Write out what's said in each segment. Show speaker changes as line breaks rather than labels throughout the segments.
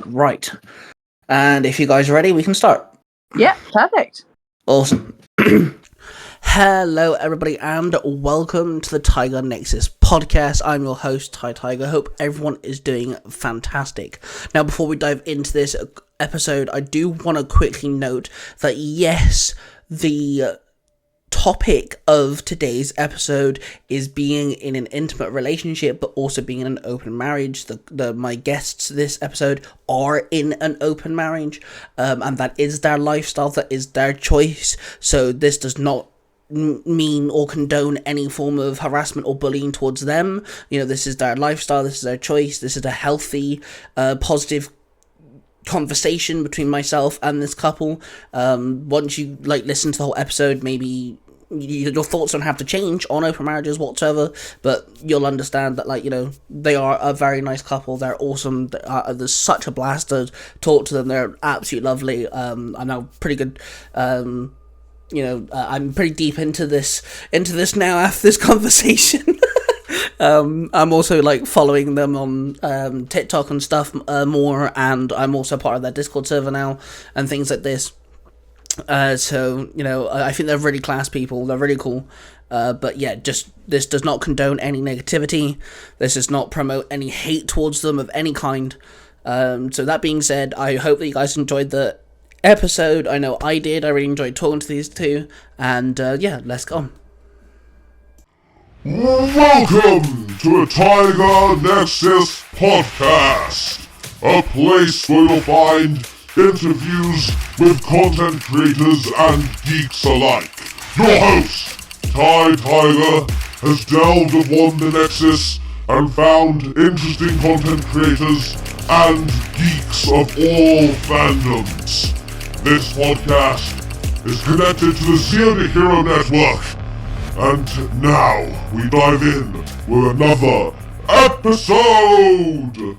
Right. And if you guys are ready, we can start.
Yeah, perfect.
Awesome. Hello, everybody, and welcome to the Tiger Nexus podcast. I'm your host, Ty Tiger. Hope everyone is doing fantastic. Now, before we dive into this episode, I do want to quickly note that yes, the topic of today's episode is being in an intimate relationship, but also being in an open marriage. My guests this episode are in an open marriage, and that is their lifestyle, that is their choice. So this does not mean or condone any form of harassment or bullying towards them. You know, this is their lifestyle, this is their choice, this is a healthy, positive conversation between myself and this couple. Once you listen to the whole episode, maybe your thoughts don't have to change on open marriages whatsoever, but you'll understand that they are a very nice couple. They're awesome. There's such a blast to talk to them. They're absolutely lovely. I know pretty good. I'm pretty deep into this now after this conversation. I'm also following them on TikTok and stuff more, and I'm also part of their Discord server now and things like this. So I think they're really class people. They're really cool. But yeah, this does not condone any negativity. This does not promote any hate towards them of any kind. So that being said, I hope that you guys enjoyed the episode. I know I did. I really enjoyed talking to these two. And yeah, let's go.
Welcome to the Tiger Nexus podcast, a place where you'll find interviews with content creators and geeks alike. Your host, Ty Tiger, has delved upon the Nexus and found interesting content creators and geeks of all fandoms. This podcast is connected to the Zero Hero Network, and now we dive in with another episode!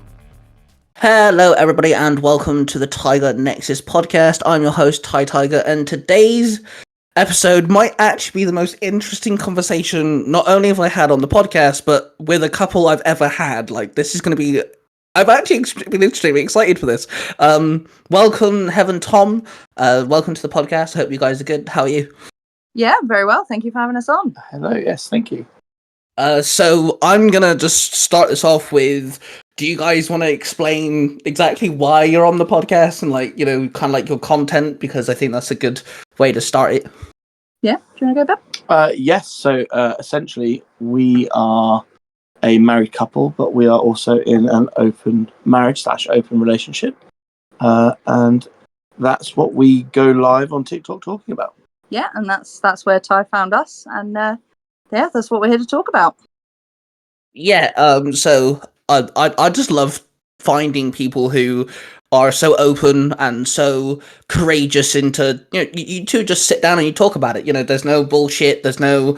Hello, everybody, and welcome to the Tiger Nexus podcast. I'm your host, Ty Tiger, and today's episode might actually be the most interesting conversation not only have I had on the podcast, but with a couple I've ever had. This is going to be... I'm actually extremely excited for this. Welcome, Heaven Tom. Welcome to the podcast. I hope you guys are good. How are you?
Yeah, very well. Thank you for having us on.
Hello, yes, thank you.
So I'm going to just start this off with... Do you guys want to explain exactly why you're on the podcast and kind of your content? Because I think that's a good way to start it.
Yeah, do you want to go back?
Yes, so essentially we are a married couple, but we are also in an open marriage / open relationship. And that's what we go live on TikTok talking about.
Yeah, and that's where Ty found us. And yeah, that's what we're here to talk about.
Yeah, so... I just love finding people who are so open and so courageous into, you two just sit down and you talk about it. There's no bullshit, there's no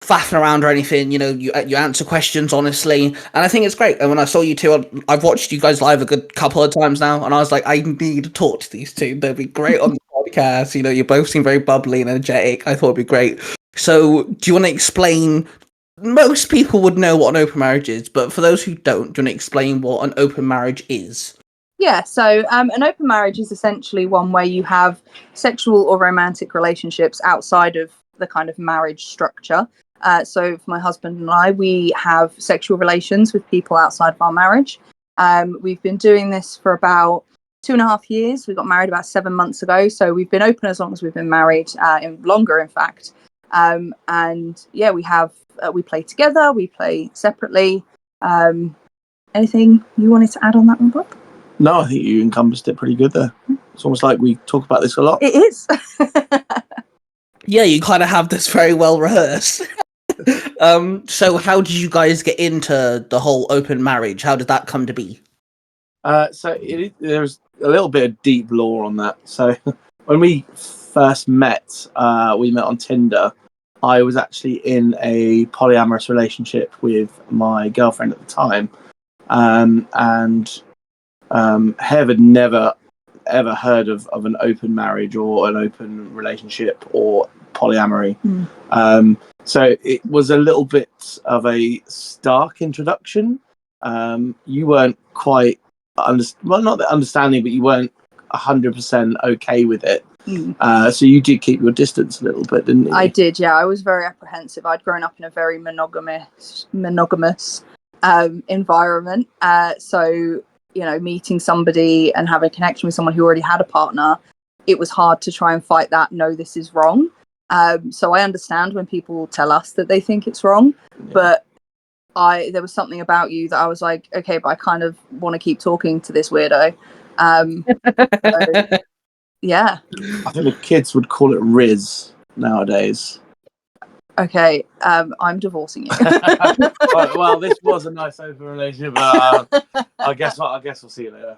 faffing around or anything. You answer questions honestly, and I think it's great. And when I saw you two, I've watched you guys live a good couple of times now, and I was like, I need to talk to these two. They'd be great on the podcast. You both seem very bubbly and energetic. I thought it'd be great. So, do you want to explain? Most people would know what an open marriage is, but for those who don't, do you want to explain what an open marriage is?
Yeah, so an open marriage is essentially one where you have sexual or romantic relationships outside of the kind of marriage structure. So for my husband and I, we have sexual relations with people outside of our marriage. We've been doing this for about 2.5 years. We got married about 7 months ago, so we've been open as long as we've been married, longer in fact. And yeah, we play together, we play separately. Anything you wanted to add on that one, Bob?
No, I think you encompassed it pretty good there. It's almost like we talk about this a lot.
It is.
Yeah, you kind of have this very well rehearsed. So how did you guys get into the whole open marriage? How did that come to be?
There's a little bit of deep lore on that. So when we first met, we met on Tinder. I was actually in a polyamorous relationship with my girlfriend at the time. And Hev had never ever heard of an open marriage or an open relationship or polyamory. So it was a little bit of a stark introduction. You weren't quite not that understanding, but you weren't 100% okay with it.
Mm.
So you did keep your distance a little bit, didn't you?
I did, yeah. I was very apprehensive. I'd grown up in a very monogamous environment. So, meeting somebody and having a connection with someone who already had a partner, it was hard to try and fight that, no, this is wrong. So I understand when people tell us that they think it's wrong, but there was something about you that I was like, okay, but I kind of want to keep talking to this weirdo. So, yeah.
I think the kids would call it Riz nowadays.
Okay, I'm divorcing you.
Well, this was a nice open relationship, but I guess we'll see you later.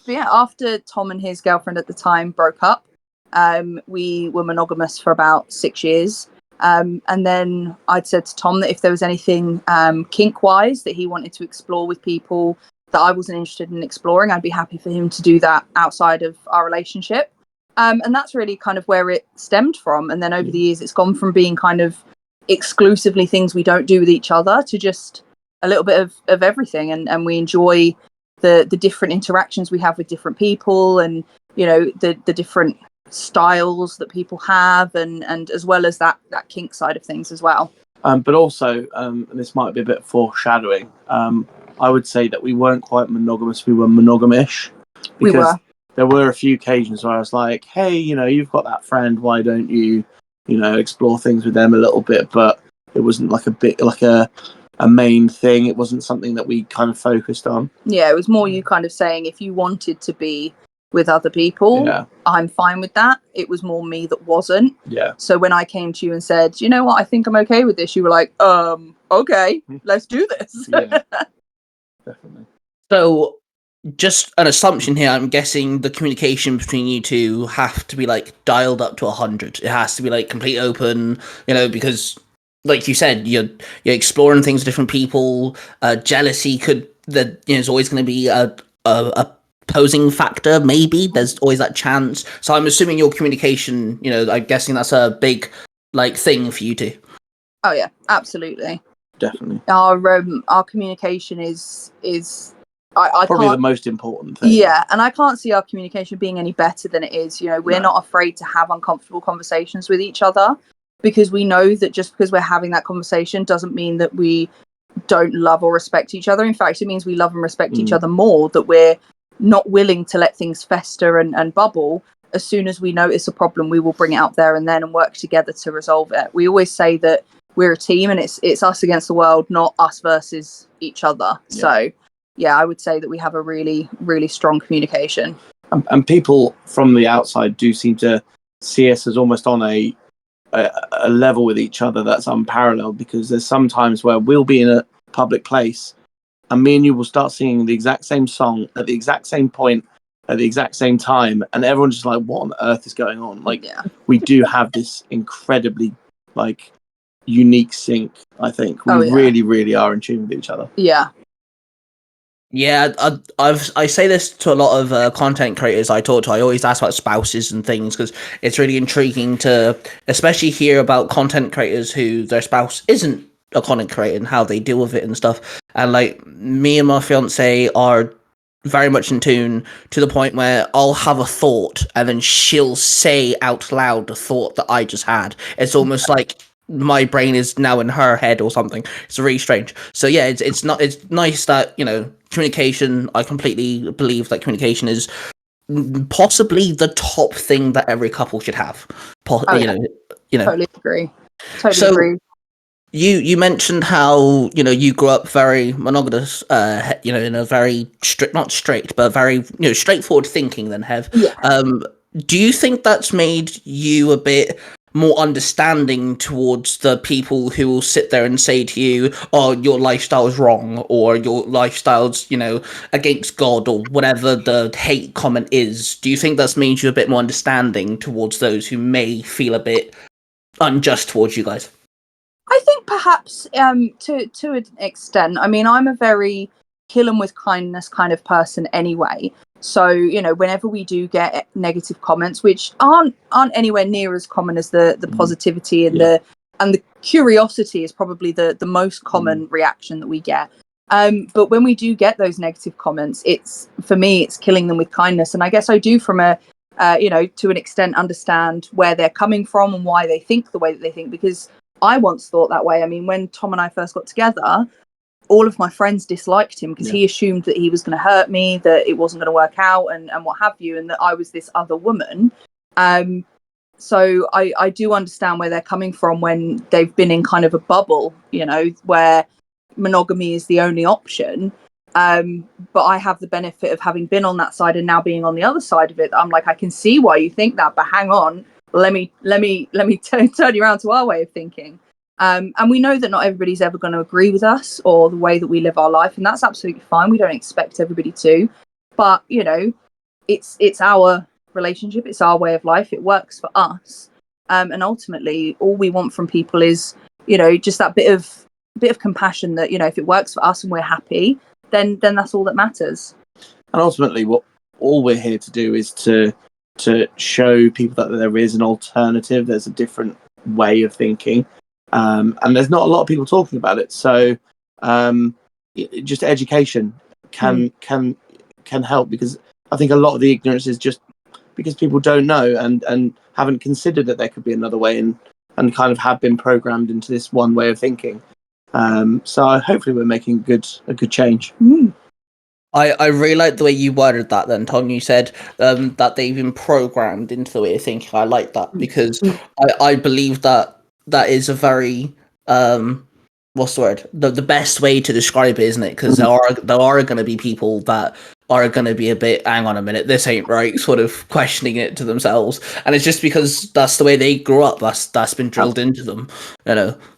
But yeah, after Tom and his girlfriend at the time broke up, we were monogamous for about 6 years. And then I'd said to Tom that if there was anything kink-wise that he wanted to explore with people that I wasn't interested in exploring, I'd be happy for him to do that outside of our relationship. And that's really kind of where it stemmed from. And then over the years, it's gone from being kind of exclusively things we don't do with each other to just a little bit of everything. And we enjoy the different interactions we have with different people, and the different styles that people have, and as well as that kink side of things as well.
But also, and this might be a bit foreshadowing, I would say that we weren't quite monogamous, we were monogamish.
We were.
There were a few occasions where I was like, hey, you've got that friend, why don't you, explore things with them a little bit? But it wasn't like a main thing. It wasn't something that we kind of focused on.
Yeah, it was more you kind of saying if you wanted to be with other people, I'm fine with that. It was more me that wasn't.
Yeah.
So when I came to you and said, you know what, I think I'm okay with this, you were like, okay, let's do this.
Yeah, definitely.
So, just an assumption here, I'm guessing the communication between you two have to be dialed up to 100. It has to be complete open, because like you said, you're exploring things with different people. Jealousy is always going to be a opposing factor. Maybe there's always that chance. So I'm assuming your communication, I'm guessing that's a big thing for you two.
Oh yeah, absolutely,
definitely.
Our communication is I
probably
can't,
the most important thing.
Yeah, and I can't see our communication being any better than it is. We're not afraid to have uncomfortable conversations with each other, because we know that just because we're having that conversation doesn't mean that we don't love or respect each other. In fact, it means we love and respect each other more, that we're not willing to let things fester and bubble. As soon as we notice a problem, we will bring it up there and then and work together to resolve it. We always say that we're a team, and it's us against the world, not us versus each other. Yeah. So yeah, I would say that we have a really, really strong communication.
And people from the outside do seem to see us as almost on a level with each other that's unparalleled, because there's some times where we'll be in a public place and me and you will start singing the exact same song at the exact same point at the exact same time, and everyone's just like, what on earth is going on? We do have this incredibly unique sync. I think we really, really are in tune with each other.
Yeah, I say this to a lot of content creators I talk to. I always ask about spouses and things, because it's really intriguing to especially hear about content creators who their spouse isn't a content creator and how they deal with it and stuff. And me and my fiance are very much in tune, to the point where I'll have a thought and then she'll say out loud the thought that I just had. It's almost like my brain is now in her head or something. It's really strange. So yeah, it's nice that communication. I completely believe that communication is possibly the top thing that every couple should have.
Totally agree.
Agree. You mentioned how you grew up very monogamous, in a very not strict, but very straightforward thinking. Then do you think that's made you a bit more understanding towards the people who will sit there and say to you, oh, your lifestyle is wrong, or your lifestyle's against God, or whatever the hate comment is? Do you think that's made you a bit more understanding towards those who may feel a bit unjust towards you guys?
I think perhaps to an extent. I mean, I'm a very kill 'em with kindness kind of person anyway. So, whenever we do get negative comments, which aren't anywhere near as common as the positivity and the curiosity is probably the most common reaction that we get. But when we do get those negative comments, for me, it's killing them with kindness. And I guess I do, from to an extent, understand where they're coming from and why they think the way that they think, because I once thought that way. I mean, when Tom and I first got together, all of my friends disliked him because he assumed that he was going to hurt me, that it wasn't going to work out, and what have you, and that I was this other woman. So I do understand where they're coming from when they've been in kind of a bubble, where monogamy is the only option. But I have the benefit of having been on that side and now being on the other side of it. I'm like, I can see why you think that, but hang on, let me turn you around to our way of thinking. And we know that not everybody's ever going to agree with us or the way that we live our life, and that's absolutely fine. We don't expect everybody to, but it's our relationship, it's our way of life, it works for us. And ultimately, all we want from people is, just that bit of compassion, that if it works for us and we're happy, then that's all that matters.
And ultimately, what all we're here to do is to show people that there is an alternative. There's a different way of thinking, and there's not a lot of people talking about it. So, just education can help, because I think a lot of the ignorance is just because people don't know and haven't considered that there could be another way, and kind of have been programmed into this one way of thinking. So hopefully we're making a good change.
I really like the way you worded that then, Tom. You said that they've been programmed into the way of thinking. I like that, because I believe that is a very what's the word? The best way to describe it, isn't it? Because there are going to be people that are going to be a bit, hang on a minute, this ain't right, sort of questioning it to themselves, and it's just because that's the way they grew up. That's been drilled into them,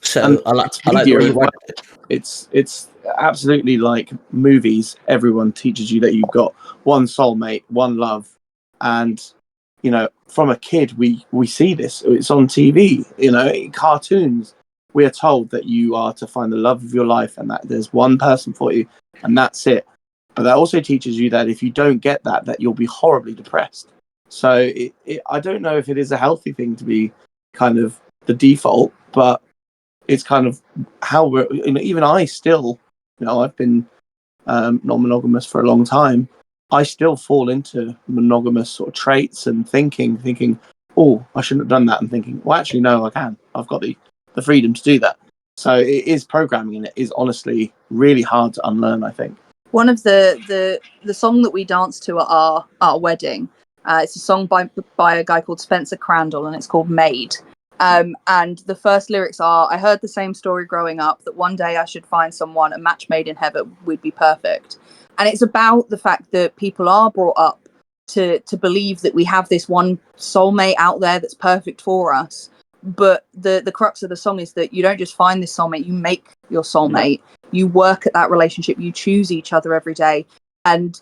So
And
I like the way you worded it.
It's absolutely like movies. Everyone teaches you that you've got one soulmate, one love, and from a kid we see this. It's on TV, in cartoons. We are told that you are to find the love of your life, and that there's one person for you, and that's it. But that also teaches you that if you don't get that you'll be horribly depressed. So I don't know if it is a healthy thing to be kind of the default, but it's kind of how we're, even I still, I've been non-monogamous for a long time. I still fall into monogamous sort of traits and thinking, oh, I shouldn't have done that, and thinking, well, actually, no, I can. I've got the freedom to do that. So it is programming, and it is honestly really hard to unlearn, I think.
One of the song that we danced to at our wedding, it's a song by a guy called Spencer Crandall, and it's called Maid. And the first lyrics are, I heard the same story growing up, that one day I should find someone, a match made in heaven, we'd be perfect. And it's about the fact that people are brought up to believe that we have this one soulmate out there that's perfect for us. But the crux of the song is that you don't just find this soulmate, you make your soulmate. You work at that relationship, you choose each other every day. And,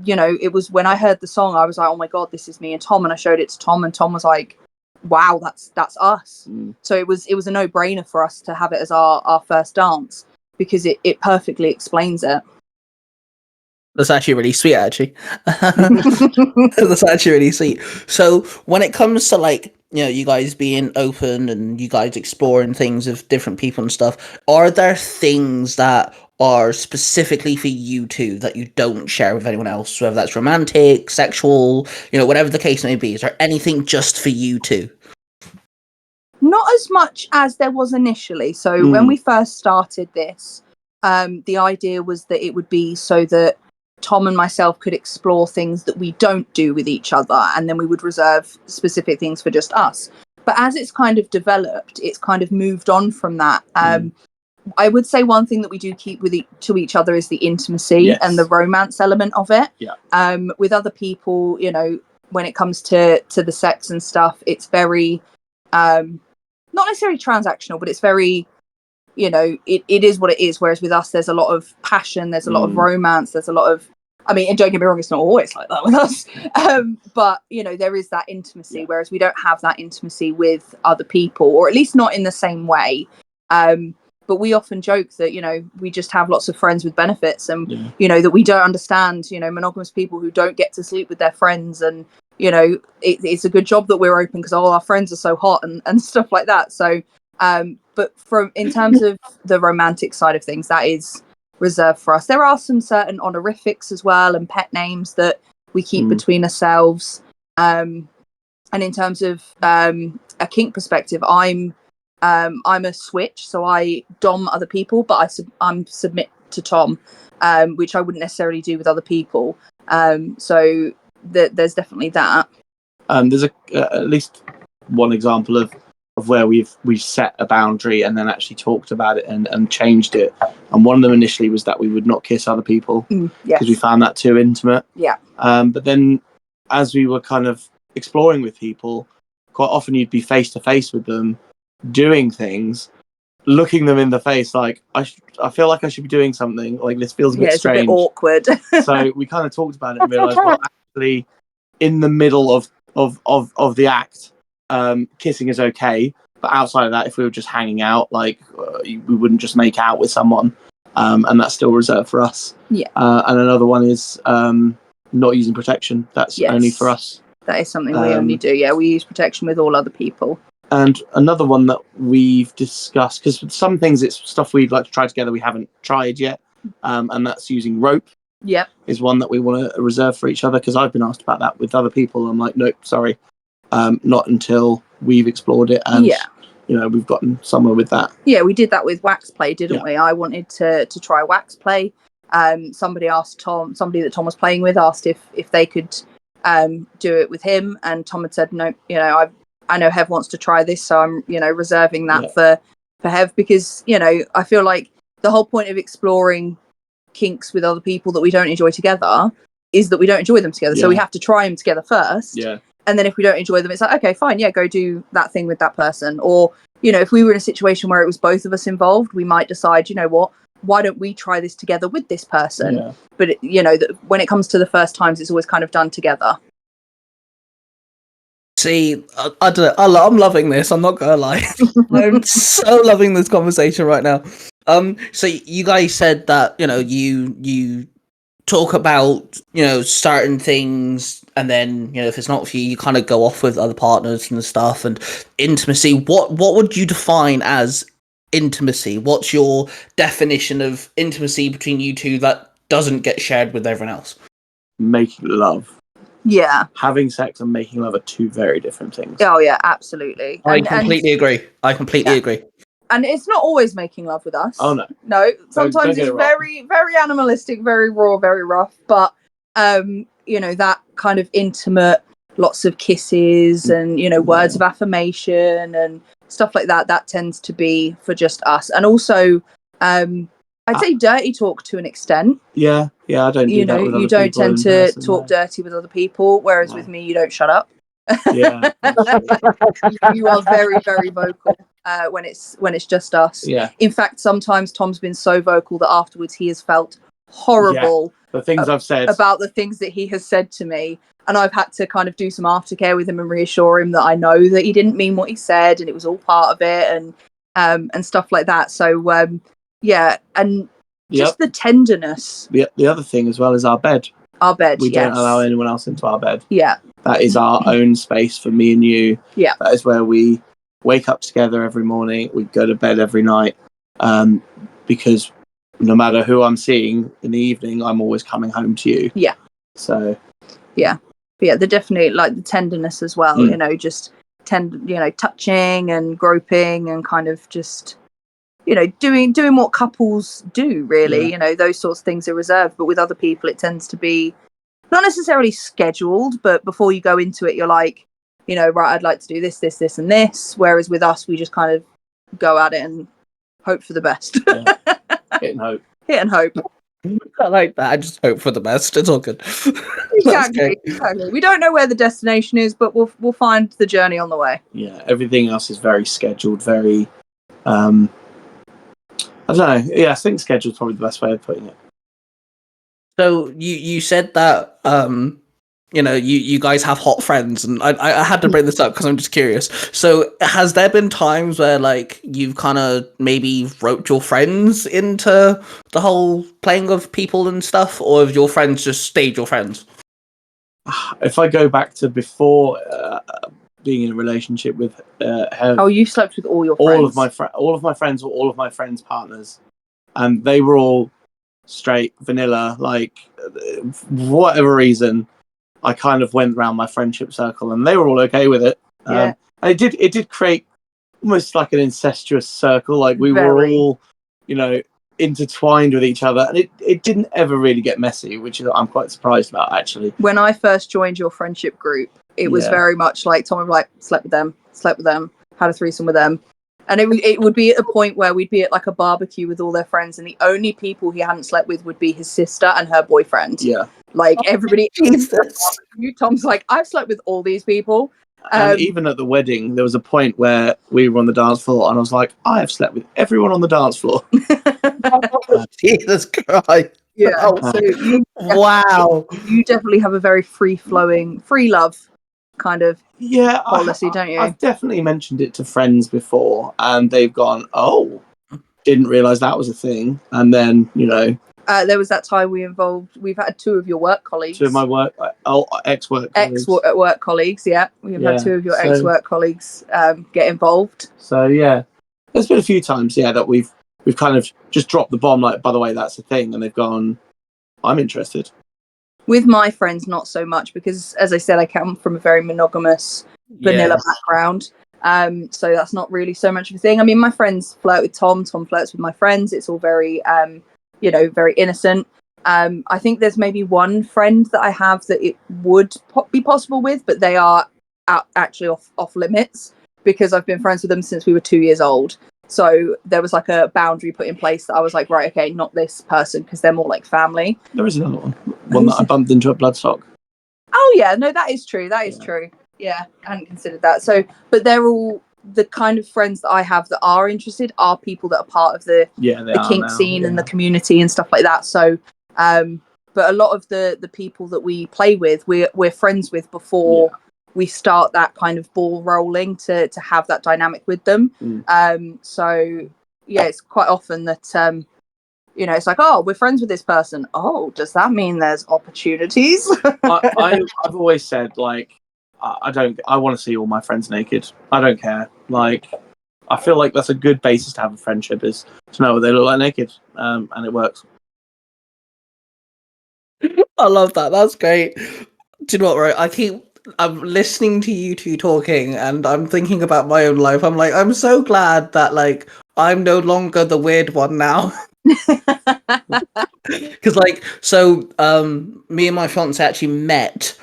it was when I heard the song, I was like, oh my God, this is me and Tom. And I showed it to Tom, and Tom was like, wow, that's us. So it was a no-brainer for us to have it as our first dance, because it perfectly explains it.
That's actually really sweet, actually. That's actually really sweet. So when it comes to you guys being open and you guys exploring things of different people and stuff, are there things that are specifically for you two that you don't share with anyone else, whether that's romantic, sexual, whatever the case may be? Is there anything just for you two?
Not as much as there was initially. So when we first started this, the idea was that it would be so that Tom and myself could explore things that we don't do with each other, and then we would reserve specific things for just us. But as it's kind of developed, it's kind of moved on from that. I would say one thing that we do keep to each other is the intimacy and the romance element of it. With other people, when it comes to the sex and stuff, it's very not necessarily transactional, but it's very, it is what it is. Whereas with us, there's a lot of passion, there's a lot of romance, there's a lot of, and don't get me wrong, it's not always like that with us. But, there is that intimacy, whereas we don't have that intimacy with other people, or at least not in the same way. But we often joke that, we just have lots of friends with benefits, and, that we don't understand, monogamous people who don't get to sleep with their friends, and, it's a good job that we're open because all our friends are so hot and stuff like that. So, but in terms of the romantic side of things, that is reserved for us. There are some certain honorifics as well and pet names that we keep between ourselves. And in terms of a kink perspective, I'm a switch, so I dom other people, but I'm submit to Tom, which I wouldn't necessarily do with other people. So there's definitely that.
There's at least one example of where we've set a boundary and then actually talked about it and changed it. And one of them initially was that we would not kiss other people because we found that too intimate.
Yeah.
But then as we were kind of exploring with people, quite often you'd be face to face with them doing things, looking them in the face like, I feel like I should be doing something, like this feels a bit strange.
It's a bit awkward.
So we kind of talked about it and realised, well, actually in the middle of the act, kissing is okay, but outside of that, if we were just hanging out, like we wouldn't just make out with someone, and that's still reserved for us. And another one is not using protection. That's only for us.
That is something we only do. We use protection with all other people.
And another one that we've discussed, because some things it's stuff we'd like to try together we haven't tried yet, and that's using rope. Is one that we want to reserve for each other, because I've been asked about that with other people. I'm like, nope, sorry, not until we've explored it and we've gotten somewhere with that. We did that with wax play, didn't we? I wanted to try wax play. Somebody that Tom was playing with asked if they could do it with him, and Tom had said no. I know Hev wants to try this, so I'm reserving that for Hev, because I feel like the whole point of exploring kinks with other people that we don't enjoy together is that we don't enjoy them together. So we have to try them together first. And then if we don't enjoy them, it's like, okay, fine, go do that thing with that person. Or, if we were in a situation where it was both of us involved, we might decide, what, why don't we try this together with this person? But, when it comes to the first times, it's always kind of done together.
See, I don't know. I'm loving this. I'm not gonna lie. I'm so loving this conversation right now. So you guys said that you talk about certain things, and then if it's not for you, you kind of go off with other partners and stuff. And intimacy. What would you define as intimacy? What's your definition of intimacy between you two that doesn't get shared with everyone else?
Making love. Having sex and making love are two very different things.
Oh yeah, absolutely.
I completely agree. Agree.
And it's not always making love with us.
Oh no.
No, sometimes it's very, very animalistic, very raw, very rough. But that kind of intimate, lots of kisses and words of affirmation and stuff like that. That tends to be for just us. And also, I'd say dirty talk to an extent.
Yeah, I don't do that with other
you don't
people
tend to talk dirty with other people, whereas with me, you don't shut up.
Yeah.
You are very, very vocal when it's just us.
Yeah.
In fact, sometimes Tom's been so vocal that afterwards he has felt horrible.
The things I've said.
About the things that he has said to me. And I've had to kind of do some aftercare with him and reassure him that I know that he didn't mean what he said and it was all part of it and stuff like that. So and just the tenderness.
The other thing as well is our bed. We don't allow anyone else into our bed. That is our own space for me and you. That is where we wake up together every morning. We go to bed every night, because no matter who I'm seeing in the evening, I'm always coming home to you. So they're definitely like the tenderness as well.
Just touching and groping and kind of just doing what couples do, really. Those sorts of things are reserved, but with other people it tends to be not necessarily scheduled, but before you go into it you're like, right, I'd like to do this and this, whereas with us we just kind of go at it and hope for the best.
Hit
and hope.
I like that. I just hope for the best. It's all good.
Exactly. We don't know where the destination is, but we'll find the journey on the way.
Everything else is very scheduled, very I don't know. I think schedule is probably the best way of putting it.
So you said that you guys have hot friends, and I had to bring this up because I'm just curious. So has there been times where like you've kind of maybe roped your friends into the whole playing of people and stuff, or have your friends just stayed your friends?
If I go back to before being in a relationship with
you slept with all your friends?
All of my friends were all of my friends' partners, and they were all straight, vanilla, like for whatever reason, I kind of went around my friendship circle, and they were all okay with it.
Yeah.
And it did create almost like an incestuous circle. Like we were all, intertwined with each other, and it didn't ever really get messy, which I'm quite surprised about, actually.
When I first joined your friendship group, it was very much like Tom would be like, slept with them, had a threesome with them. And it would be at a point where we'd be at like a barbecue with all their friends, and the only people he hadn't slept with would be his sister and her boyfriend.
Yeah.
Like everybody.
Jesus.
Tom's like, I've slept with all these people.
And even at the wedding, there was a point where we were on the dance floor, and I was like, I have slept with everyone on the dance floor.
Jesus Christ.
Yeah.
Oh,
So
wow.
you definitely have a very free-flowing, free love kind of policy, don't you?
I've definitely mentioned it to friends before, and they've gone, "Oh, didn't realize that was a thing." And then,
there was that time we've had two of your work colleagues.
two of my ex-work colleagues.
Ex-work colleagues, yeah. We've had two of your ex-work colleagues get involved.
So, yeah. There's been a few times, that we've kind of just dropped the bomb, like, by the way, that's a thing. And they've gone, I'm interested.
With my friends, not so much, because, as I said, I come from a very monogamous, vanilla background. So that's not really so much of a thing. I mean, my friends flirt with Tom. Tom flirts with my friends. It's all very, very innocent. I think there's maybe one friend that I have that it would be possible with, but they are actually off limits, because I've been friends with them since we were 2 years old. So there was like a boundary put in place that I was like, right, okay, not this person, because they're more like family.
There is another one that I bumped into at Bloodstock.
Oh yeah, no, that is true. That is true. Yeah, I hadn't considered that. So, but they're all the kind of friends that I have that are interested are people that are part of the kink scene and the community and stuff like that. So, but a lot of the people that we play with, we're friends with before we start that kind of ball rolling to have that dynamic with them. So yeah, it's quite often that it's like, oh, we're friends with this person. Oh, does that mean there's opportunities?
I've always said, like, I want to see all my friends naked. I don't care. Like, I feel like that's a good basis to have a friendship, is to know what they look like naked, and it works.
I love that. That's great. Do you know what, right? I'm listening to you two talking, and I'm thinking about my own life. I'm like, I'm so glad that, like, I'm no longer the weird one now. Because, me and my fiance actually met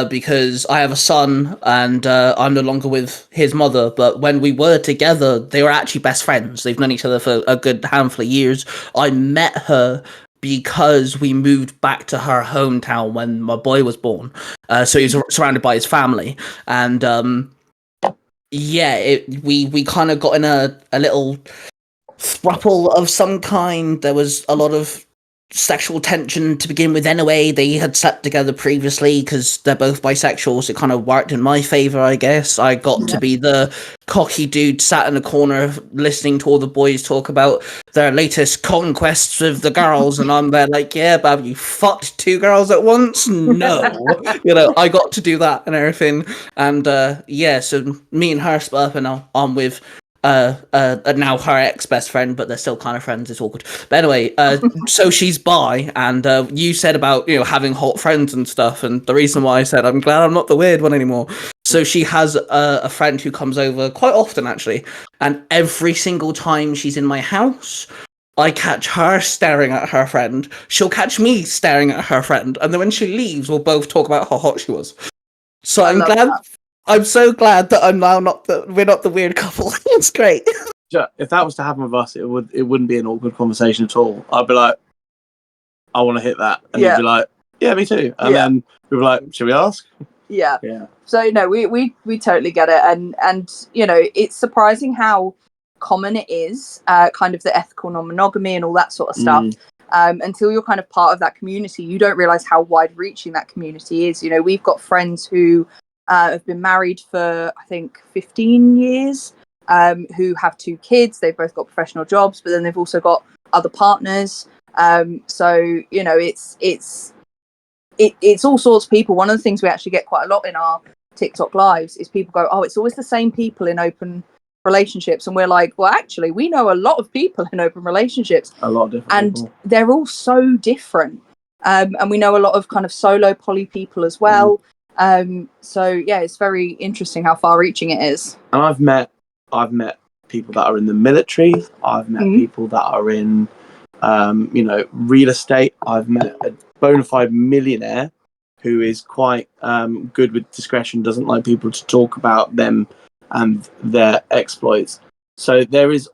because I have a son, and I'm no longer with his mother. But when we were together, they were actually best friends. They've known each other for a good handful of years. I met her because we moved back to her hometown when my boy was born. So he was surrounded by his family. And we kind of got in a little throuple of some kind. There was a lot of sexual tension to begin with anyway. They had slept together previously because they're both bisexual, so it kind of worked in my favour, I guess. I got to be the cocky dude sat in the corner listening to all the boys talk about their latest conquests with the girls, and I'm there like, yeah, Bab, you fucked 2 girls at once? No. I got to do that and everything. And so me and her split up, and I'm with now her ex-best friend, but they're still kind of friends. It's awkward. But anyway, so she's bi, and you said about having hot friends and stuff, and the reason why I said I'm glad I'm not the weird one anymore. So she has a friend who comes over quite often, actually, and every single time she's in my house, I catch her staring at her friend. She'll catch me staring at her friend, and then when she leaves, we'll both talk about how hot she was. So I'm glad. That. I'm so glad that I'm now we're not the weird couple. It's great.
If that was to happen with us, it wouldn't be an awkward conversation at all. I'd be like, I want to hit that, and you'd be like, yeah, me too. And then we'd be like, should we ask?
Yeah. So no, we totally get it, and it's surprising how common it is, kind of the ethical non-monogamy and all that sort of stuff. Until you're kind of part of that community, you don't realize how wide-reaching that community is. We've got friends who have been married for, I think, 15 years, who have 2 kids. They've both got professional jobs, but then they've also got other partners. So, it's all sorts of people. One of the things we actually get quite a lot in our TikTok lives is people go, oh, it's always the same people in open relationships, and we're like, well, actually, we know a lot of people in open relationships,
A lot of different people.
they're all so different. And we know a lot of kind of solo poly people as well. So yeah, it's very interesting how far-reaching it is.
And I've met people that are in the military. I've met people that are in, real estate. I've met a bona fide millionaire who is quite good with discretion, doesn't like people to talk about them and their exploits. So there's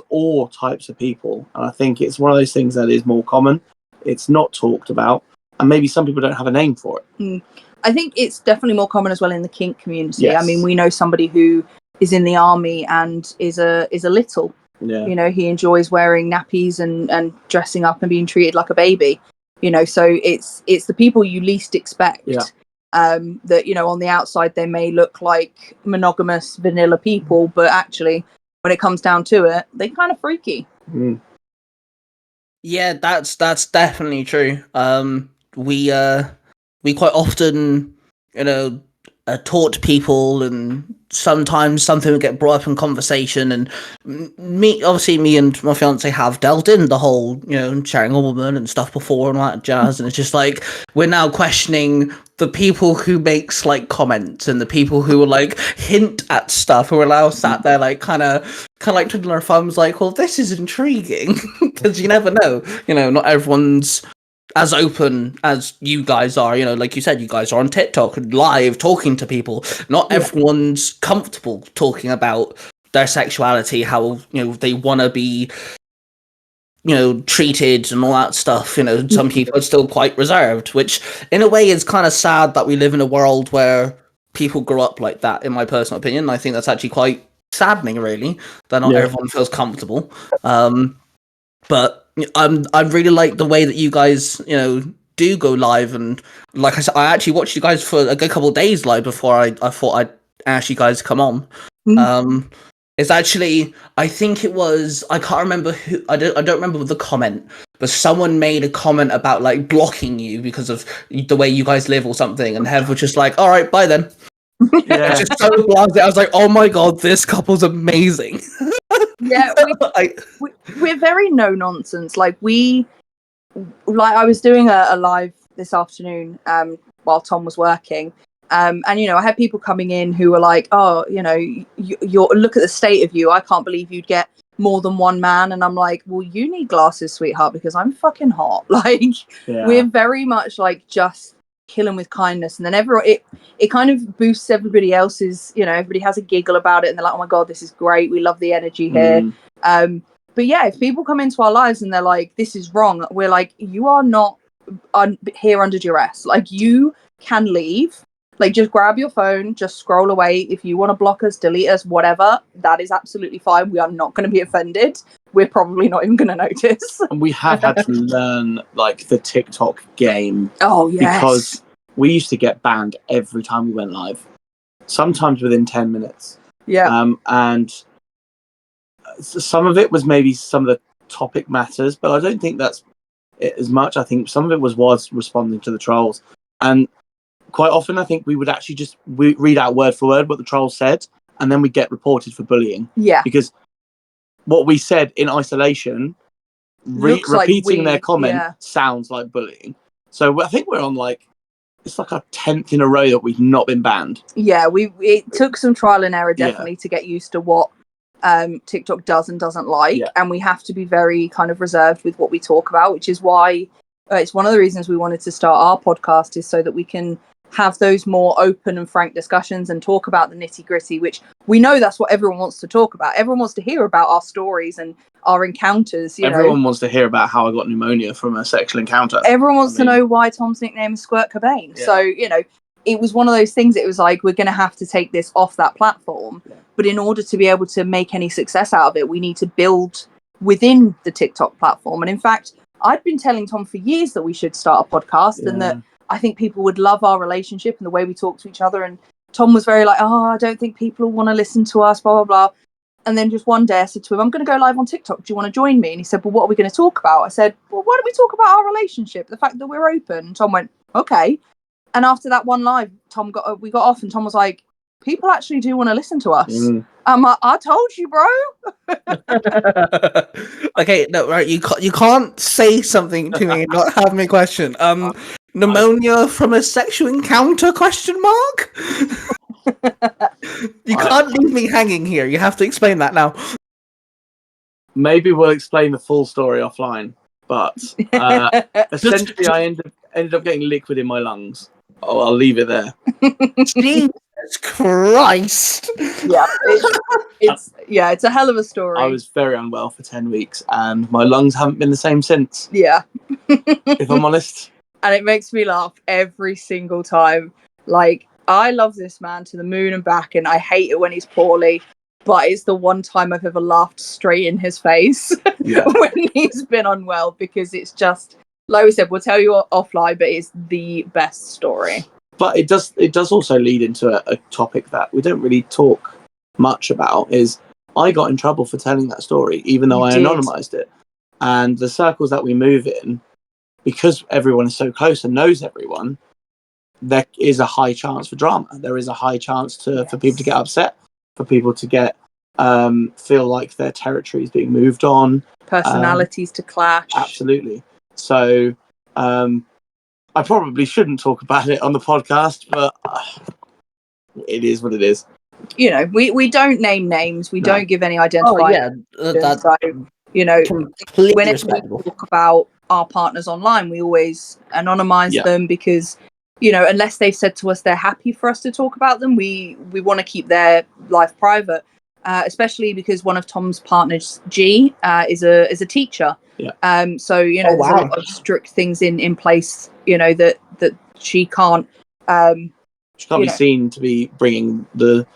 all types of people, and I think it's one of those things that is more common. It's not talked about, and maybe some people don't have a name for it.
I think it's definitely more common as well in the kink community.
Yes.
I mean, we know somebody who is in the army and is a little.
Yeah.
You know, he enjoys wearing nappies and dressing up and being treated like a baby. You know, so it's the people you least expect.
Yeah.
That, you know, on the outside they may look like monogamous vanilla people, but actually when it comes down to it, they're kind of freaky.
Yeah, that's definitely true. We quite often, taught people, and sometimes something would get brought up in conversation, and me and my fiance have dealt in the whole, sharing a woman and stuff before and all that jazz, and it's just like we're now questioning the people who make slight comments and the people who will like hint at stuff, who are now sat there like kind of like twiddling our thumbs like, well, this is intriguing, because you never know, not everyone's as open as you guys are. Like you said, you guys are on TikTok live talking to people. Not everyone's comfortable talking about their sexuality, how they want to be treated and all that stuff. Some people are still quite reserved, which in a way is kind of sad that we live in a world where people grow up like that, in my personal opinion. I think that's actually quite saddening, really, that not everyone feels comfortable. But I really like the way that you guys, do go live, and like I said, I actually watched you guys for a good couple of days live before I thought I'd ask you guys to come on. It's actually, I think it was, I can't remember who, I don't remember the comment, but someone made a comment about like blocking you because of the way you guys live or something, and Hev was just like, all right, bye then.
Yeah.
It's just so blasé. I was like, oh my god, this couple's amazing.
Yeah, we're very no nonsense. Like I was doing a live this afternoon while Tom was working, and I had people coming in who were like, oh, you're look at the state of you. I can't believe you'd get more than one man. And I'm like, well, you need glasses, sweetheart, because I'm fucking hot. Like, we're very much like just killing with kindness, and then everyone, it kind of boosts everybody else's, everybody has a giggle about it, and they're like, oh my god, this is great, we love the energy here. But yeah, if people come into our lives and they're like, this is wrong, we're like, you are not here under duress. Like, you can leave. Like, just grab your phone, just scroll away. If you want to block us, delete us, whatever, that is absolutely fine. We are not going to be offended. We're probably not even going to notice.
And we have had to learn like the TikTok game.
Oh, yes.
Because we used to get banned every time we went live, sometimes within 10 minutes.
Yeah.
And some of it was maybe some of the topic matters, but I don't think that's it as much. I think some of it was responding to the trolls. And quite often, I think we would actually just read out word for word what the trolls said, and then we get reported for bullying.
Yeah.
Because what we said in isolation, repeating their comment sounds like bullying. So I think we're on like, it's like our 10th in a row that we've not been banned.
Yeah, it took some trial and error definitely to get used to what TikTok does and doesn't like, and we have to be very kind of reserved with what we talk about, which is why it's one of the reasons we wanted to start our podcast, is so that we can have those more open and frank discussions and talk about the nitty gritty, which we know that's what everyone wants to talk about. Everyone wants to hear about our stories and our encounters. Everyone
wants to hear about how I got pneumonia from a sexual encounter.
Everyone wants to know why Tom's nickname is Squirt Cobain. Yeah. So, it was one of those things. It was like, we're going to have to take this off that platform. Yeah. But in order to be able to make any success out of it, we need to build within the TikTok platform. And in fact, I'd been telling Tom for years that we should start a podcast and that I think people would love our relationship and the way we talk to each other. And Tom was very like, oh, I don't think people will want to listen to us, blah, blah, blah. And then just one day I said to him, I'm going to go live on TikTok. Do you want to join me? And he said, well, what are we going to talk about? I said, well, why don't we talk about our relationship? The fact that we're open. And Tom went, okay. And after that one live, we got off and Tom was like, people actually do want to listen to us.
Mm.
I told you, bro.
Okay, no, right. You can't say something to me and not have me question. Pneumonia from a sexual encounter? Question mark. You can't leave me hanging here. You have to explain that now.
Maybe we'll explain the full story offline. But essentially, I ended up getting liquid in my lungs. Oh, I'll leave it there.
Jesus Christ!
Yeah, it's a hell of a story.
I was very unwell for 10 weeks, and my lungs haven't been the same since.
Yeah.
If I'm honest.
And it makes me laugh every single time. Like, I love this man to the moon and back, and I hate it when he's poorly. But it's the one time I've ever laughed straight in his face when he's been unwell, because it's just, like we said, we'll tell you offline, but it's the best story.
But it does also lead into a topic that we don't really talk much about. Is I got in trouble for telling that story, even though I anonymized it. And the circles that we move in, because everyone is so close and knows everyone, there is a high chance for drama. There is a high chance for people to get upset, for people to get feel like their territory is being moved on,
personalities to clash.
Absolutely. So I probably shouldn't talk about it on the podcast, but it is what it is.
You know, we don't name names. We don't give any identifiers.
Oh yeah, that's
so, you know, whenever
respectable.
we talk about our partners online, we always anonymize them, because, you know, unless they've said to us they're happy for us to talk about them, we want to keep their life private. Especially because one of Tom's partners, G, is a teacher.
Yeah.
So, you know, there's a lot of strict things in place, you know, that she can't.
She can't be seen to be bringing the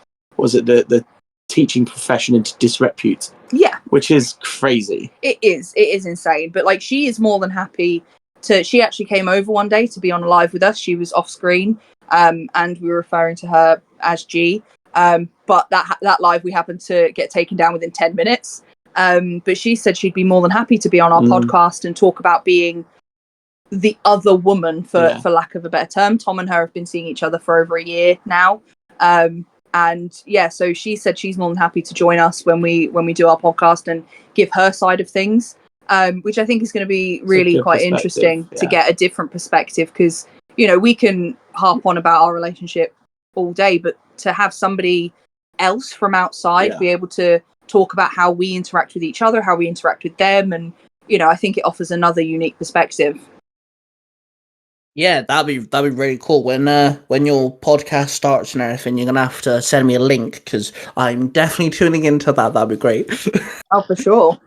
teaching profession into disrepute.
Yeah. Which
is crazy.
It is insane. But like, she is more than happy to. She actually came over one day to be on live with us. She was off screen, and we were referring to her as G. But that live we happened to get taken down within 10 minutes. But she said she'd be more than happy to be on our podcast and talk about being the other woman, for lack of a better term. Tom and her have been seeing each other for over a year now. So she said she's more than happy to join us when we do our podcast and give her side of things, which I think is going to be really quite interesting to get a different perspective, because, you know, we can harp on about our relationship all day, but to have somebody else from outside be able to talk about how we interact with each other, how we interact with them, and, you know, I think it offers another unique perspective.
Yeah, that'd be really cool. When your podcast starts and everything, you're gonna have to send me a link, because I'm definitely tuning into that. That'd be great.
Oh, for sure.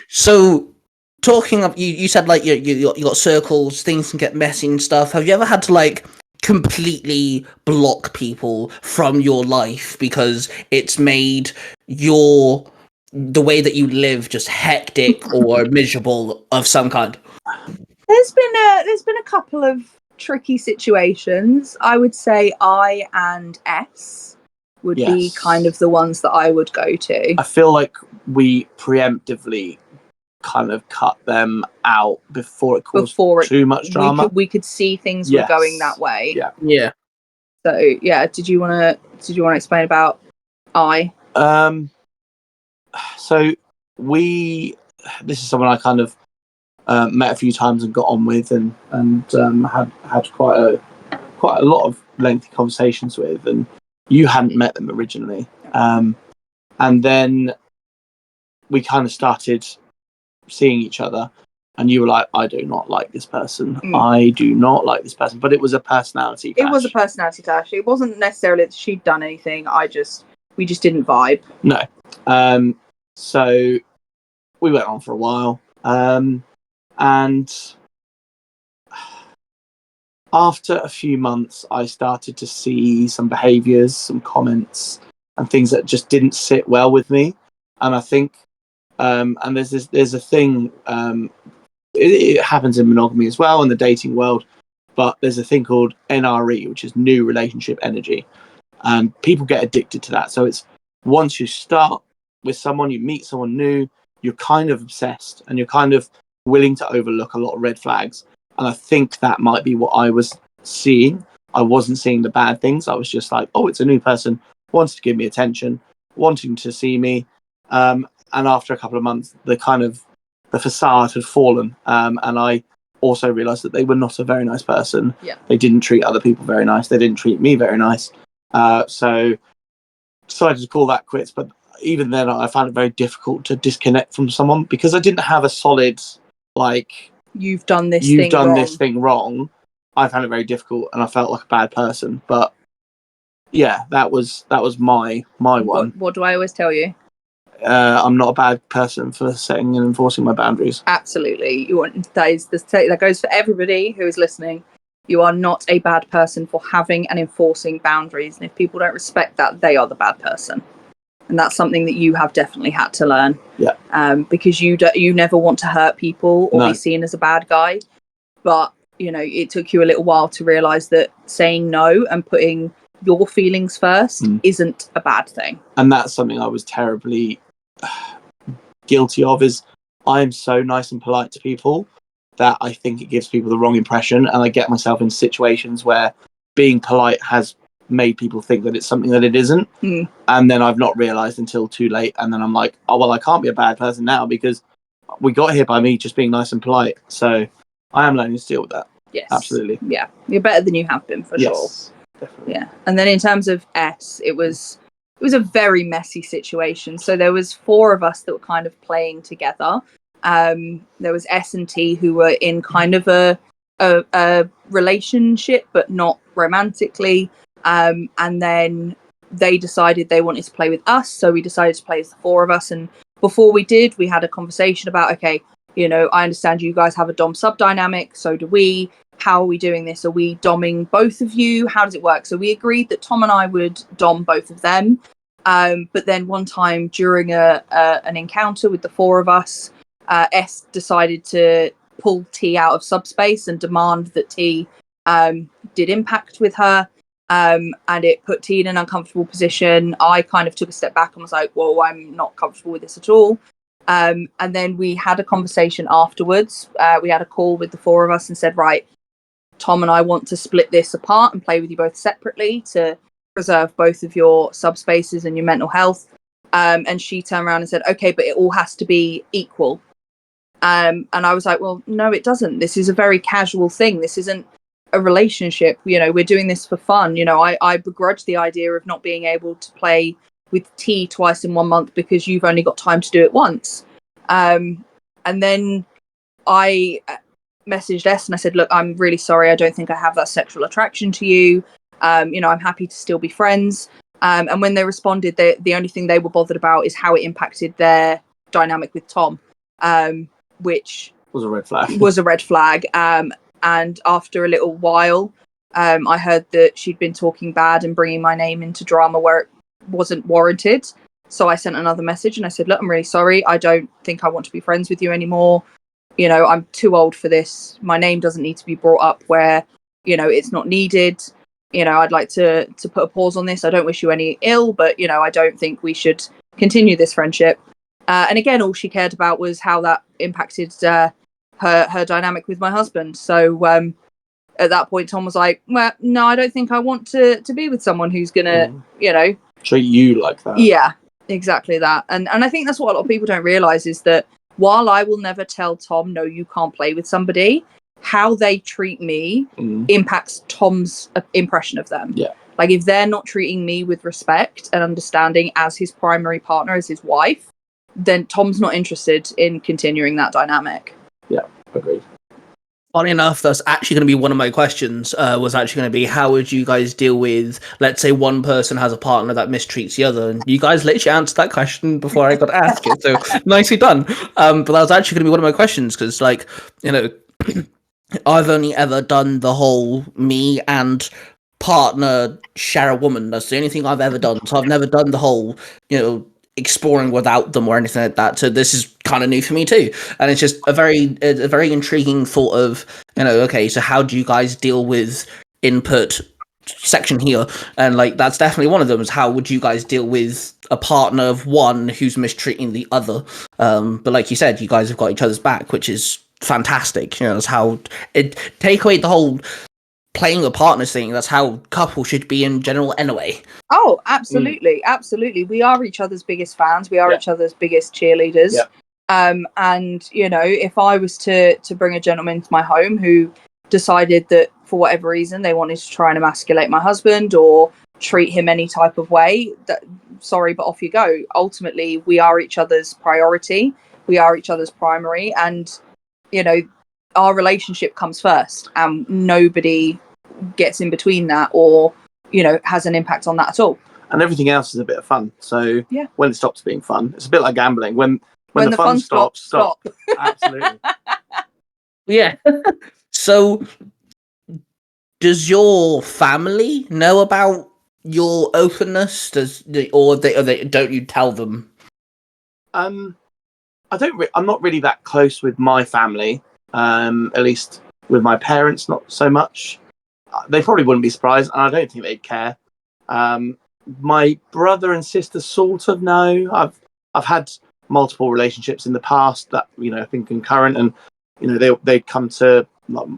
So talking of you said like you got circles, things can get messy and stuff. Have you ever had to like completely block people from your life because it's made the way that you live just hectic or miserable of some kind?
There's been a couple of tricky situations. I would say I and S would be kind of the ones that I would go to.
I feel like we preemptively kind of cut them out before it caused too much drama.
We could see things were going that way.
Yeah.
So did you want to explain about I?
So this is someone I kind of met a few times and got on with, and had quite a lot of lengthy conversations with, and you hadn't met them originally, and then we kind of started seeing each other, and you were like, I do not like this person. I do not like this person. But it was a personality clash.
It was a personality clash. It wasn't necessarily that she'd done anything. We just didn't vibe.
No. So we went on for a while. And after a few months, I started to see some behaviours, some comments, and things that just didn't sit well with me. And I think, and there's a thing, it happens in monogamy as well, in the dating world, but there's a thing called NRE, which is new relationship energy. And people get addicted to that. So it's once you start with someone, you meet someone new, you're kind of obsessed and you're kind of willing to overlook a lot of red flags. And I think that might be what I was seeing. I wasn't seeing the bad things. I was just like, oh, it's a new person, wants to give me attention, wanting to see me. And after a couple of months, the facade had fallen. And I also realised that they were not a very nice person.
Yeah.
They didn't treat other people very nice. They didn't treat me very nice. So decided to call that quits. But even then, I found it very difficult to disconnect from someone because I didn't have a solid, like,
you've done this thing
wrong. I found it very difficult, and I felt like a bad person. But yeah, that was my one.
What do I always tell you?
I'm not a bad person for setting and enforcing my boundaries.
Absolutely, that goes for everybody who is listening. You are not a bad person for having and enforcing boundaries, and if people don't respect that, they are the bad person. And that's something that you have definitely had to learn.
Yeah.
Because you never want to hurt people or
No.
be seen as a bad guy. But, it took you a little while to realise that saying no and putting your feelings first isn't a bad thing.
And that's something I was terribly guilty of, is I am so nice and polite to people that I think it gives people the wrong impression. And I get myself in situations where being polite has made people think that it's something that it isn't. And then I've not realised until too late. And then I'm like, oh, well, I can't be a bad person now because we got here by me just being nice and polite. So I am learning to deal with that.
Yes.
Absolutely.
Yeah. You're better than you have been, for sure.
Definitely.
Yeah. And then in terms of S, it was a very messy situation. So there was 4 of us that were kind of playing together. There was S and T, who were in kind of a relationship, but not romantically. And then they decided they wanted to play with us, so we decided to play as the 4 of us. And before we did, we had a conversation about, okay, I understand you guys have a dom sub dynamic, so do we. How are we doing this? Are we doming both of you? How does it work? So we agreed that Tom and I would dom both of them. But then one time during an encounter with the 4 of us, S decided to pull T out of subspace and demand that T did impact with her. And it put T in an uncomfortable position. I kind of took a step back and was like, whoa, I'm not comfortable with this at all. And then we had a conversation afterwards. We had a call with the 4 of us and said, right, Tom and I want to split this apart and play with you both separately to preserve both of your subspaces and your mental health. And she turned around and said, okay, but it all has to be equal. And I was like, well, no, it doesn't. This is a very casual thing. This isn't a relationship. We're doing this for fun. I begrudge the idea of not being able to play with T twice in 1 month because you've only got time to do it once. And then I messaged S and I said, look, I'm really sorry. I don't think I have that sexual attraction to you. I'm happy to still be friends. And when they responded, the only thing they were bothered about is how it impacted their dynamic with Tom, which
was a red flag.
And after a little while, I heard that she'd been talking bad and bringing my name into drama where it wasn't warranted. So I sent another message and I said, look, I'm really sorry. I don't think I want to be friends with you anymore. I'm too old for this. My name doesn't need to be brought up where, it's not needed. I'd like to put a pause on this. I don't wish you any ill, but, I don't think we should continue this friendship. And again, all she cared about was how that impacted her dynamic with my husband. So at that point, Tom was like, well, no, I don't think I want to be with someone who's going to,
treat you like that.
Yeah, exactly that. And I think that's what a lot of people don't realise is that while I will never tell Tom, no, you can't play with somebody, how they treat me impacts Tom's impression of them.
Yeah.
Like if they're not treating me with respect and understanding as his primary partner, as his wife, then Tom's not interested in continuing that dynamic.
Yeah, agreed.
Funny enough, that's actually going to be one of my questions, was actually going to be, how would you guys deal with, let's say one person has a partner that mistreats the other? And you guys literally answered that question before I got to ask it, so nicely done. But that was actually going to be one of my questions, because, like, I've only ever done the whole me and partner share a woman. That's the only thing I've ever done. So I've never done the whole, exploring without them or anything like that. So this is kind of new for me too. And it's just a very intriguing thought of, okay, so how do you guys deal with input section here? And like, that's definitely one of them, is how would you guys deal with a partner of one who's mistreating the other? But like you said, you guys have got each other's back, which is fantastic. That's how it take away the whole playing a partners thing. That's how couples should be in general anyway.
Oh, absolutely, absolutely. We are each other's biggest fans. We are each other's biggest cheerleaders. And if I was to bring a gentleman into my home who decided that for whatever reason they wanted to try and emasculate my husband or treat him any type of way, sorry, but off you go. Ultimately, we are each other's priority. We are each other's primary, and our relationship comes first, and nobody gets in between that or has an impact on that at all.
And everything else is a bit of fun. So when it stops being fun, it's a bit like gambling. When the fun stops, stop. Absolutely.
Yeah. So, does your family know about your openness? Or don't you tell them?
I'm not really that close with my family. At least with my parents, not so much. They probably wouldn't be surprised, and I don't think they'd care. My brother and sister sort of know. I've had multiple relationships in the past that have been concurrent, and they come to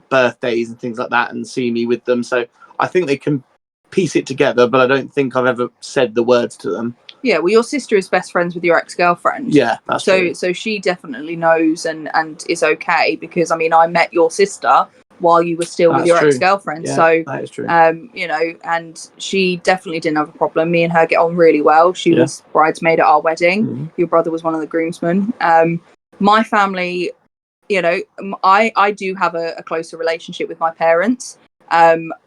birthdays and things like that and see me with them. So I think they can piece it together, but I don't think I've ever said the words to them.
Yeah, well, your sister is best friends with your ex-girlfriend.
Yeah, that's true.
So she definitely knows and is okay, because I met your sister while you were still with your ex-girlfriend.
Yeah,
so
that is true.
And she definitely didn't have a problem. Me and her get on really well. She was bridesmaid at our wedding. Mm-hmm. Your brother was one of the groomsmen. My family, I do have a closer relationship with my parents.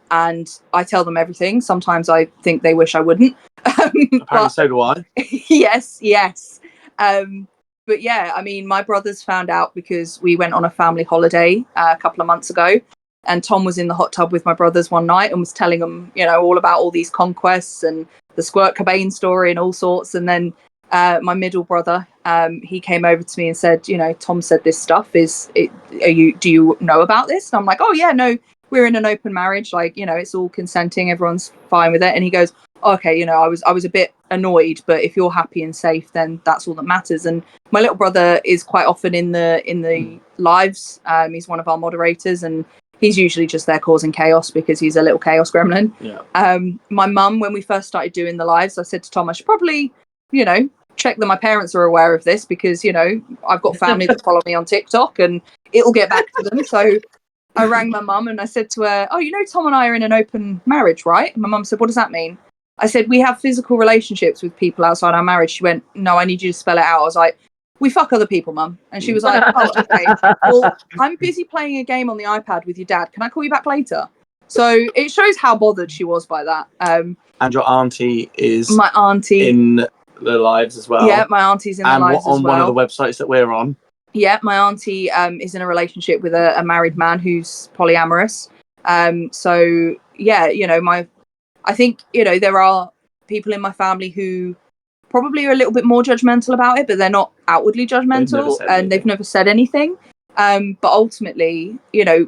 And I tell them everything. Sometimes I think they wish I wouldn't.
Apparently so do I.
Yes. But yeah, my brothers found out because we went on a family holiday a couple of months ago, and Tom was in the hot tub with my brothers one night and was telling them, all about all these conquests and the Squirt Cobain story and all sorts. And then my middle brother, he came over to me and said, Tom said this stuff. Do you know about this? And I'm like, oh yeah, no, we're in an open marriage. It's all consenting. Everyone's fine with it. And he goes, okay, I was a bit annoyed, but if you're happy and safe, then that's all that matters. And my little brother is quite often in the lives. He's one of our moderators, and he's usually just there causing chaos because he's a little chaos gremlin.
Yeah.
My mum, when we first started doing the lives, I said to Tom, I should probably, check that my parents are aware of this, because, I've got family that follow me on TikTok and it'll get back to them. So I rang my mum and I said to her, oh, Tom and I are in an open marriage, right? And my mum said, what does that mean? I said, we have physical relationships with people outside our marriage. She went, no, I need you to spell it out. I was like, we fuck other people, mum. And she was like, oh, okay. Well, I'm busy playing a game on the iPad with your dad. Can I call you back later? So it shows how bothered she was by that.
And your auntie is
my auntie
in the lives as well.
Yeah, my auntie's in the lives as well.
And on one of the websites that we're on.
Yeah, my auntie is in a relationship with a married man who's polyamorous. So yeah, I think, there are people in my family who probably are a little bit more judgmental about it, but they're not outwardly judgmental, and they've never said anything. But ultimately,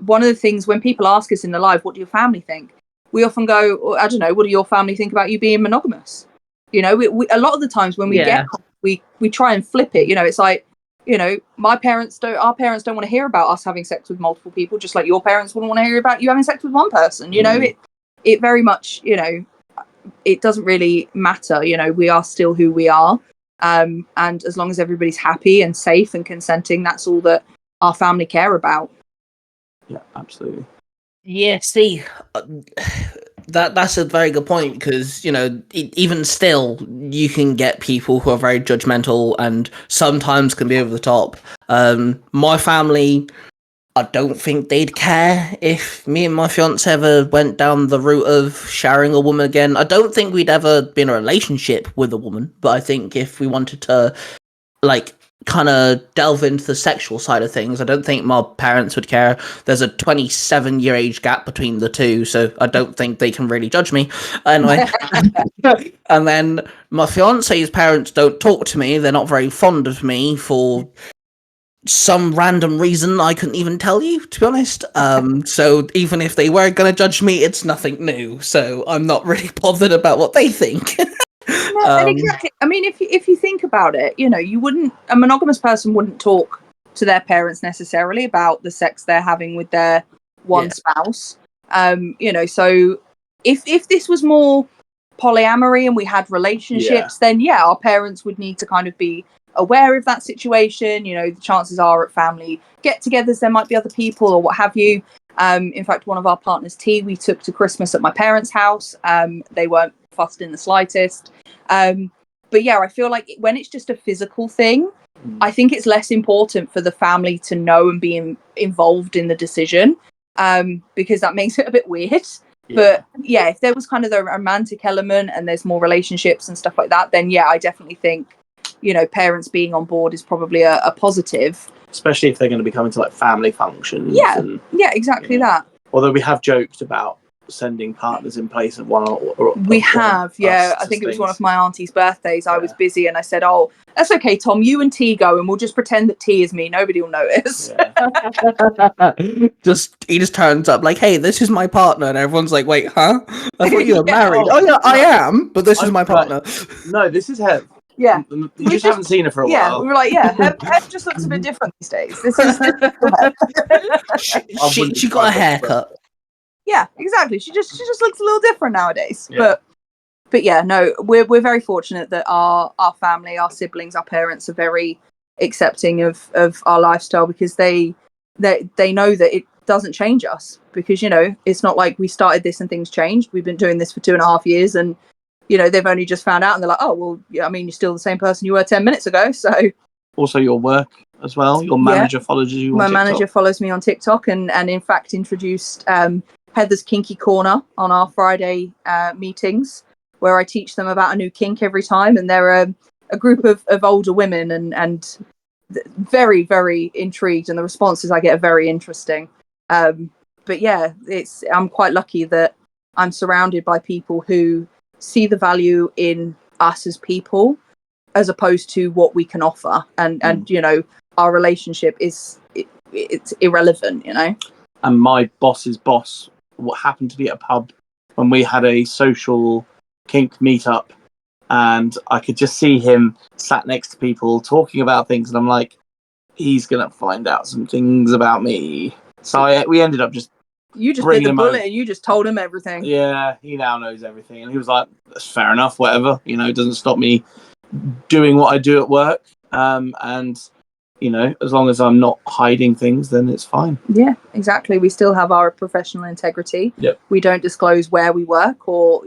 one of the things when people ask us in the live, what do your family think? We often go, I don't know, what do your family think about you being monogamous? We a lot of the times when we we try and flip it. It's like, our parents don't want to hear about us having sex with multiple people, just like your parents wouldn't want to hear about you having sex with one person. It very much, it doesn't really matter. We are still who we are. And as long as everybody's happy and safe and consenting, that's all that our family care about.
Yeah, absolutely.
Yeah, see, that's a very good point, because, even still, you can get people who are very judgmental and sometimes can be over the top. My family, I don't think they'd care if me and my fiance ever went down the route of showering a woman again. I don't think we'd ever be in a relationship with a woman, but I think if we wanted to, kind of delve into the sexual side of things, I don't think my parents would care. There's a 27-year age gap between the two, so I don't think they can really judge me. Anyway, and then my fiance's parents don't talk to me. They're not very fond of me for some random reason I couldn't even tell you, to be honest. So even if they were going to judge me, it's nothing new. So I'm not really bothered about what they think.
No, and exactly. If you think about it, a monogamous person wouldn't talk to their parents necessarily about the sex they're having with their one spouse. So if this was more polyamory and we had relationships, then our parents would need to kind of be aware of that situation. The chances are at family get-togethers there might be other people or what have you. In fact, one of our partners' tea we took to Christmas at my parents' house. They weren't fussed in the slightest. But I feel like when it's just a physical thing, I think it's less important for the family to know and be involved in the decision, because that makes it a bit weird. But if there was kind of the romantic element and there's more relationships and stuff like that, then I definitely think parents being on board is probably a positive,
especially if they're going to be coming to like family functions.
Exactly that.
Although we have joked about sending partners in place of one
we have I think it was one of my auntie's birthdays. I was busy and I said, oh, that's okay, Tom, you and T go and we'll just pretend that T is me, nobody will notice.
He just turns up like, hey, this is my partner, and everyone's like, wait, huh? I thought you were married. I am, but this is my partner.
No, this is Hev.
You
just haven't seen her for a while.
We were like, Hev just looks a bit different these days. This is
she got a haircut.
Yeah, exactly. She just looks a little different nowadays. But no, we're very fortunate that our family, our siblings, our parents are very accepting of our lifestyle, because they know that it doesn't change us, because it's not like we started this and things changed. We've been doing this for 2.5 years, and they've only just found out, and they're like, oh well, I mean, you're still the same person you were 10 minutes ago. So
also your work as well. Your manager follows you on TikTok.
My manager follows me on TikTok, and in fact introduced Heather's Kinky Corner on our Friday meetings, where I teach them about a new kink every time, and they're a group of older women and very, very intrigued, and the responses I get are very interesting. But I'm quite lucky that I'm surrounded by people who see the value in us as people, as opposed to what we can offer, and our relationship it's irrelevant.
And my boss's boss, what happened to be at a pub when we had a social kink meetup, and I could just see him sat next to people talking about things, and I'm like, he's gonna find out some things about me. So we ended up just
bit the bullet and you just told him everything.
Yeah, he now knows everything, and he was like, that's fair enough, whatever, it doesn't stop me doing what I do at work, and as long as I'm not hiding things, then it's fine. Yeah,
exactly. We still have our professional integrity.
Yep.
We don't disclose where we work, or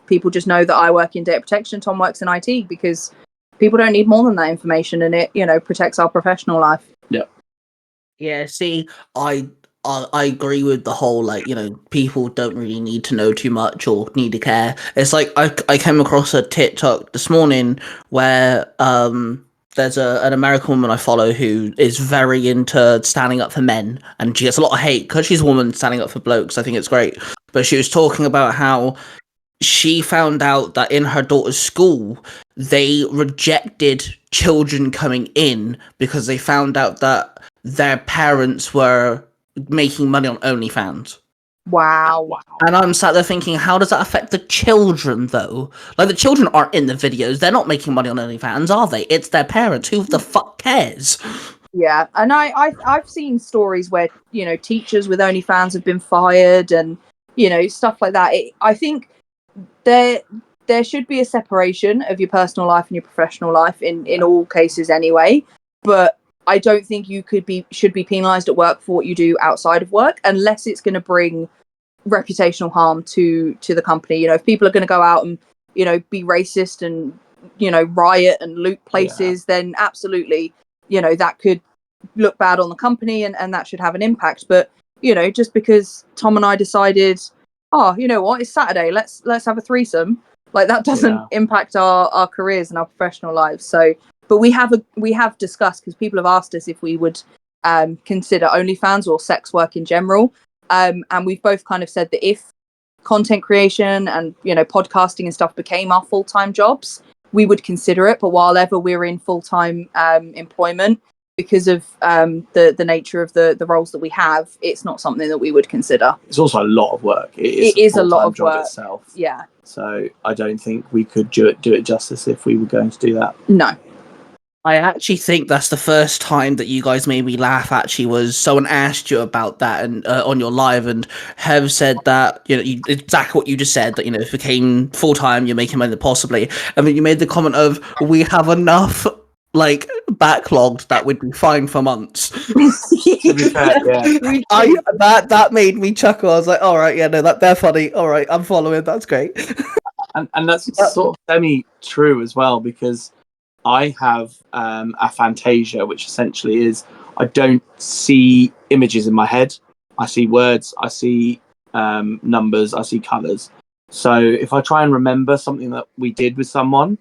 people just know that I work in data protection, Tom works in IT, because people don't need more than that information, and it protects our professional life.
Yep.
Yeah, see, I agree with the whole, people don't really need to know too much or need to care. It's like I came across a TikTok this morning where there's an American woman I follow who is very into standing up for men, and she gets a lot of hate because she's a woman standing up for blokes. I think it's great. But she was talking about how she found out that in her daughter's school, they rejected children coming in because they found out that their parents were making money on OnlyFans.
Wow.
And I'm sat there thinking, how does that affect the children, though? Like, the children aren't in the videos. They're not making money on OnlyFans, are they? It's their parents. Who the fuck cares?
Yeah, and I've seen stories where, teachers with OnlyFans have been fired and, stuff like that. I think there should be a separation of your personal life and your professional life in all cases anyway. But I don't think you should be penalised at work for what you do outside of work, unless it's going to bring reputational harm to the company. If people are going to go out and be racist and riot and loot places, then absolutely that could look bad on the company, and that should have an impact. But just because Tom and I decided, oh, you know what, it's Saturday, let's have a threesome, like that doesn't impact our careers and our professional lives. So but we have discussed, because people have asked us if we would consider OnlyFans or sex work in general. And we've both kind of said that if content creation and, podcasting and stuff became our full-time jobs, we would consider it. But while ever we're in full-time employment, because of the nature of the roles that we have, it's not something that we would consider.
It's also a lot of work.
It is a lot of work
itself.
Yeah.
So I don't think we could do it justice if we were going to do that.
No.
I actually think that's the first time that you guys made me laugh. Actually, was someone asked you about that and on your live, and have said that exactly what you just said, that if it became full time, you're making money possibly, and then you made the comment of we have enough like backlogged that would be fine for months.
To be fair, yeah.
That made me chuckle. I was like, all right, yeah, no, they're funny. All right, I'm following. That's great.
And that's sort of semi-true as well, because I have aphantasia, which essentially is I don't see images in my head. I see words, I see numbers, I see colours. So if I try and remember something that we did with someone,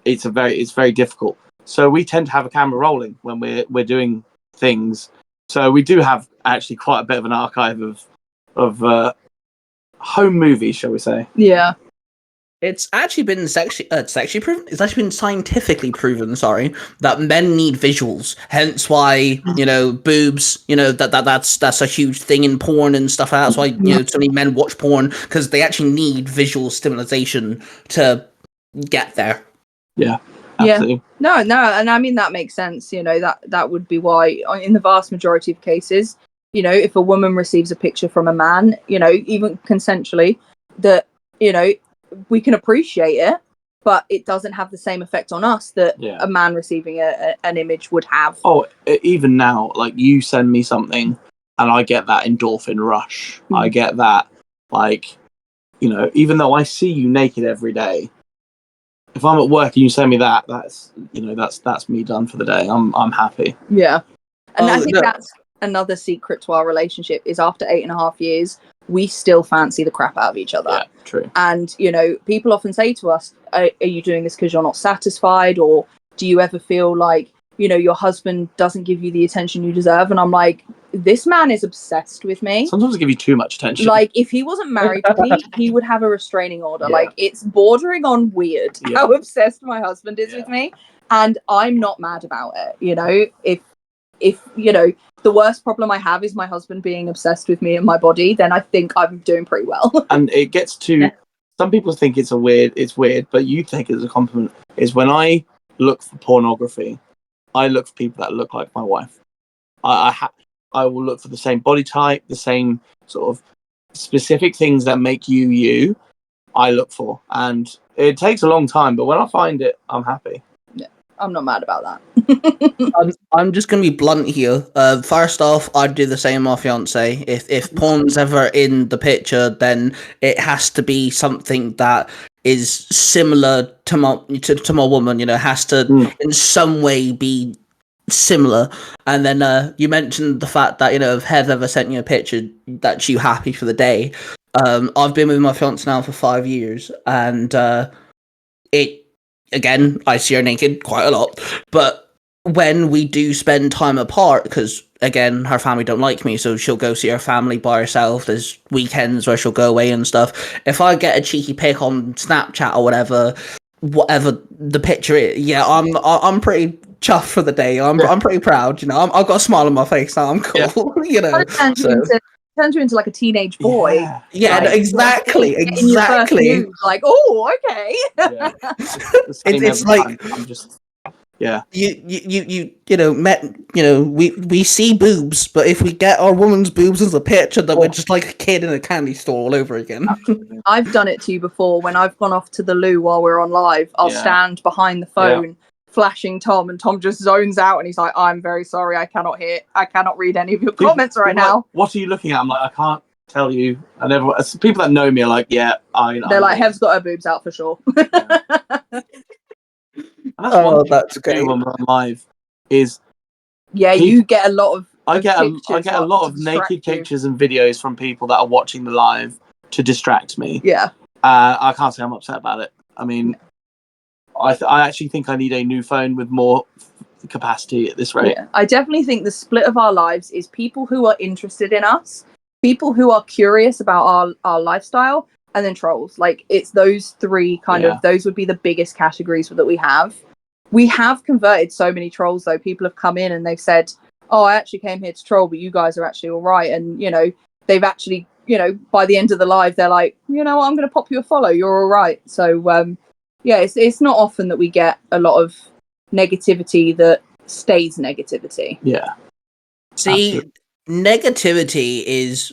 it's very difficult. So we tend to have a camera rolling when we're doing things. So we do have actually quite a bit of an archive of home movies, shall we say?
Yeah.
It's actually been sexually proven. It's actually been scientifically proven. Sorry, that men need visuals. Hence why boobs. That's a huge thing in porn and stuff like that. That's why so many men watch porn, because they actually need visual stimulation to get there.
Yeah, absolutely.
Yeah. No, and I mean that makes sense. That would be why in the vast majority of cases, if a woman receives a picture from a man, even consensually, that we can appreciate it, but it doesn't have the same effect on us that a man receiving an image would have.
Oh, even now, like you send me something and I get that endorphin rush. I get that, even though I see you naked every day, if I'm at work and you send me that, that's me done for the day. I'm happy.
Yeah. And I think that's another secret to our relationship, is after 8.5 years, we still fancy the crap out of each other.
Yeah, true.
And, people often say to us, are you doing this because you're not satisfied? Or do you ever feel like, your husband doesn't give you the attention you deserve? And I'm like, this man is obsessed with me.
Sometimes I give you too much attention.
Like, if he wasn't married to me, he would have a restraining order. Yeah. Like, it's bordering on weird how obsessed my husband is with me. And I'm not mad about it. If the worst problem I have is my husband being obsessed with me and my body, then I think I'm doing pretty well.
And it gets to some people think it's weird, but you take it as a compliment. Is when I look for pornography, I look for people that look like my wife. I will look for the same body type, the same sort of specific things that make you. I look for, and it takes a long time, but when I find it, I'm happy.
I'm not mad about that.
I'm just gonna be blunt here. First off, I'd do the same with my fiance. If porn's ever in the picture, then it has to be something that is similar to my woman. It has to in some way be similar. And then you mentioned the fact that if Heather ever sent you a picture that you happy for the day. I've been with my fiance now for 5 years, and again, I see her naked quite a lot, but when we do spend time apart, because again, her family don't like me, so she'll go see her family by herself. There's weekends where she'll go away and stuff. If I get a cheeky pic on Snapchat or whatever the picture is, I'm pretty chuffed for the day. I'm pretty proud. I've got a smile on my face now. I'm cool.
Turns you into like a teenage boy.
Yeah,
like,
exactly.
Like, oh, okay.
It's like
I'm just
we see boobs, but if we get our woman's boobs as a picture, then we're just like a kid in a candy store all over again.
I've done it to you before. When I've gone off to the loo while we're on live, I'll stand behind the phone flashing Tom, and Tom just zones out and he's like, I'm very sorry, I cannot read any of your comments right now.
Like, what are you looking at? I'm like, I can't tell you. And everyone, people that know me are like, they're like,
Hev's got her boobs out for sure.
And that's great. When we're on live, is
you get a lot of.
I get a lot of naked pictures and videos from people that are watching the live to distract me.
Yeah.
I can't say I'm upset about it. I mean, I actually think I need a new phone with more capacity at this rate.
Yeah. I definitely think the split of our lives is people who are interested in us, people who are curious about our lifestyle, and then trolls. Like, it's those three those would be the biggest categories that we have. We have converted so many trolls, though. People have come in and they've said, oh, I actually came here to troll, but you guys are actually all right. And, they've actually, by the end of the live, they're like, I'm going to pop you a follow. You're all right. So, it's not often that we get a lot of negativity that stays negativity.
Yeah.
See, negativity is,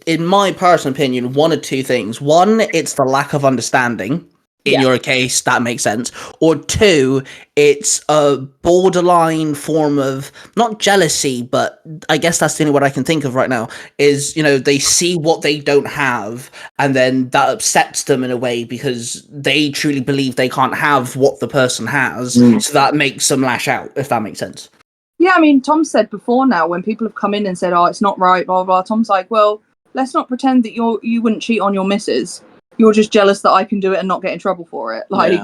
in my personal opinion, one of two things. One, it's the lack of understanding. In your case, that makes sense. Or two, it's a borderline form of, not jealousy, but I guess that's the only word I can think of right now, is, they see what they don't have, and then that upsets them in a way because they truly believe they can't have what the person has, so that makes them lash out, if that makes sense.
Yeah, I mean, Tom said before now, when people have come in and said, oh, it's not right, blah, blah, blah, Tom's like, well, let's not pretend that you wouldn't cheat on your missus. You're just jealous that I can do it and not get in trouble for it. Like,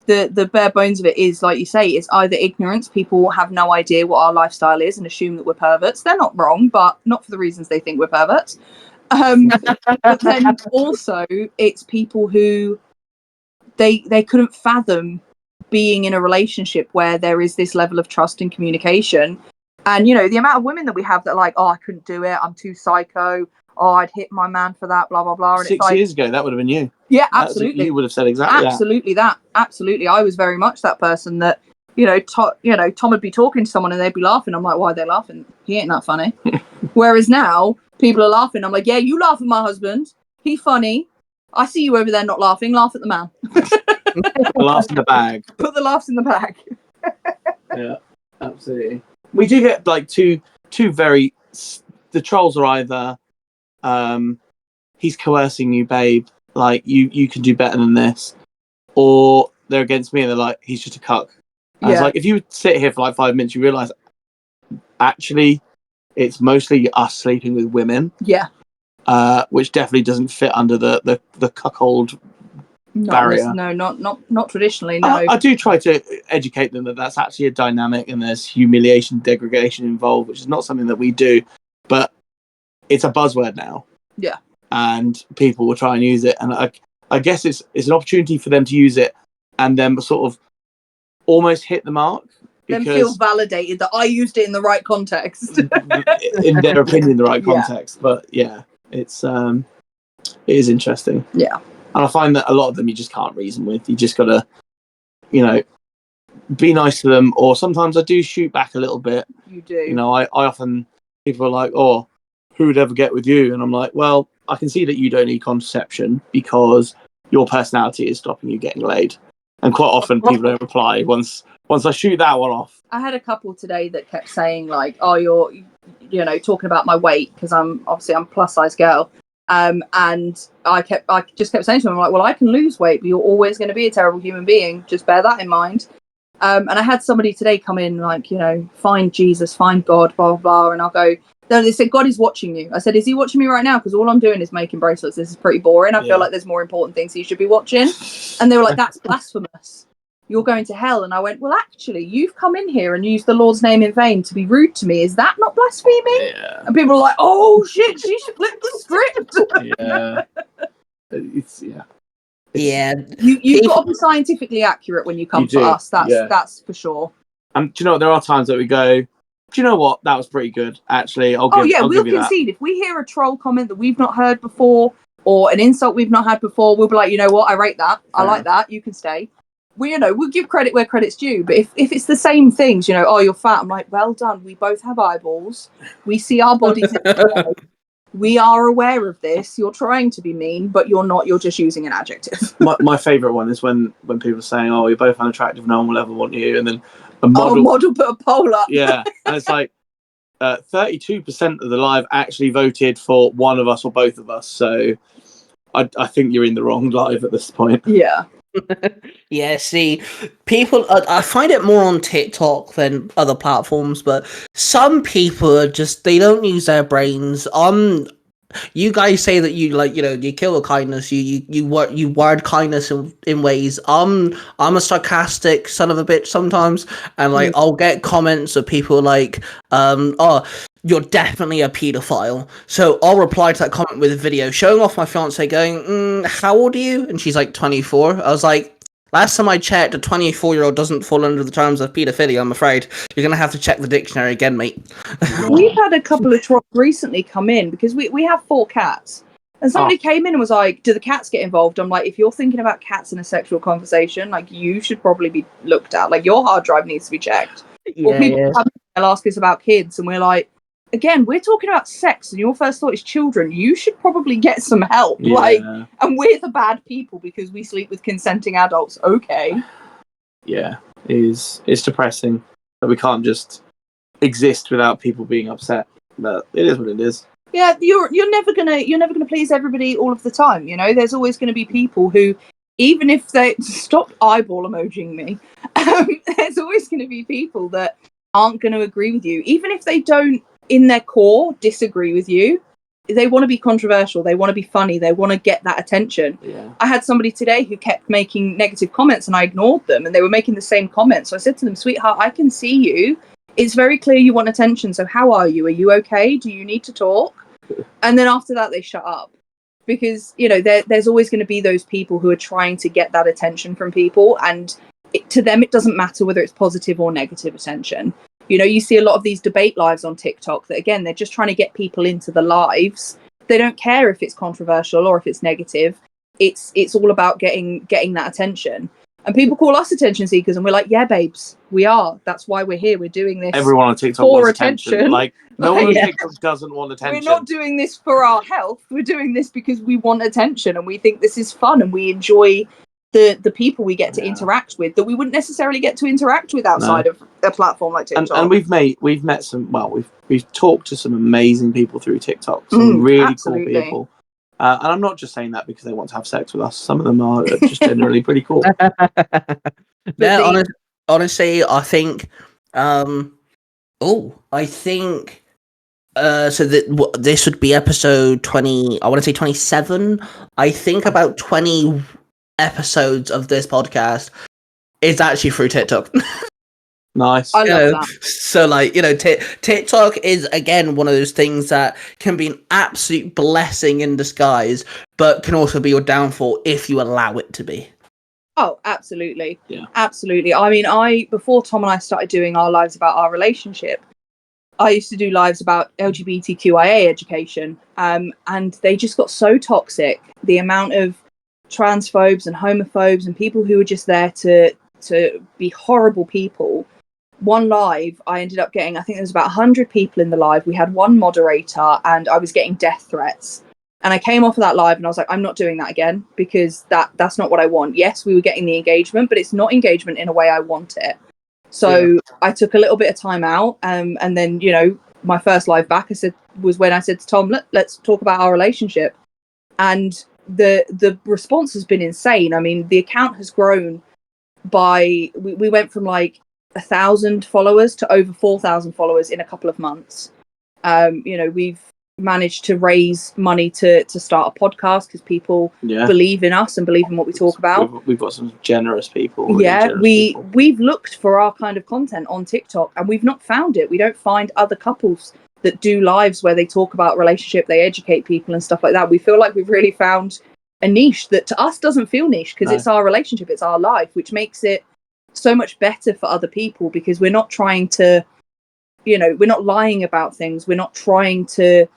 the bare bones of it is, like you say, it's either ignorance. People have no idea what our lifestyle is and assume that we're perverts. They're not wrong, but not for the reasons they think we're perverts. But then also, it's people who they couldn't fathom being in a relationship where there is this level of trust and communication. And, the amount of women that we have that are like, oh, I couldn't do it. I'm too psycho. Oh, I'd hit my man for that, blah, blah, blah. And
6 years ago, that would have been you.
Yeah, absolutely.
You would have said exactly
absolutely that. Absolutely. I was very much that person that, Tom would be talking to someone and they'd be laughing. I'm like, why are they laughing? He ain't that funny. Whereas now, people are laughing. I'm like, yeah, you laugh at my husband. He funny. I see you over there not laughing. Laugh at the man.
The laughs in the bag. Put
the laughs in the bag.
Yeah, absolutely. We do get like two very... The trolls are either... he's coercing you, babe. Like, you can do better than this. Or they're against me and they're like, he's just a cuck. And it's like, if you sit here for like 5 minutes, you realise, actually, it's mostly us sleeping with women.
Yeah.
Which definitely doesn't fit under the cuckold barrier.
No, not traditionally, no.
I do try to educate them that that's actually a dynamic and there's humiliation, degradation involved, which is not something that we do. But it's a buzzword now.
Yeah.
And people will try and use it. And I guess it's an opportunity for them to use it and then sort of almost hit the mark.
Then feel validated that I used it in the right context.
In their opinion, the right context. Yeah. But yeah, it is interesting.
Yeah. And
I find that a lot of them you just can't reason with. You just got to, be nice to them. Or sometimes I do shoot back a little bit.
You do.
I often, people are like, oh, who would ever get with you? And I'm like, well, I can see that you don't need contraception because your personality is stopping you getting laid. And quite often people don't reply once I shoot that one off.
I had a couple today that kept saying like, oh, you're, talking about my weight because I'm a plus size girl. And I just kept saying to them, I'm like, well, I can lose weight, but you're always going to be a terrible human being. Just bear that in mind. And I had somebody today come in like, find Jesus, find God, blah, blah, blah. And I'll go, no, they said, God is watching you. I said, is he watching me right now? Because all I'm doing is making bracelets. This is pretty boring. I feel like there's more important things he should be watching. And they were like, that's blasphemous. You're going to hell. And I went, well, actually, you've come in here and used the Lord's name in vain to be rude to me. Is that not blaspheming?
Yeah.
And people are like, oh, shit, she should flip the script.
Yeah.
Yeah.
You've got to be scientifically accurate when you come for us. That's for sure.
Do you know what? There are times that we go, do you know what? That was pretty good, actually. We'll
concede. If we hear a troll comment that we've not heard before or an insult we've not had before, we'll be like, you know what? I rate that. I like that. You can stay. We'll give credit where credit's due. But if it's the same things, oh, you're fat. I'm like, well done. We both have eyeballs. We see our bodies. We are aware of this. You're trying to be mean, but you're not. You're just using an adjective.
my favourite one is when people are saying, oh, you're both unattractive. No one will ever want you. And then a
model put a poll up.
Yeah. And it's like 32% of the live actually voted for one of us or both of us. So I think you're in the wrong live at this point.
Yeah.
Yeah, see, people, I find it more on TikTok than other platforms, but some people are just, they don't use their brains. You guys say that you you kill with kindness, you word kindness in ways. I'm a sarcastic son of a bitch sometimes, and I'll get comments of people like, oh, you're definitely a pedophile. So I'll reply to that comment with a video showing off my fiance going, how old are you? And she's like 24. I was like, last time I checked, a 24-year-old doesn't fall under the terms of pedophilia, I'm afraid. You're going to have to check the dictionary again, mate.
We've had a couple of trolls recently come in because we have 4 cats. And somebody came in and was like, do the cats get involved? I'm like, if you're thinking about cats in a sexual conversation, like, you should probably be looked at. Like, your hard drive needs to be checked. Or people they'll ask us about kids, and we're like, again, we're talking about sex, and your first thought is children. You should probably get some help.
Yeah.
Like, and we're the bad people because we sleep with consenting adults. Okay.
Yeah, it's depressing that we can't just exist without people being upset. But it is what it is.
Yeah, you're never gonna please everybody all of the time. You know, there's always going to be people who, even if they stop eyeball emojing me, there's always going to be people that aren't going to agree with you, even if they don't, in their core, disagree with you. They want to be controversial. They want to be funny. They want to get that attention.
Yeah.
I had somebody today who kept making negative comments, and I ignored them, and they were making the same comments. So I said to them, "Sweetheart, I can see you. It's very clear you want attention. So how are you? Are you okay? Do you need to talk?" And then after that, they shut up, because, you know, there's always going to be those people who are trying to get that attention from people, and to them, it doesn't matter whether it's positive or negative attention. You know, you see a lot of these debate lives on TikTok that, again, they're just trying to get people into the lives. They don't care if it's controversial or if it's negative. It's all about getting that attention. And people call us attention seekers, and we're like, yeah, babes, we are. That's why we're here. We're doing this.
Everyone on TikTok
for
wants attention. Like, no one on TikTok doesn't want attention.
We're not doing this for our health. We're doing this because we want attention, and we think this is fun, and we enjoy the people we get to interact with that we wouldn't necessarily get to interact with outside of a platform like TikTok.
And we've met some. Well, we've talked to some amazing people through TikTok. Some really cool people. And I'm not just saying that because they want to have sex with us. Some of them are just generally pretty cool.
Yeah, honestly, I think. So this would be episode 20. I want to say 27. I think about 20 episodes of this podcast is actually through TikTok.
Nice.
I love that.
So, like, you know, TikTok is, again, one of those things that can be an absolute blessing in disguise, but can also be your downfall if you allow it to be.
Oh, absolutely.
Yeah.
Absolutely. I mean, before Tom and I started doing our lives about our relationship, I used to do lives about LGBTQIA education, and they just got so toxic. The amount of transphobes and homophobes and people who were just there to be horrible people. One live, I ended up getting, I think there was about 100 people in the live. We had one moderator, and I was getting death threats. And I came off of that live and I was like, I'm not doing that again, because that's not what I want. Yes, we were getting the engagement, but it's not engagement in a way I want it. So I took a little bit of time out, and then, you know, my first live back was when I said to Tom, let's talk about our relationship. And the response has been insane. I mean, the account has grown by, we went from like 1,000 followers to over 4,000 followers in a couple of months. You know, we've managed to raise money to start a podcast because people believe in us and believe in what we talk about.
We've got some generous people. Really
We've looked for our kind of content on TikTok, and we've not found it. We don't find other couples that do lives where they talk about relationship, they educate people and stuff like that. We feel like we've really found a niche that to us doesn't feel niche, because it's our relationship, it's our life, which makes it so much better for other people, because we're not trying to, you know, we're not lying about things. We're not trying to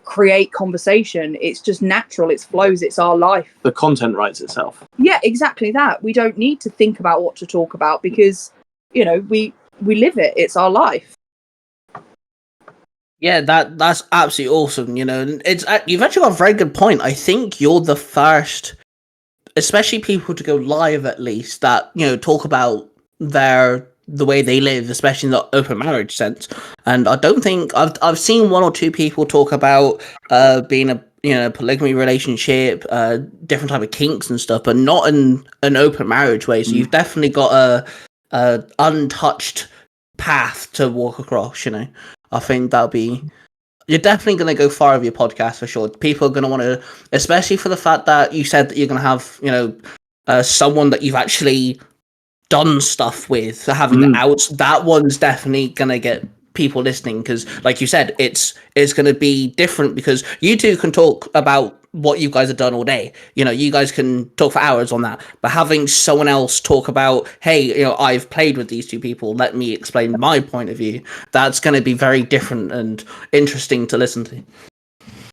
create conversation. It's just natural. It flows. It's our life.
The content writes itself.
Yeah, exactly that. We don't need to think about what to talk about, because, you know, we live it. It's our life.
Yeah, that's absolutely awesome. You know, you've actually got a very good point. I think you're the first, especially people to go live at least, that, you know, talk about the way they live, especially in the open marriage sense. And I don't think I've seen one or two people talk about being a polygamy relationship, different type of kinks and stuff, but not in an open marriage way. So you've definitely got a untouched path to walk across. You know, I think you're definitely going to go far with your podcast for sure. People are going to want to, especially for the fact that you said that you're going to have, you know, someone that you've actually done stuff with, having the outs. That one's definitely going to get people listening, because, like you said, it's going to be different, because you two can talk about what you guys have done all day. You know, you guys can talk for hours on that, but having someone else talk about, hey, you know, I've played with these two people, let me explain my point of view, that's going to be very different and interesting to listen to.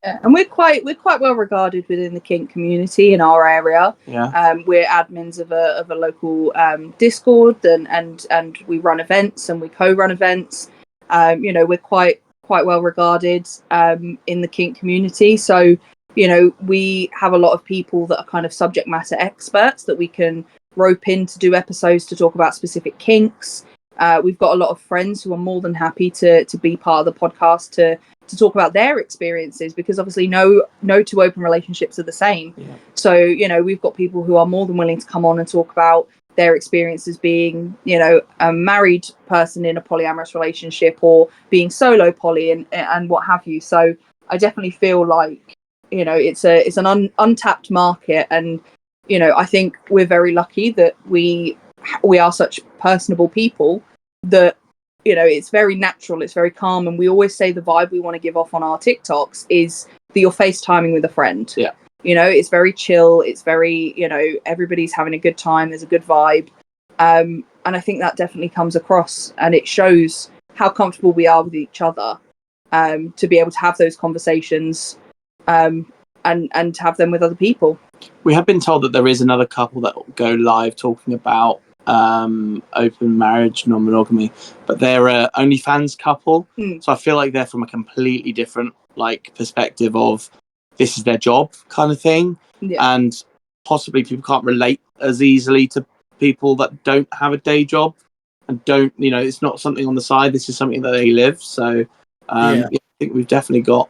Yeah, and we're quite well regarded within the kink community in our area.
Yeah.
We're admins of a local Discord, and we run events and we co-run events. We're quite well regarded in the kink community. So we have a lot of people that are kind of subject matter experts that we can rope in to do episodes to talk about specific kinks. We've got a lot of friends who are more than happy to be part of the podcast to talk about their experiences, because obviously no two open relationships are the same.
Yeah.
So we've got people who are more than willing to come on and talk about their experiences being a married person in a polyamorous relationship, or being solo poly and what have you. So I definitely feel like it's an untapped market, and I think we're very lucky that we are such personable people that it's very natural, it's very calm, and we always say the vibe we want to give off on our TikToks is that you're FaceTiming with a friend.
Yeah.
It's very chill, it's very everybody's having a good time, there's a good vibe, and I think that definitely comes across, and it shows how comfortable we are with each other, to be able to have those conversations, and have them with other people.
We have been told that there is another couple that will go live talking about open marriage, non-monogamy, but they're a OnlyFans couple. So I feel like they're from a completely different perspective of this is their job kind of thing. And possibly people can't relate as easily to people that don't have a day job and don't, it's not something on the side, this is something that they live. So I think we've definitely got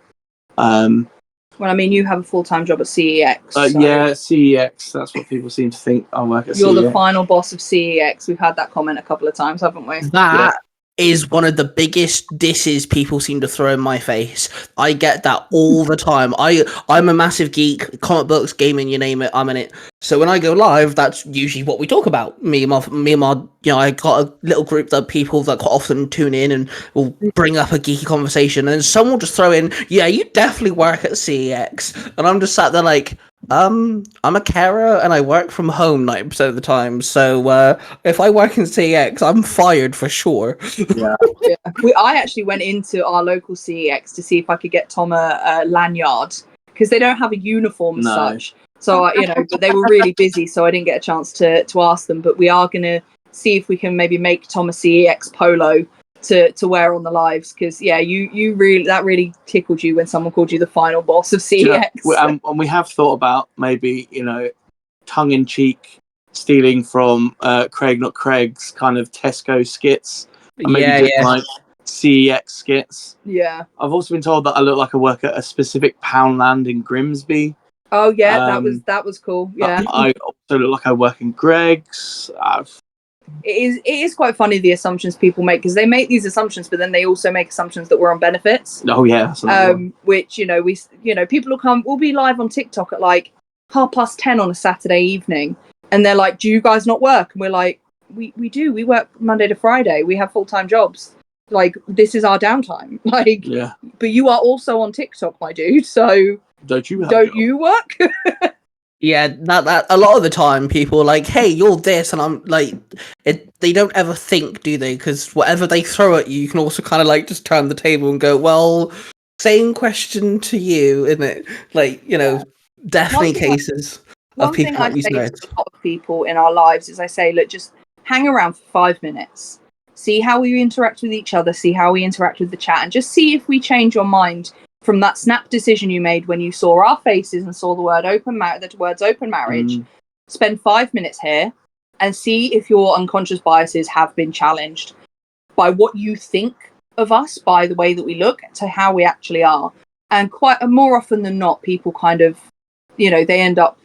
well, I mean, you have a full-time job at CEX. So
yeah, CEX. That's what people seem to think. I work at CEX.
You're the final boss of CEX. We've had that comment a couple of times, haven't we?
That is one of the biggest disses people seem to throw in my face. I get that all the time. I'm a massive geek, comic books, gaming, you name it, I'm in it. So when I go live, that's usually what we talk about. Me and my I got a little group of people that quite often tune in and will bring up a geeky conversation, and someone will just throw in, yeah, you definitely work at CEX. And I'm just sat there like, I'm a carer and I work from home 90% of the time. So if I work in CEX, I'm fired for sure.
Yeah.
I actually went into our local CEX to see if I could get Tom a lanyard, because they don't have a uniform as such. So but they were really busy, so I didn't get a chance to ask them. But we are going to see if we can maybe make Tom a CEX polo to wear on the lives, because you really tickled you when someone called you the final boss of CEX.
And we have thought about maybe tongue-in-cheek stealing from Craig Not Craig's kind of Tesco skits, and maybe like CEX skits.
Yeah,
I've also been told that I look like I work at a specific Poundland in Grimsby.
Oh yeah, that was cool. Yeah,
I also look like I work in Greg's.
It is quite funny, the assumptions people make, because they make these assumptions, but then they also make assumptions that we're on benefits.
Oh yeah,
which people will be live on TikTok at like 10:30 on a Saturday evening, and they're like, "Do you guys not work?" And we're like, "We do. We work Monday to Friday. We have full-time jobs. Like, this is our downtime. Like, but you are also on TikTok, my dude. So don't you work?"
Yeah, that a lot of the time people are like, "Hey, you're this," and I'm like, they don't ever think, do they? Because whatever they throw at you, you can also kind of like just turn the table and go, "Well, same question to you, isn't it?" Like, definitely cases of people not using it.
To a lot of people in our lives is I say, look, just hang around for 5 minutes, see how we interact with each other, see how we interact with the chat, and just see if we change your mind from that snap decision you made when you saw our faces and saw the words open marriage. Spend 5 minutes here and see if your unconscious biases have been challenged by what you think of us, by the way that we look, to how we actually are. And more often than not, people kind of, they end up,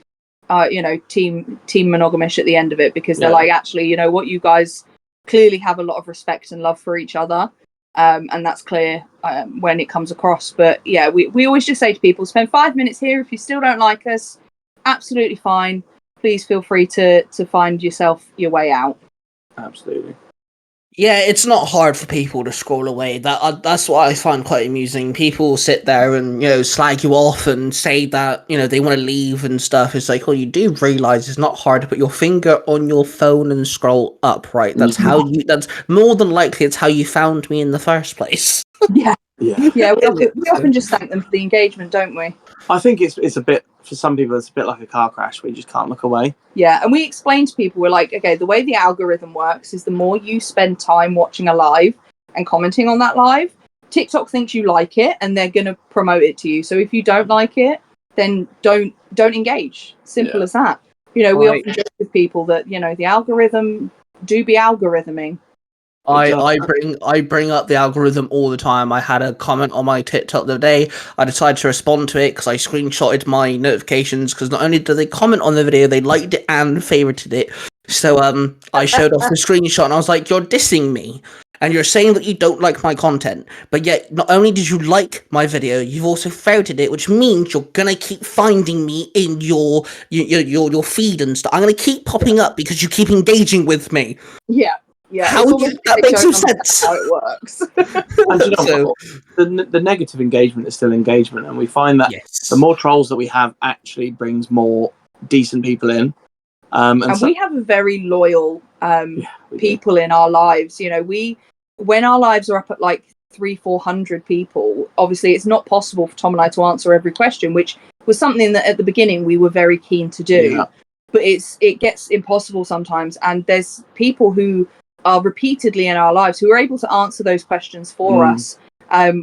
team monogamish at the end of it, because they're like, actually, what, you guys clearly have a lot of respect and love for each other. And that's clear when it comes across. But we always just say to people, spend 5 minutes here. If you still don't like us, absolutely fine. Please feel free to find yourself your way out.
Absolutely.
Yeah, it's not hard for people to scroll away. That's what I find quite amusing. People sit there and slag you off and say that they want to leave and stuff. It's like, well, you do realize it's not hard to put your finger on your phone and scroll up, right? That's how you. That's more than likely it's how you found me in the first place.
Yeah, Yeah, we often just thank them for the engagement, don't we?
I think it's a bit, for some people, it's a bit like a car crash where you just can't look away.
Yeah, and we explain to people, we're like, okay, the way the algorithm works is the more you spend time watching a live and commenting on that live, TikTok thinks you like it and they're going to promote it to you. So if you don't like it, then don't engage. Simple as that. You know, we often joke with people that, you know, the algorithm do be algorithming.
I bring up the algorithm all the time. I had a comment on my TikTok the other day. I decided to respond to it because I screenshotted my notifications, because not only did they comment on the video, they liked it and favorited it. So I showed off the screenshot and I was like, "You're dissing me, and you're saying that you don't like my content, but yet not only did you like my video, you've also favorited it, which means you're gonna keep finding me in your feed and stuff. I'm gonna keep popping up because you keep engaging with me."
Yeah. Yeah,
how do you, that makes some sense.
How it works.
And you know, the negative engagement is still engagement, and we find that the more trolls that we have actually brings more decent people in. And
we have a very loyal people in our lives. You know, when our lives are up at like 300-400 people, obviously it's not possible for Tom and I to answer every question, which was something that at the beginning we were very keen to do. Yeah. But it gets impossible sometimes, and there's people who are repeatedly in our lives who are able to answer those questions for us,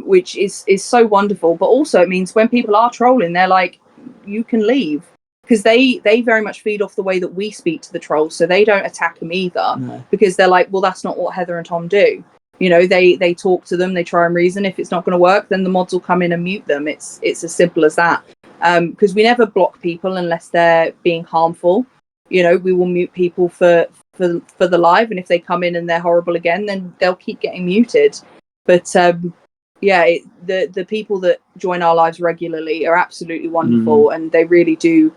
which is so wonderful. But also it means when people are trolling, they're like, you can leave, because they very much feed off the way that we speak to the trolls, so they don't attack them either, because they're like, well, that's not what Heather and Tom do. You know, they talk to them, they try and reason. If it's not going to work, then the mods will come in and mute them. It's as simple as that. Because we never block people unless they're being harmful. You know, we will mute people for the live, and if they come in and they're horrible again, then they'll keep getting muted. But the people that join our lives regularly are absolutely wonderful, and they really do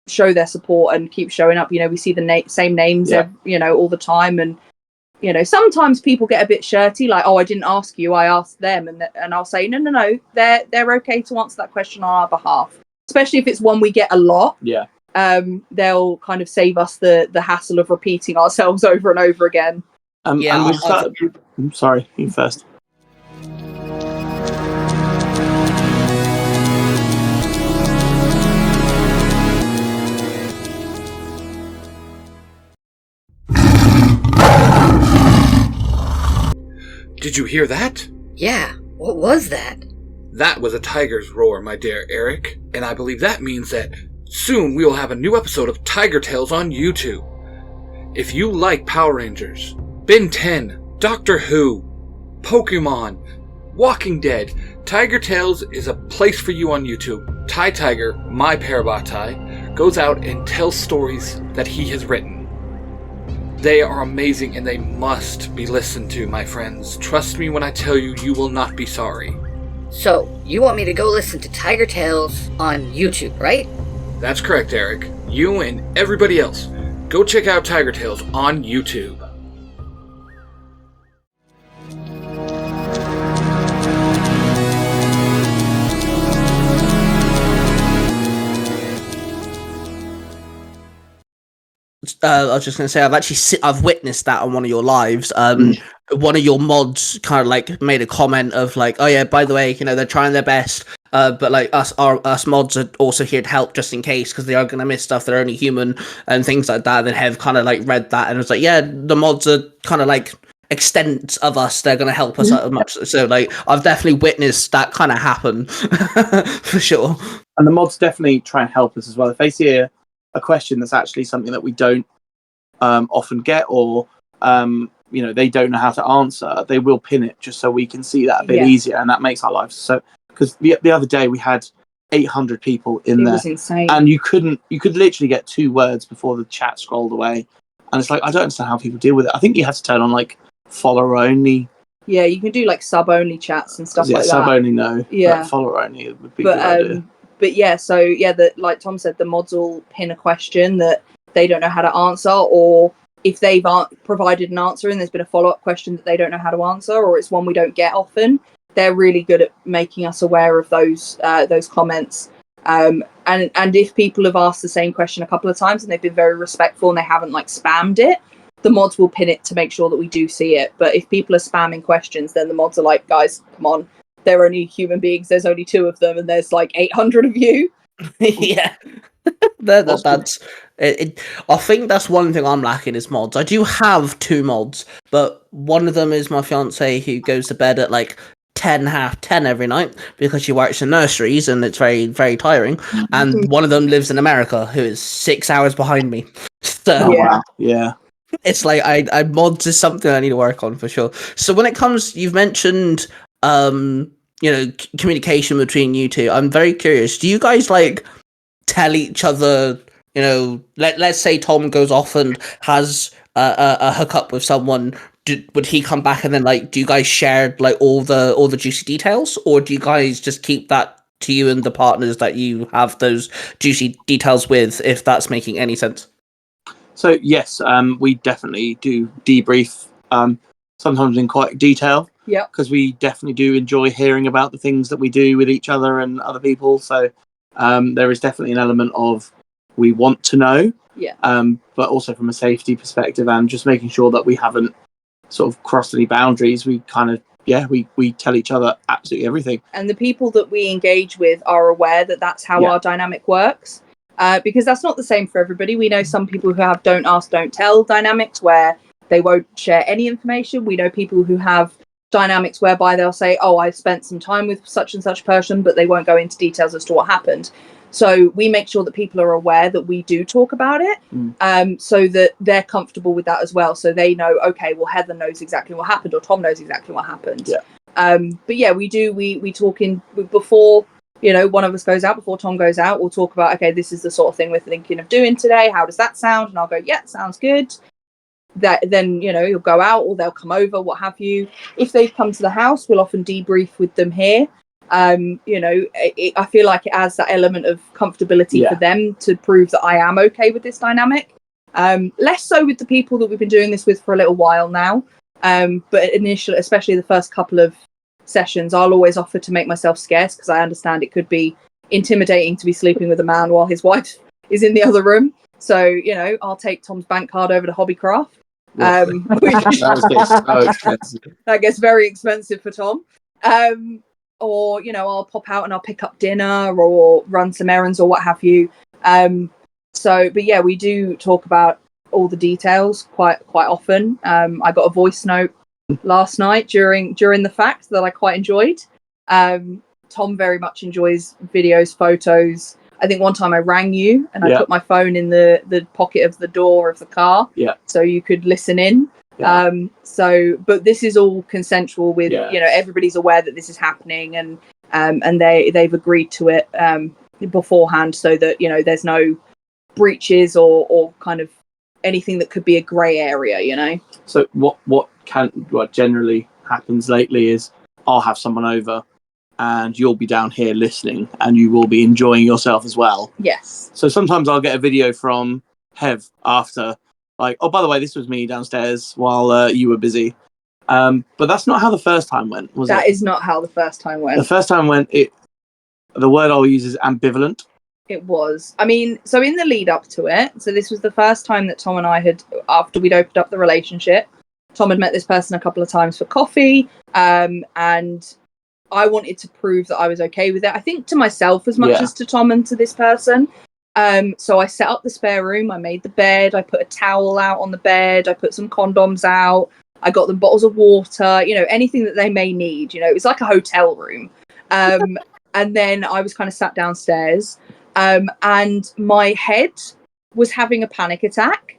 show their support and keep showing up. You know, we see the same names you know, all the time, and you know, sometimes people get a bit shirty, like, oh, I didn't ask you, I asked them, and I'll say no, they're okay to answer that question on our behalf, especially if it's one we get a lot. They'll kind of save us the hassle of repeating ourselves over and over again.
And we've started. I'm sorry, you first.
Did you hear that?
Yeah, what was that?
That was a tiger's roar, my dear Eric, and I believe that means that soon we will have a new episode of Tiger Tales on YouTube. If you like Power Rangers, Ben 10, Doctor Who, Pokemon, Walking Dead, Tiger Tales is a place for you on YouTube. Ty Tiger, my Parabatai, goes out and tells stories that he has written. They are amazing and they must be listened to, my friends. Trust me when I tell you, you will not be sorry.
So, you want me to go listen to Tiger Tales on YouTube, right?
That's correct, Eric. You and everybody else, go check out Tiger Tales on YouTube.
I was just gonna say, I've witnessed that on one of your lives. One of your mods kind of like made a comment of like, oh yeah, by the way, you know, they're trying their best, but like us mods are also here to help just in case, because they are gonna miss stuff. They're only human and things like that. And then Hev kind of like read that and was like, yeah, the mods are kind of like extents of us. They're gonna help us out much. So like, I've definitely witnessed that kind of happen for sure.
And the mods definitely try and help us as well. If they see a question that's actually something that we don't often get, or you know, they don't know how to answer, they will pin it just so we can see that a bit easier, and that makes our lives so. Because the other day we had 800 people in there. It was
insane,
and you could literally get 2 words before the chat scrolled away, and it's like, I don't understand how people deal with it. I think you have to turn on like follower only.
Yeah, you can do like sub only chats and stuff like that.
Sub only, no.
Yeah,
but follower only would be a good idea.
But yeah, so yeah, like Tom said, the mods will pin a question that they don't know how to answer, or if they've provided an answer and there's been a follow-up question that they don't know how to answer, or it's one we don't get often, they're really good at making us aware of those comments. And if people have asked the same question a couple of times and they've been very respectful and they haven't like spammed it, the mods will pin it to make sure that we do see it. But if people are spamming questions, then the mods are like, guys, come on, they're only human beings. There's only 2 of them, and there's like 800 of you.
Yeah. That's it. I think that's one thing I'm lacking is mods. I do have 2 mods, but one of them is my fiance who goes to bed at like 10 every night because she works in nurseries and it's very, very tiring. And one of them lives in America who is 6 hours behind me. So
Oh, wow. Yeah.
it's like I mods is something I need to work on for sure. So when it comes, you've mentioned communication between you two. I'm very curious. Do you guys like tell each other? Let's say Tom goes off and has a hookup with someone. Would he come back and then do you guys share like all the juicy details, or do you guys just keep that to you and the partners that you have those juicy details with? If that's making any sense.
So yes, we definitely do debrief. Sometimes in quite detail.
Yeah.
Because we definitely do enjoy hearing about the things that we do with each other and other people. So there is definitely an element of we want to know.
Yeah.
But also from a safety perspective and just making sure that we haven't sort of crossed any boundaries. We kind of we tell each other absolutely everything.
And the people that we engage with are aware that that's how our dynamic works. Because that's not the same for everybody. We know some people who have don't ask, don't tell dynamics where they won't share any information. We know people who have dynamics whereby they'll say, oh, I spent some time with such and such person, but they won't go into details as to what happened. So we make sure that people are aware that we do talk about it, so that they're comfortable with that as well. So they know, okay, well, Heather knows exactly what happened, or Tom knows exactly what happened.
Yeah.
But yeah, we do. We talk in before, one of us goes out, before Tom goes out, we'll talk about, okay, this is the sort of thing we're thinking of doing today. How does that sound? And I'll go, yeah, sounds good. Then you'll go out, or they'll come over, what have you. If they've come to the house, we'll often debrief with them here. I feel like it adds that element of comfortability for them to prove that I am okay with this dynamic. Less so with the people that we've been doing this with for a little while now. But initially, especially the first couple of sessions, I'll always offer to make myself scarce because I understand it could be intimidating to be sleeping with a man while his wife is in the other room. So, I'll take Tom's bank card over to Hobbycraft. That gets very expensive for Tom. Or, I'll pop out and I'll pick up dinner or run some errands or what have you. But yeah, we do talk about all the details quite often. I got a voice note last night during the fact that I quite enjoyed. Tom very much enjoys videos, photos. I think one time I rang you and I put my phone in the pocket of the door of the car, so you could listen in. But this is all consensual with everybody's aware that this is happening, and they've agreed to it beforehand, so that there's no breaches or kind of anything that could be a grey area.
So what generally happens lately is I'll have someone over and you'll be down here listening and you will be enjoying yourself as well.
Yes.
So sometimes I'll get a video from Hev after, like, oh, by the way, this was me downstairs while you were busy. But that's not how the first time went, was it?
That is not how the first time went.
The first time went, the word I'll use is ambivalent.
It was. I mean, so in the lead up to it, so this was the first time that Tom and I had, after we'd opened up the relationship, Tom had met this person a couple of times for coffee, and I wanted to prove that I was okay with it. I think to myself as much as to Tom and to this person. So I set up the spare room, I made the bed, I put a towel out on the bed, I put some condoms out, I got them bottles of water, anything that they may need. It was like a hotel room. And then I was kind of sat downstairs, and my head was having a panic attack,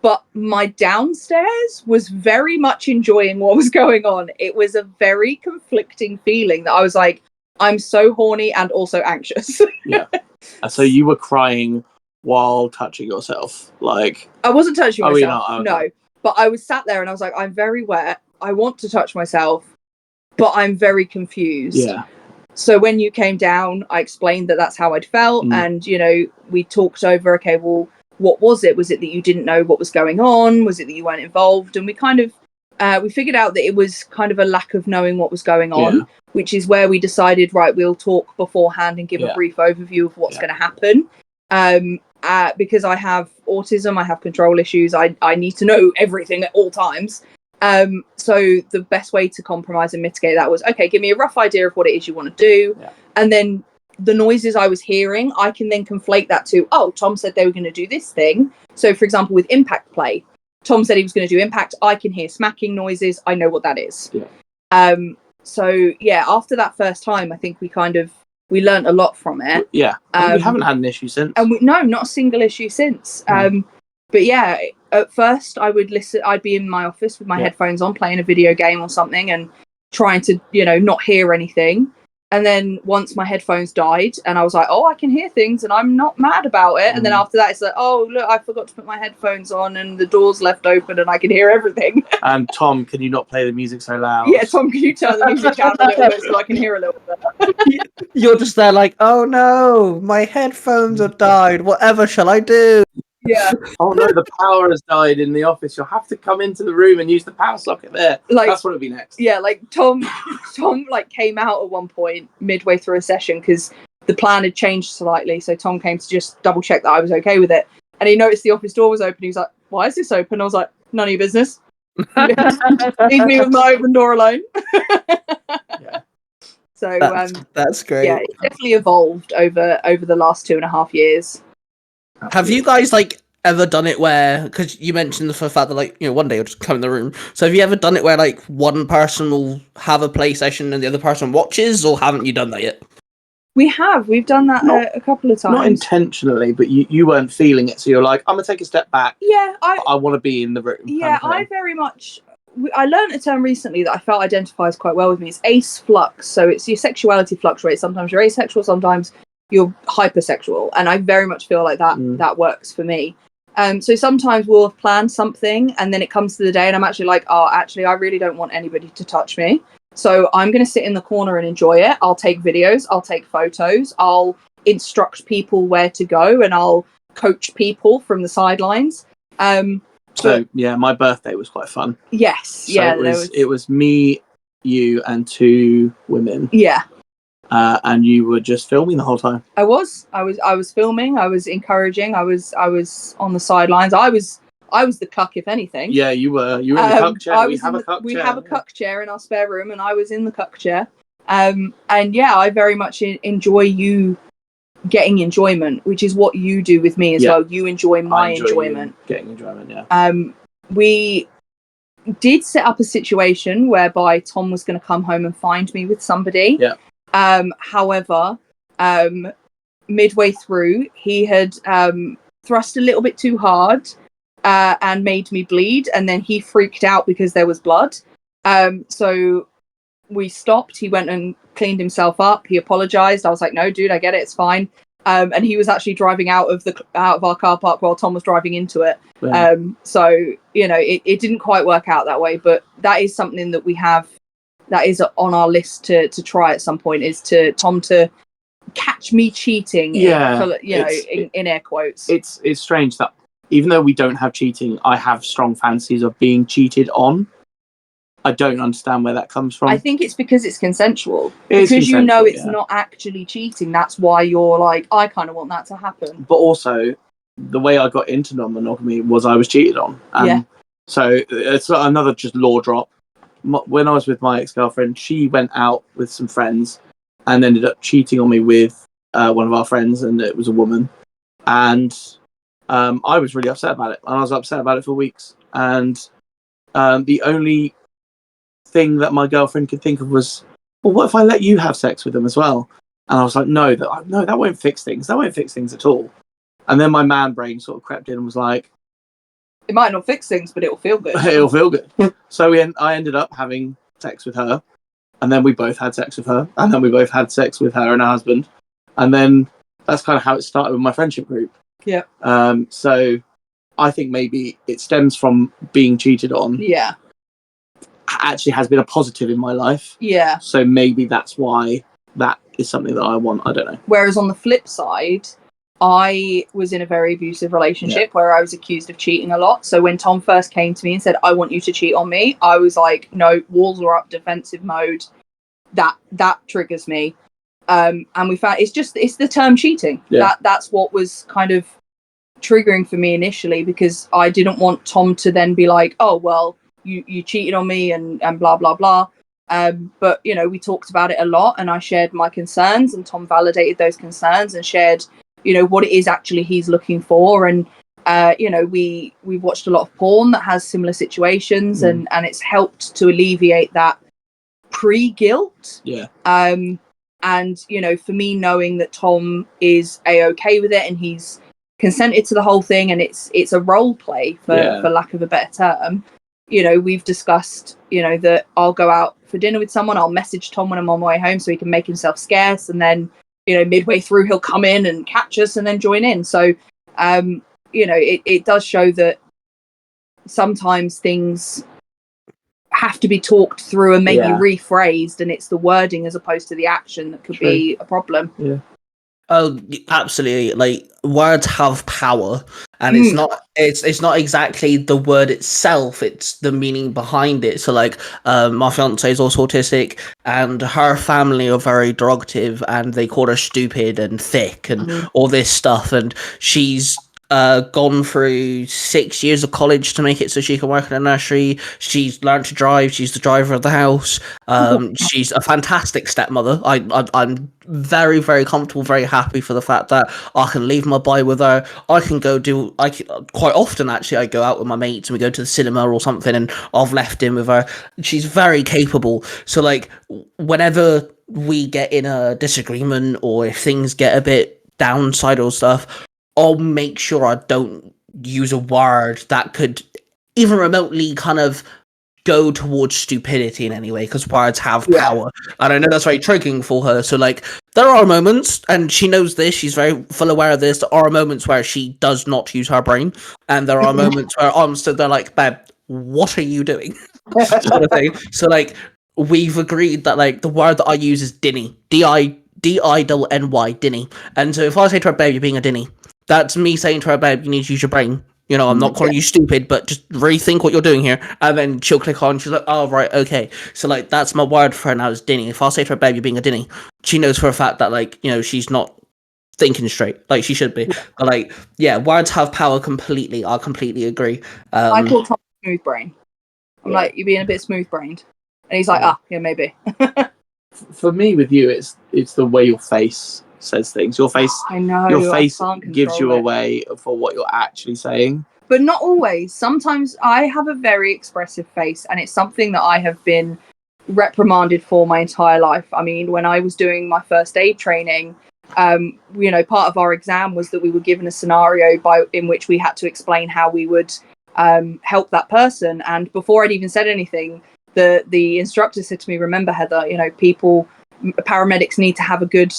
but my downstairs was very much enjoying what was going on. It was a very conflicting feeling that I was like, I'm so horny and also anxious.
Yeah. So you were crying while touching yourself? Like,
I wasn't touching myself.
Not? Okay.
No. But I was sat there and I was like, I'm very wet. I want to touch myself, but I'm very confused.
Yeah.
So when you came down, I explained that that's how I'd felt. And, we talked over, okay, well, what was it? Was it that you didn't know what was going on? Was it that you weren't involved? And we kind of, we figured out that it was kind of a lack of knowing what was going on, which is where we decided, right, we'll talk beforehand and give a brief overview of what's going to happen. Because I have autism. I have control issues. I need to know everything at all times. So the best way to compromise and mitigate that was, okay, give me a rough idea of what it is you want to do. Yeah. And then the noises I was hearing, I can then conflate that to, oh, Tom said they were going to do this thing. So, for example, with impact play, Tom said he was going to do impact. I can hear smacking noises. I know what that is. Yeah. So, yeah, after that first time, I think we learned a lot from it.
Yeah. We haven't had an issue since.
And no, not a single issue since. But yeah, at first I'd be in my office with my headphones on, playing a video game or something and trying to, not hear anything. And then once my headphones died and I was like, oh, I can hear things and I'm not mad about it. And then after that, it's like, oh, look, I forgot to put my headphones on and the door's left open and I can hear everything.
And Tom, can you not play the music so loud?
Yeah, Tom, can you turn the music down a little bit so I can hear a little bit?
You're just there like, oh no, my headphones have died. Whatever shall I do?
Yeah.
Oh no, the power has died in the office. You'll have to come into the room and use the power socket there. That's what it'll be next.
Yeah, Tom came out at one point midway through a session because the plan had changed slightly. So Tom came to just double check that I was okay with it. And he noticed the office door was open. He was like, why is this open? I was like, none of your business. Leave me with my open door alone.
Yeah.
So
that's great.
Yeah, it's definitely evolved over the last 2.5 years.
Have you guys ever done it where, because you mentioned the fact that one day you'll just come in the room, so have you ever done it where one person will have a play session and the other person watches, or haven't you done that yet?
We've done that a couple of times.
Not intentionally, but you weren't feeling it, so you're like, I'm gonna take a step back.
Yeah,
I want to be in the room.
Yeah, I very much. I learned a term recently that I felt identifies quite well with me. It's ace flux. So it's your sexuality fluctuates. Sometimes you're asexual, sometimes you're hypersexual, and I very much feel like that works for me. So sometimes we'll have planned something and then it comes to the day and I'm actually like, oh, actually, I really don't want anybody to touch me. So I'm going to sit in the corner and enjoy it. I'll take videos, I'll take photos, I'll instruct people where to go and I'll coach people from the sidelines.
My birthday was quite fun.
Yes.
So it was me, you and 2 women.
Yeah.
And you were just filming the whole time.
I was filming. I was encouraging. I was on the sidelines. I was the cuck, if anything.
Yeah, you were. You were in the cuck chair. We have
a cuck chair in our spare room, and I was in the cuck chair. And yeah, I very much enjoy you getting enjoyment, which is what you do with me as well. You enjoy my enjoyment.
Getting enjoyment, yeah.
We did set up a situation whereby Tom was going to come home and find me with somebody.
Yeah.
However, midway through, he had thrust a little bit too hard and made me bleed, and then he freaked out because there was blood. So we stopped. He went and cleaned himself up. He apologized. I was like, no, dude, I get it. It's fine. And he was actually driving out of our car park while Tom was driving into it. Yeah. So, it didn't quite work out that way, but that is something that we have. That is on our list to try at some point, is Tom to catch me cheating.
Yeah,
in air quotes.
It's strange that even though we don't have cheating, I have strong fantasies of being cheated on. I don't understand where that comes from.
I think it's because it's consensual. It's not actually cheating. That's why you're like, I kind of want that to happen.
But also, the way I got into non-monogamy was I was cheated on. So it's another just law drop. When I was with my ex-girlfriend, she went out with some friends and ended up cheating on me with one of our friends, and it was a woman. And I was really upset about it. And I was upset about it for weeks. And the only thing that my girlfriend could think of was, well, what if I let you have sex with them as well? And I was like, no, that won't fix things. That won't fix things at all. And then my man brain sort of crept in and was like,
it might not fix things, but it'll feel good.
It'll feel good. So I ended up having sex with her, and then we both had sex with her, and then we both had sex with her and her husband. And then that's kind of how it started with my friendship group.
Yeah.
So I think maybe it stems from being cheated on.
Yeah.
Actually has been a positive in my life.
Yeah.
So maybe that's why that is something that I want. I don't know.
Whereas on the flip side, I was in a very abusive relationship where I was accused of cheating a lot. So when Tom first came to me and said, I want you to cheat on me, I was like, no, walls are up, defensive mode. That triggers me. And we found it's the term cheating. Yeah. That's what was kind of triggering for me initially, because I didn't want Tom to then be like, oh, well, you cheated on me and blah, blah, blah. But, you know, we talked about it a lot, and I shared my concerns, and Tom validated those concerns and shared, you know, what it is actually he's looking for. And, you know, we've watched a lot of porn that has similar situations, and it's helped to alleviate that pre-guilt.
Yeah.
And, you know, for me, knowing that Tom is A-okay with it and he's consented to the whole thing, and it's a role play, for lack of a better term, you know, we've discussed, you know, that I'll go out for dinner with someone, I'll message Tom when I'm on my way home so he can make himself scarce, and then, you know, midway through he'll come in and catch us and then join in. So, you know, it does show that sometimes things have to be talked through and maybe rephrased, and it's the wording as opposed to the action that could be a problem.
Yeah.
Oh, absolutely. Like, words have power, and it's not exactly the word itself, it's the meaning behind it. So like, my fiance is also autistic, and her family are very derogative, and they call her stupid and thick and all this stuff, and she's gone through 6 years of college to make it so she can work in a nursery. She's learned to drive. She's the driver of the house. She's a fantastic stepmother. I'm very, very comfortable, very happy for the fact that I can leave my boy with her. Quite often, actually, I go out with my mates and we go to the cinema or something, and I've left him with her. She's very capable. So like, whenever we get in a disagreement, or if things get a bit downside or stuff, I'll make sure I don't use a word that could even remotely kind of go towards stupidity in any way, because words have power. And I know that's very triggering for her. So like, there are moments, and she knows this, she's very full aware of this, there are moments where she does not use her brain, and there are moments where I'm stood there like, babe, what are you doing? Sort of thing. So like, we've agreed that like the word that I use is dinny. D-I-N-Y, dinny. And so if I say to her, babe, you're being a dinny, that's me saying to her, babe, you need to use your brain. You know, I'm not calling you stupid, but just rethink what you're doing here. And then she'll click on, she's like, oh, right, okay. So, like, that's my word for her now is dinny. If I say to her, babe, you're being a dinny, she knows for a fact that, like, you know, she's not thinking straight, like she should be. But, like, yeah, words have power completely. I completely agree.
I call Tom smooth brain. I'm like, you're being a bit smooth brained. And he's like, yeah, maybe.
For me, with you, it's the way your face says things. Your face,
I know,
your face gives you away for what you're actually saying.
But not always. Sometimes I have a very expressive face, and it's something that I have been reprimanded for my entire life. I mean, when I was doing my first aid training, you know, part of our exam was that we were given a scenario in which we had to explain how we would help that person. And before I'd even said anything, the instructor said to me, remember, Heather, you know, paramedics need to have a good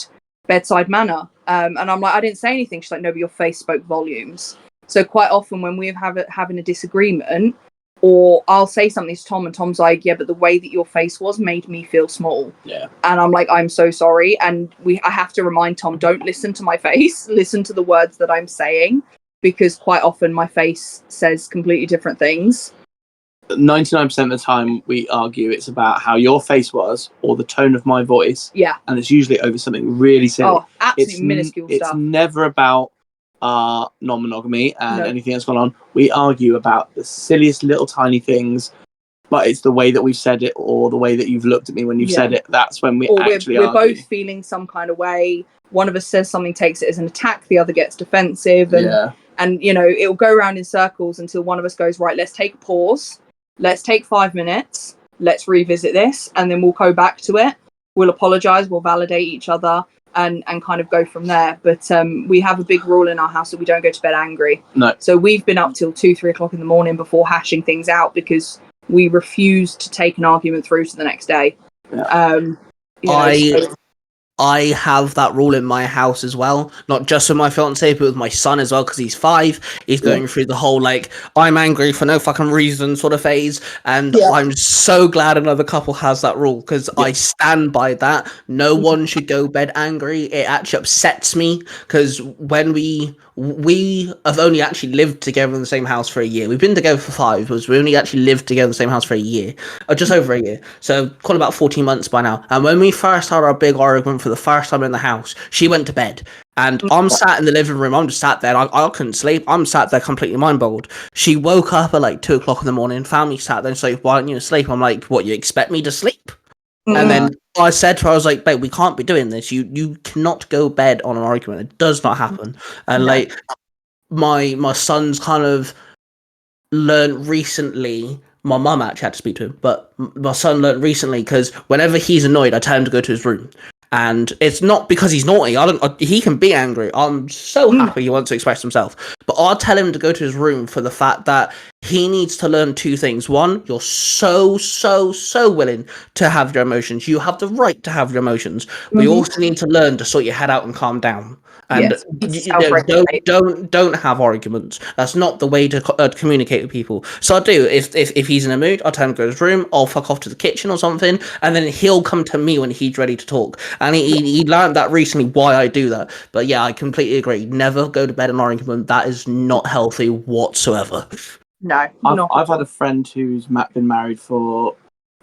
bedside manner. And I'm like, I didn't say anything. She's like, no, but your face spoke volumes. So quite often when we're having a disagreement, or I'll say something to Tom, and Tom's like, yeah, but the way that your face was made me feel small.
Yeah.
And I'm like, I'm so sorry. And I have to remind Tom, don't listen to my face, listen to the words that I'm saying, because quite often my face says completely different things.
99% of the time we argue it's about how your face was or the tone of my voice.
Yeah.
And it's usually over something really silly.
Oh, absolutely minuscule stuff.
It's never about non-monogamy and anything that's gone on. We argue about the silliest little tiny things, but it's the way that we've said it or the way that you've looked at me when you've said it. That's when we're argue.
Both feeling some kind of way. One of us says something, takes it as an attack, the other gets defensive. And you know, it'll go around in circles until one of us goes, right, let's take a pause. Let's take 5 minutes. Let's revisit this, and then we'll go back to it. We'll apologise. We'll validate each other, and kind of go from there. But we have a big rule in our house that we don't go to bed angry.
No.
So we've been up till 2-3 o'clock in the morning before hashing things out, because we refuse to take an argument through to the next day.
Yeah. I have that rule in my house as well, not just with my fiance, but with my son as well, because he's 5. He's going through the whole, like, I'm angry for no fucking reason sort of phase, and I'm so glad another couple has that rule, because I stand by that. No one should go bed angry. It actually upsets me, because when we have only actually lived together in the same house for a year. We've been together for 5, but we only actually lived together in the same house for a year, or just over a year, so call it about 14 months by now. And when we first had our big argument for the first time in the house. She went to bed, and I'm sat in the living room. I'm just sat there. I couldn't sleep. I'm sat there completely mind boggled. She woke up at like 2 o'clock in the morning. Family sat there and said, "Why aren't you asleep?" I'm like, "What? You expect me to sleep?" And then I said to her, I was like, "Babe, we can't be doing this. You cannot go bed on an argument. It does not happen." And like my son's kind of learned recently. My mum actually had to speak to him, but my son learned recently because whenever he's annoyed, I tell him to go to his room. And it's not because he's naughty. He can be angry. I'm so happy he wants to express himself. But I'll tell him to go to his room for the fact that he needs to learn two things. One, you're so willing to have your emotions. You have the right to have your emotions. But you also need to learn to sort your head out and calm down. And don't have arguments. That's not the way to communicate with people. So I do. If he's in a mood, I'll tell him to go to his room. I'll fuck off to the kitchen or something, and then he'll come to me when he's ready to talk. And he learned that recently why I do that. But yeah, I completely agree. Never go to bed in an argument. That is not healthy whatsoever.
No,
I've had a friend who's been married for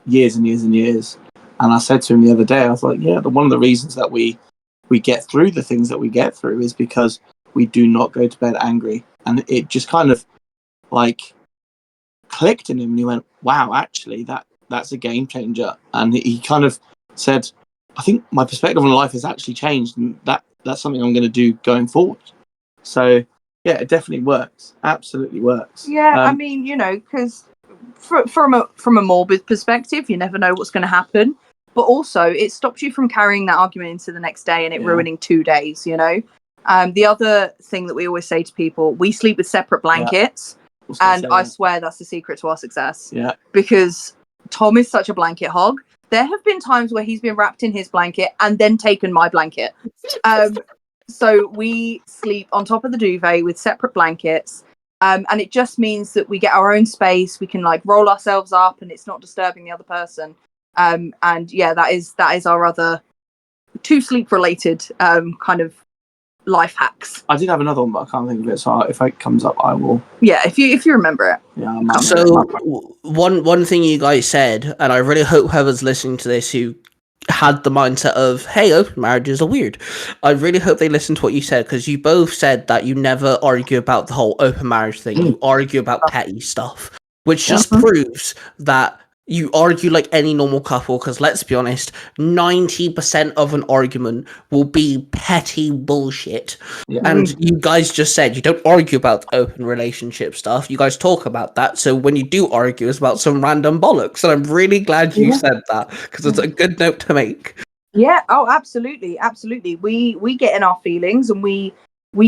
years and years and years, and I said to him the other day, I was like, yeah, one of the reasons that we get through the things that we get through is because we do not go to bed angry. And it just kind of like clicked in him, and he went, wow, actually that's a game changer. And he kind of said, I think my perspective on life has actually changed, and that's something I'm going to do going forward. So yeah, it definitely works. Absolutely works.
Yeah, I mean, because from a morbid perspective, you never know what's going to happen. But also, it stops you from carrying that argument into the next day and it ruining 2 days, The other thing that we always say to people, we sleep with separate blankets. And I swear that's the secret to our success.
Yeah.
Because Tom is such a blanket hog. There have been times where he's been wrapped in his blanket and then taken my blanket. So we sleep on top of the duvet with separate blankets. And it just means that we get our own space. We can like roll ourselves up and it's not disturbing the other person. And yeah, that is our other two sleep related kind of life hacks.
I did have another one, but I can't think of it. So if it comes up, I will.
Yeah, if you remember it.
Yeah.
So one thing you guys said, and I really hope whoever's listening to this who had the mindset of, hey, open marriages are weird. I really hope they listened to what you said, because you both said that you never argue about the whole open marriage thing. You argue about petty stuff, which just proves that you argue like any normal couple, because let's be honest, 90% of an argument will be petty bullshit. Yeah. And you guys just said you don't argue about open relationship stuff. You guys talk about that. So when you do argue, it's about some random bollocks. And I'm really glad you said that, because it's a good note to make.
Yeah. Oh, absolutely. Absolutely. We get in our feelings and we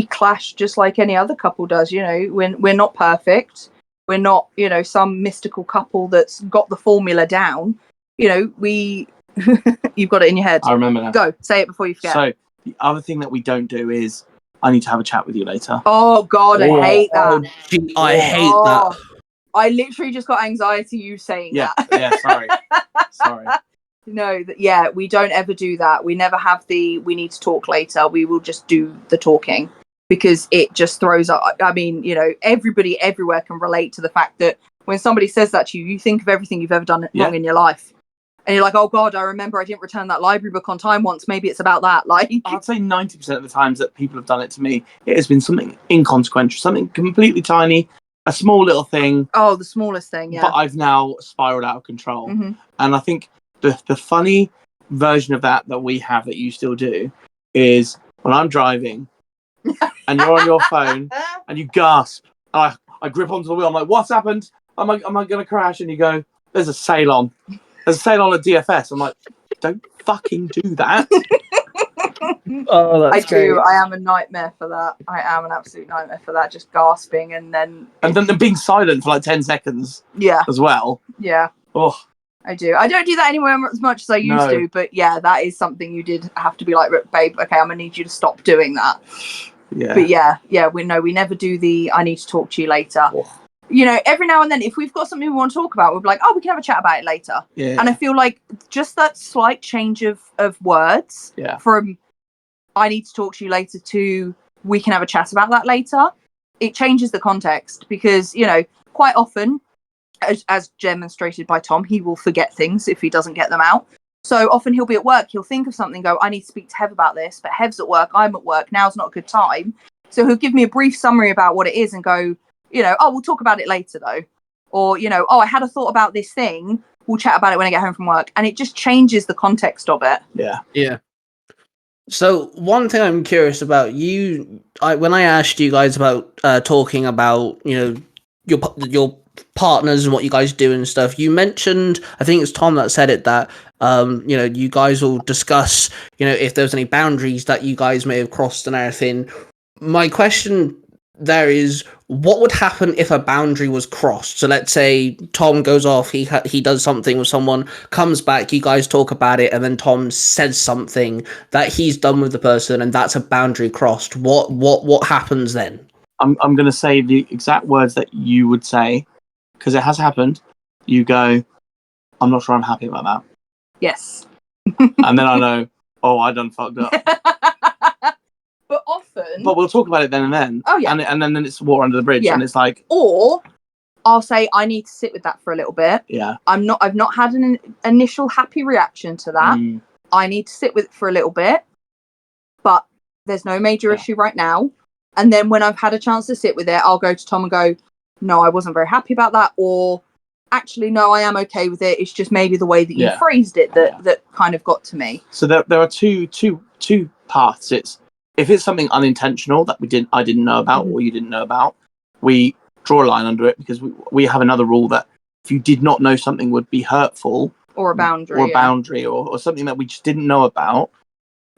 clash just like any other couple does. We're not perfect. We're not, some mystical couple that's got the formula down. You've got it in your head.
I remember that.
Go, say it before you forget.
So the other thing that we don't do is, I need to have a chat with you later.
Oh God, I hate that.
I hate that.
I literally just got anxiety you saying that.
Yeah, sorry.
No, we don't ever do that. We never have we need to talk later. We will just do the talking. Because it just throws up. I mean, everybody everywhere can relate to the fact that when somebody says that to you, you think of everything you've ever done wrong in your life. And you're like, oh God, I remember I didn't return that library book on time once. Maybe it's about that. Like,
I'd say 90% of the times that people have done it to me, it has been something inconsequential, something completely tiny, a small little thing.
Oh, the smallest thing, yeah.
But I've now spiraled out of control.
Mm-hmm.
And I think the funny version of that we have that you still do is when I'm driving, and you're on your phone and you gasp. I grip onto the wheel. I'm like, what's happened? Am I going to crash? And you go, there's a sale on. There's a sale on at DFS. I'm like, don't fucking do that.
Oh, that's great.
I am a nightmare for that. I am an absolute nightmare for that. Just gasping and then
being silent for like 10 seconds.
Yeah.
As well.
Yeah.
Oh.
I do. I don't do that anymore as much as I used to, but yeah, that is something you did have to be like, babe, okay, I'm going to need you to stop doing that.
Yeah.
But we never do I need to talk to you later. Oh. Every now and then, if we've got something we want to talk about, we'll be like, oh, we can have a chat about it later.
Yeah.
And I feel like just that slight change of words from I need to talk to you later to we can have a chat about that later, it changes the context because, quite often, as demonstrated by Tom, he will forget things if he doesn't get them out. So often he'll be at work, he'll think of something, go, I need to speak to Hev about this, but Hev's at work, I'm at work, now's not a good time. So he'll give me a brief summary about what it is and go, oh, we'll talk about it later though. Or, oh, I had a thought about this thing, we'll chat about it when I get home from work. And it just changes the context of it.
Yeah. So one thing I'm curious about, when I asked you guys about talking about, your partners and what you guys do and stuff, you mentioned, I think it's Tom that said it, that you guys will discuss if there's any boundaries that you guys may have crossed and everything. My question there is, what would happen if a boundary was crossed? So let's say Tom goes off, he does something with someone, comes back, you guys talk about it, and then Tom says something that he's done with the person, and that's a boundary crossed. What happens then?
I'm going to say the exact words that you would say, because it has happened. You go, I'm not sure I'm happy about that.
Yes.
And then I know, oh, I done fucked up.
But often...
But we'll talk about it then and then.
Oh, yeah.
And then it's water under the bridge. Yeah. And it's like...
Or I'll say, I need to sit with that for a little bit.
Yeah.
I've not had an initial happy reaction to that. I need to sit with it for a little bit. But there's no major issue right now. And then when I've had a chance to sit with it, I'll go to Tom and go, no, I wasn't very happy about that. Or actually, no, I am okay with it. It's just maybe the way that you phrased it that kind of got to me.
So there are two paths. It's if it's something unintentional that I didn't know about or you didn't know about, we draw a line under it, because we have another rule that if you did not know something would be hurtful
or a boundary
or something that we just didn't know about,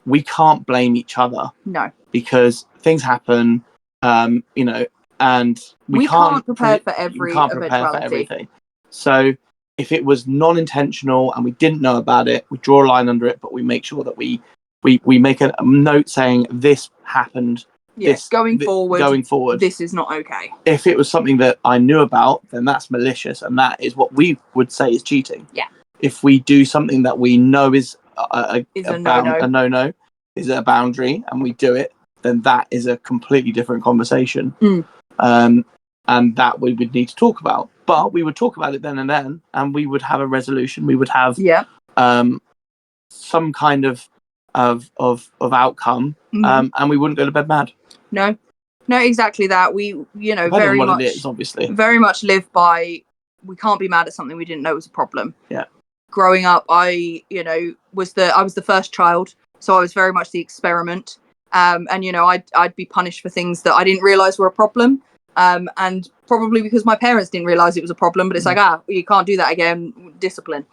we can't blame each other.
No.
Because things happen, and we can't
prepare for
everything. So if it was non-intentional and we didn't know about it, we draw a line under it, but we make sure that we make a note saying this happened.
Yes, going forward, this is not okay.
If it was something that I knew about, then that's malicious, and that is what we would say is cheating.
Yeah.
If we do something that we know is a no-no, is a boundary, and we do it, then that is a completely different conversation. And that we would need to talk about. But we would talk about it then, and we would have a resolution. We would have some kind of outcome, and we wouldn't go to bed mad.
No, exactly that. We,
very much, it is, obviously,
very much live by, we can't be mad at something we didn't know was a problem.
Yeah.
Growing up, I was the first child, so I was very much the experiment. And I'd be punished for things that I didn't realize were a problem. And probably because my parents didn't realize it was a problem, but it's like, you can't do that again, discipline.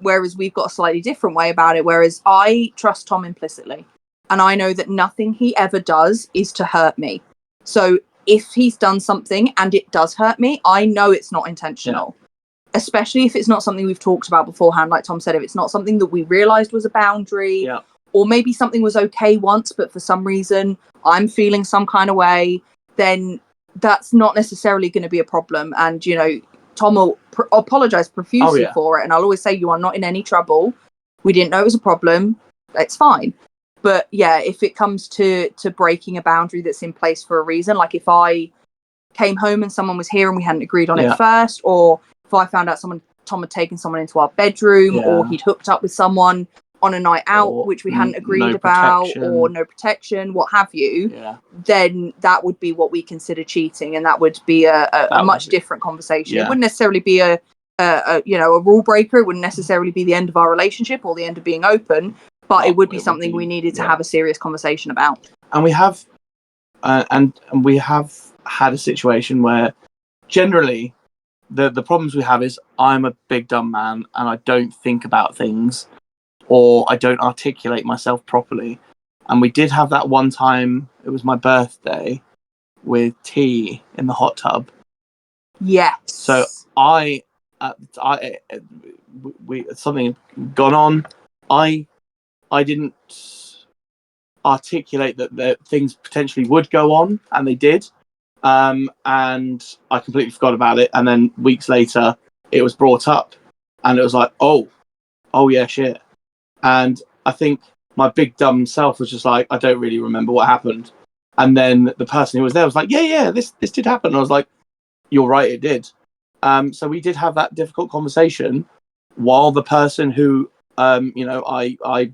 Whereas we've got a slightly different way about it, whereas I trust Tom implicitly, and I know that nothing he ever does is to hurt me. So if he's done something and it does hurt me, I know it's not intentional. Especially if it's not something we've talked about beforehand, like Tom said, if it's not something that we realized was a boundary, or maybe something was okay once, but for some reason I'm feeling some kind of way, then that's not necessarily going to be a problem. And, Tom will apologize profusely for it. And I'll always say, you are not in any trouble. We didn't know it was a problem. It's fine. But yeah, if it comes to breaking a boundary that's in place for a reason, like if I came home and someone was here and we hadn't agreed on it first, or if I found out Tom had taken someone into our bedroom, or he'd hooked up with someone on a night out, or which we hadn't agreed about, or no protection, what have you, then that would be what we consider cheating, and that would be a much different conversation. It wouldn't necessarily be a rule breaker. It wouldn't necessarily be the end of our relationship or the end of being open, but it would be something we needed to have a serious conversation about.
And we have and we have had a situation where generally the problems we have is I'm a big dumb man and I don't think about things, or I don't articulate myself properly. And we did have that one time, it was my birthday, with tea in the hot tub.
Yes.
So something had gone on. I didn't articulate that things potentially would go on, and they did. And I completely forgot about it. And then weeks later, it was brought up, and it was like, oh yeah, shit. And I think my big dumb self was just like, I don't really remember what happened. And then the person who was there was like, yeah, this did happen. And I was like, you're right, it did. So we did have that difficult conversation while the person who I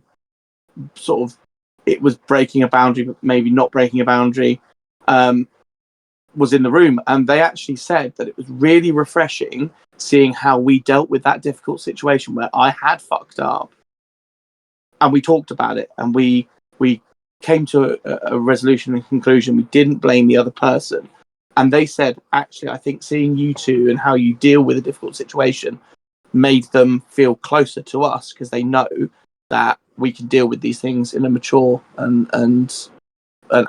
sort of, it was breaking a boundary, but maybe not breaking a boundary, was in the room. And they actually said that it was really refreshing seeing how we dealt with that difficult situation where I had fucked up. And we talked about it, and we came to a resolution and conclusion. We didn't blame the other person. And they said, actually, I think seeing you two and how you deal with a difficult situation made them feel closer to us, because they know that we can deal with these things in a mature and an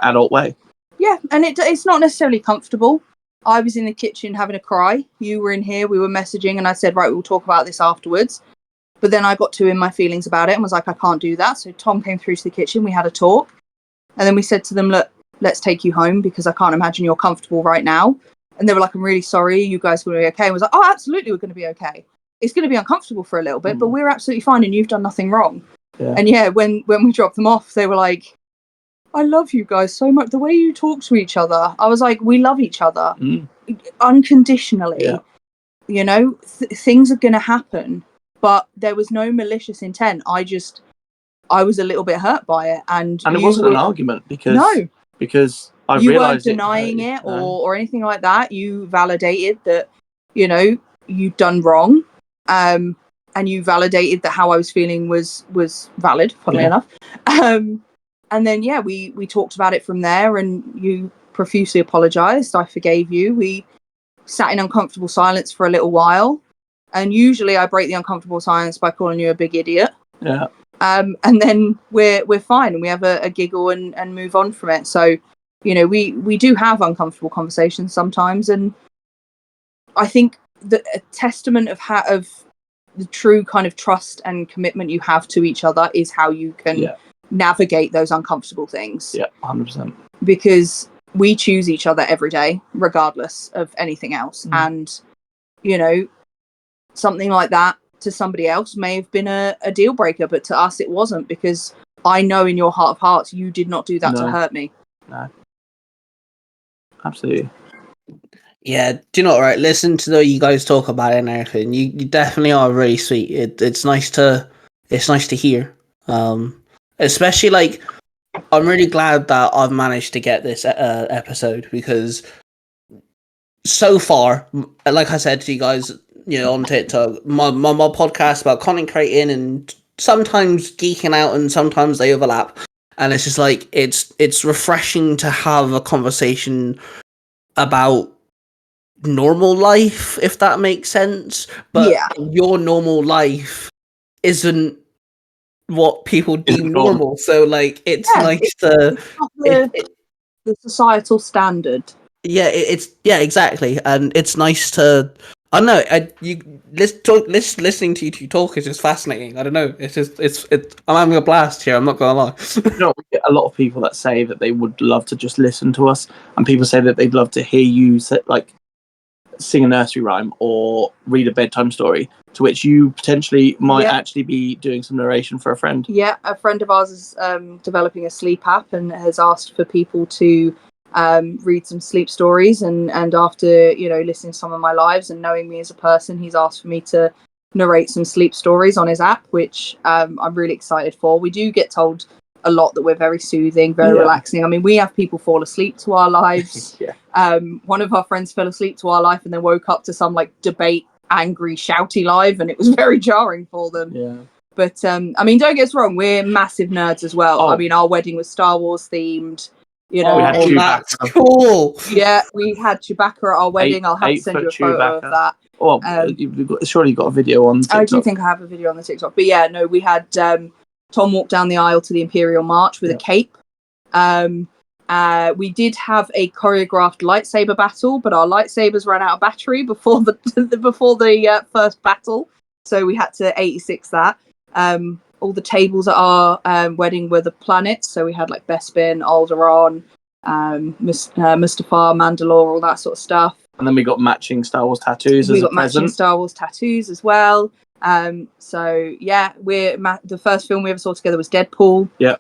adult way.
Yeah, and it's not necessarily comfortable. I was in the kitchen having a cry. You were in here, we were messaging, and I said, right, we'll talk about this afterwards. But then I got too in my feelings about it and was like, I can't do that. So Tom came through to the kitchen, we had a talk. And then we said to them, look, let's take you home because I can't imagine you're comfortable right now. And they were like, I'm really sorry, you guys are going to be okay. And I was like, oh, absolutely, we're going to be okay. It's going to be uncomfortable for a little bit, but we're absolutely fine and you've done nothing wrong. Yeah. And yeah, when we dropped them off, they were like, I love you guys so much. The way you talk to each other. I was like, we love each other unconditionally. Yeah. You know, things are going to happen, but there was no malicious intent. I was a little bit hurt by it. And
it wasn't an argument because I
you
realized
weren't denying it or anything like that. You validated that, you know, you'd done wrong. And you validated that how I was feeling was valid, funnily enough. And then, yeah, we talked about it from there, and you profusely apologised. I forgave you. We sat in uncomfortable silence for a little while. And usually I break the uncomfortable silence by calling you a big idiot.
Yeah.
And then we're fine, and we have a giggle and move on from it. So, you know, we do have uncomfortable conversations sometimes. And I think that a testament of the true kind of trust and commitment you have to each other is how you can navigate those uncomfortable things.
Yeah, 100%.
Because we choose each other every day, regardless of anything else. And, you know, something like that to somebody else may have been a deal breaker, but to us it wasn't, because I know in your heart of hearts you did not do that to hurt me.
No. Absolutely.
Yeah, do you know what, right? Listen to you guys talk about it and everything. You definitely are really sweet. It's nice to hear. Especially, like, I'm really glad that I've managed to get this episode, because so far, like I said to you guys, you know, on TikTok, my podcast about content creating and sometimes geeking out, and sometimes they overlap. And it's just like it's refreshing to have a conversation about normal life, if that makes sense. But your normal life isn't what people deem normal. So, like, it's nice to
the societal standard.
Yeah, exactly, and it's nice to. I don't know. Listening to you two talk is just fascinating. I don't know. It's just I'm having a blast here. I'm not gonna lie.
You know, we get a lot of people that say that they would love to just listen to us, and people say that they'd love to hear you sing a nursery rhyme or read a bedtime story, to which you potentially might actually be doing some narration for a friend.
Yeah, a friend of ours is developing a sleep app and has asked for people to read some sleep stories, and after, you know, listening to some of my lives and knowing me as a person, he's asked for me to narrate some sleep stories on his app, which I'm really excited for. We do get told a lot that we're very soothing, very relaxing. I mean, we have people fall asleep to our lives. One of our friends fell asleep to our life and then woke up to some like debate, angry, shouty live, and it was very jarring for them. But I mean, don't get us wrong, we're massive nerds as well. I mean, our wedding was Star Wars themed. You know,
we had Chewbacca.
That's cool.
Yeah, we had Chewbacca at our wedding. I'll have to send you a photo of that.
Oh, surely you've got a video on TikTok.
I do think I have a video on the TikTok. But yeah, no, we had Tom walk down the aisle to the Imperial March with a cape. We did have a choreographed lightsaber battle, but our lightsabers ran out of battery before the first battle, so we had to 86 that. All the tables at our wedding were the planets, so we had like Bespin, Alderaan, Mustafar, Mandalore, all that sort of stuff.
And then we got matching Star Wars tattoos
as a present. Matching Star Wars tattoos as well. So yeah, the first film we ever saw together was Deadpool.
Yeah.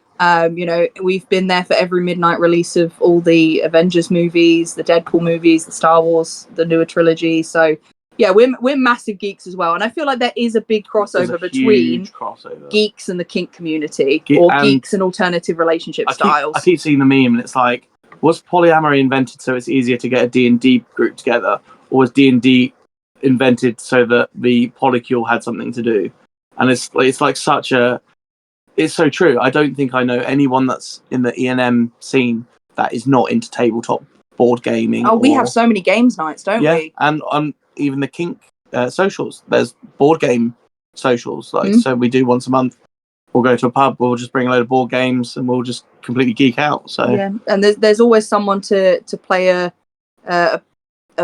You know, we've been there for every midnight release of all the Avengers movies, the Deadpool movies, the Star Wars, the newer trilogy. So we're massive geeks as well, and I feel like there is a big crossover between geeks and the kink community, or geeks and alternative relationship styles.
I keep seeing the meme, and it's like, was polyamory invented so it's easier to get a D&D group together, or was D&D invented so that the polycule had something to do? And it's like it's so true. I don't think I know anyone that's in the E&M scene that is not into tabletop board gaming.
Oh, we have so many games nights, don't we?
And even the kink socials. There's board game socials. So we do once a month. We'll go to a pub. We'll just bring a load of board games, and we'll just completely geek out. So
and there's always someone to play a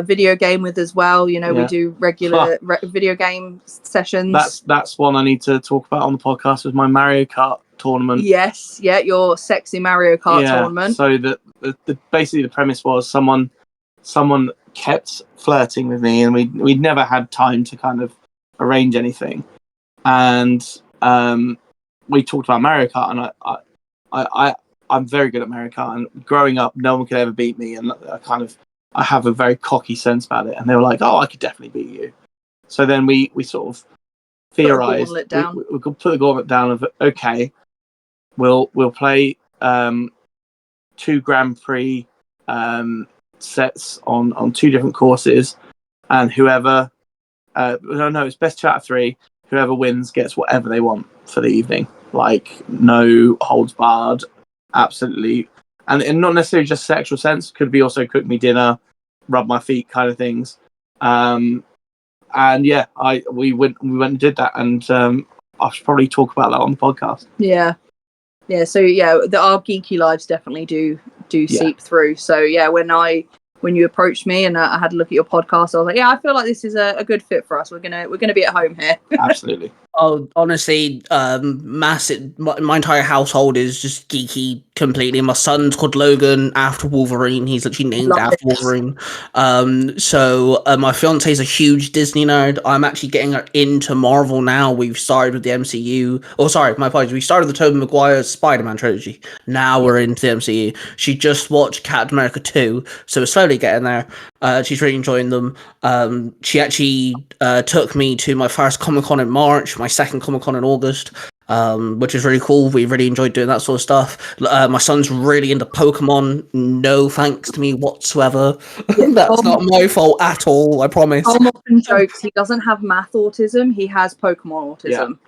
video game with as well. We do regular video game sessions.
That's one I need to talk about on the podcast, with my Mario Kart tournament.
Yes, your sexy Mario Kart tournament.
So basically the premise was someone kept flirting with me, and we'd never had time to kind of arrange anything, and we talked about Mario Kart, and I'm very good at Mario Kart, and growing up no one could ever beat me, and I have a very cocky sense about it, and they were like, oh, I could definitely beat you. So then we sort of theorized, we could put the gauntlet down of, okay, we'll play 2 Grand Prix sets on 2 different courses, and whoever it's best 2 out of 3. Whoever wins gets whatever they want for the evening, like no holds barred, absolutely. And not necessarily just sexual sense, could be also cook me dinner, rub my feet kind of things. And we went and did that, and I should probably talk about that on the podcast.
Yeah. So our geeky lives definitely do seep through. So when you approached me and I had a look at your podcast, I was like, I feel like this is a good fit for us. We're gonna be at home here.
Absolutely.
Oh, honestly, massive. My entire household is just geeky completely. My son's called Logan after Wolverine. He's actually named after Wolverine. So my fiance's a huge Disney nerd. I'm actually getting her into Marvel now. We've started with the MCU. Oh, sorry, my apologies. We started the Tobey Maguire Spider-Man trilogy. Now we're into the MCU. She just watched Captain America 2, so we're slowly getting there. She's really enjoying them. She actually took me to my first Comic-Con in March, my second Comic-Con in August, which is really cool. We really enjoyed doing that sort of stuff. My son's really into Pokemon. No thanks to me whatsoever. That's not my fault at all, I promise.
Tom often jokes he doesn't have math autism, he has Pokemon autism.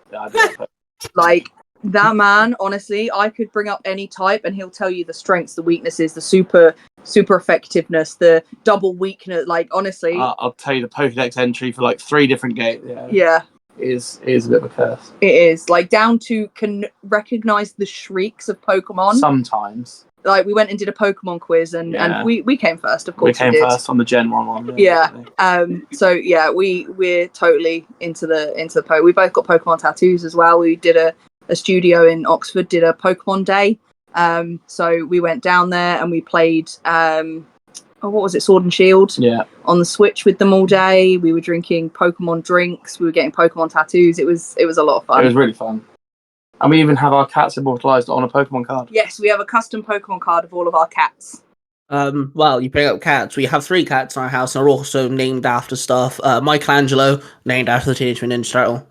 Like, that man, honestly, I could bring up any type and he'll tell you the strengths, the weaknesses, the super effectiveness, the double weakness. Like, honestly,
I'll tell you the Pokédex entry for like 3 different games.
Yeah.
Is a bit of a curse.
It is, like, down to can recognize the shrieks of Pokemon.
Sometimes.
Like, we went and did a Pokemon quiz and we came first, of course.
We came first on the Gen 1 one.
So we're totally into the we both got Pokemon tattoos as well. We did a studio in Oxford did a Pokemon day. So we went down there and we played what was it, Sword and Shield? On the Switch with them all day. We were drinking Pokemon drinks. We were getting Pokemon tattoos. It was a lot of fun.
It was really fun. And we even have our cats immortalized on a Pokemon card.
Yes, we have a custom Pokemon card of all of our cats.
Well, you bring up cats. We have 3 cats in our house, and they're also named after stuff. Michelangelo, named after the Teenage Mutant Ninja Turtle.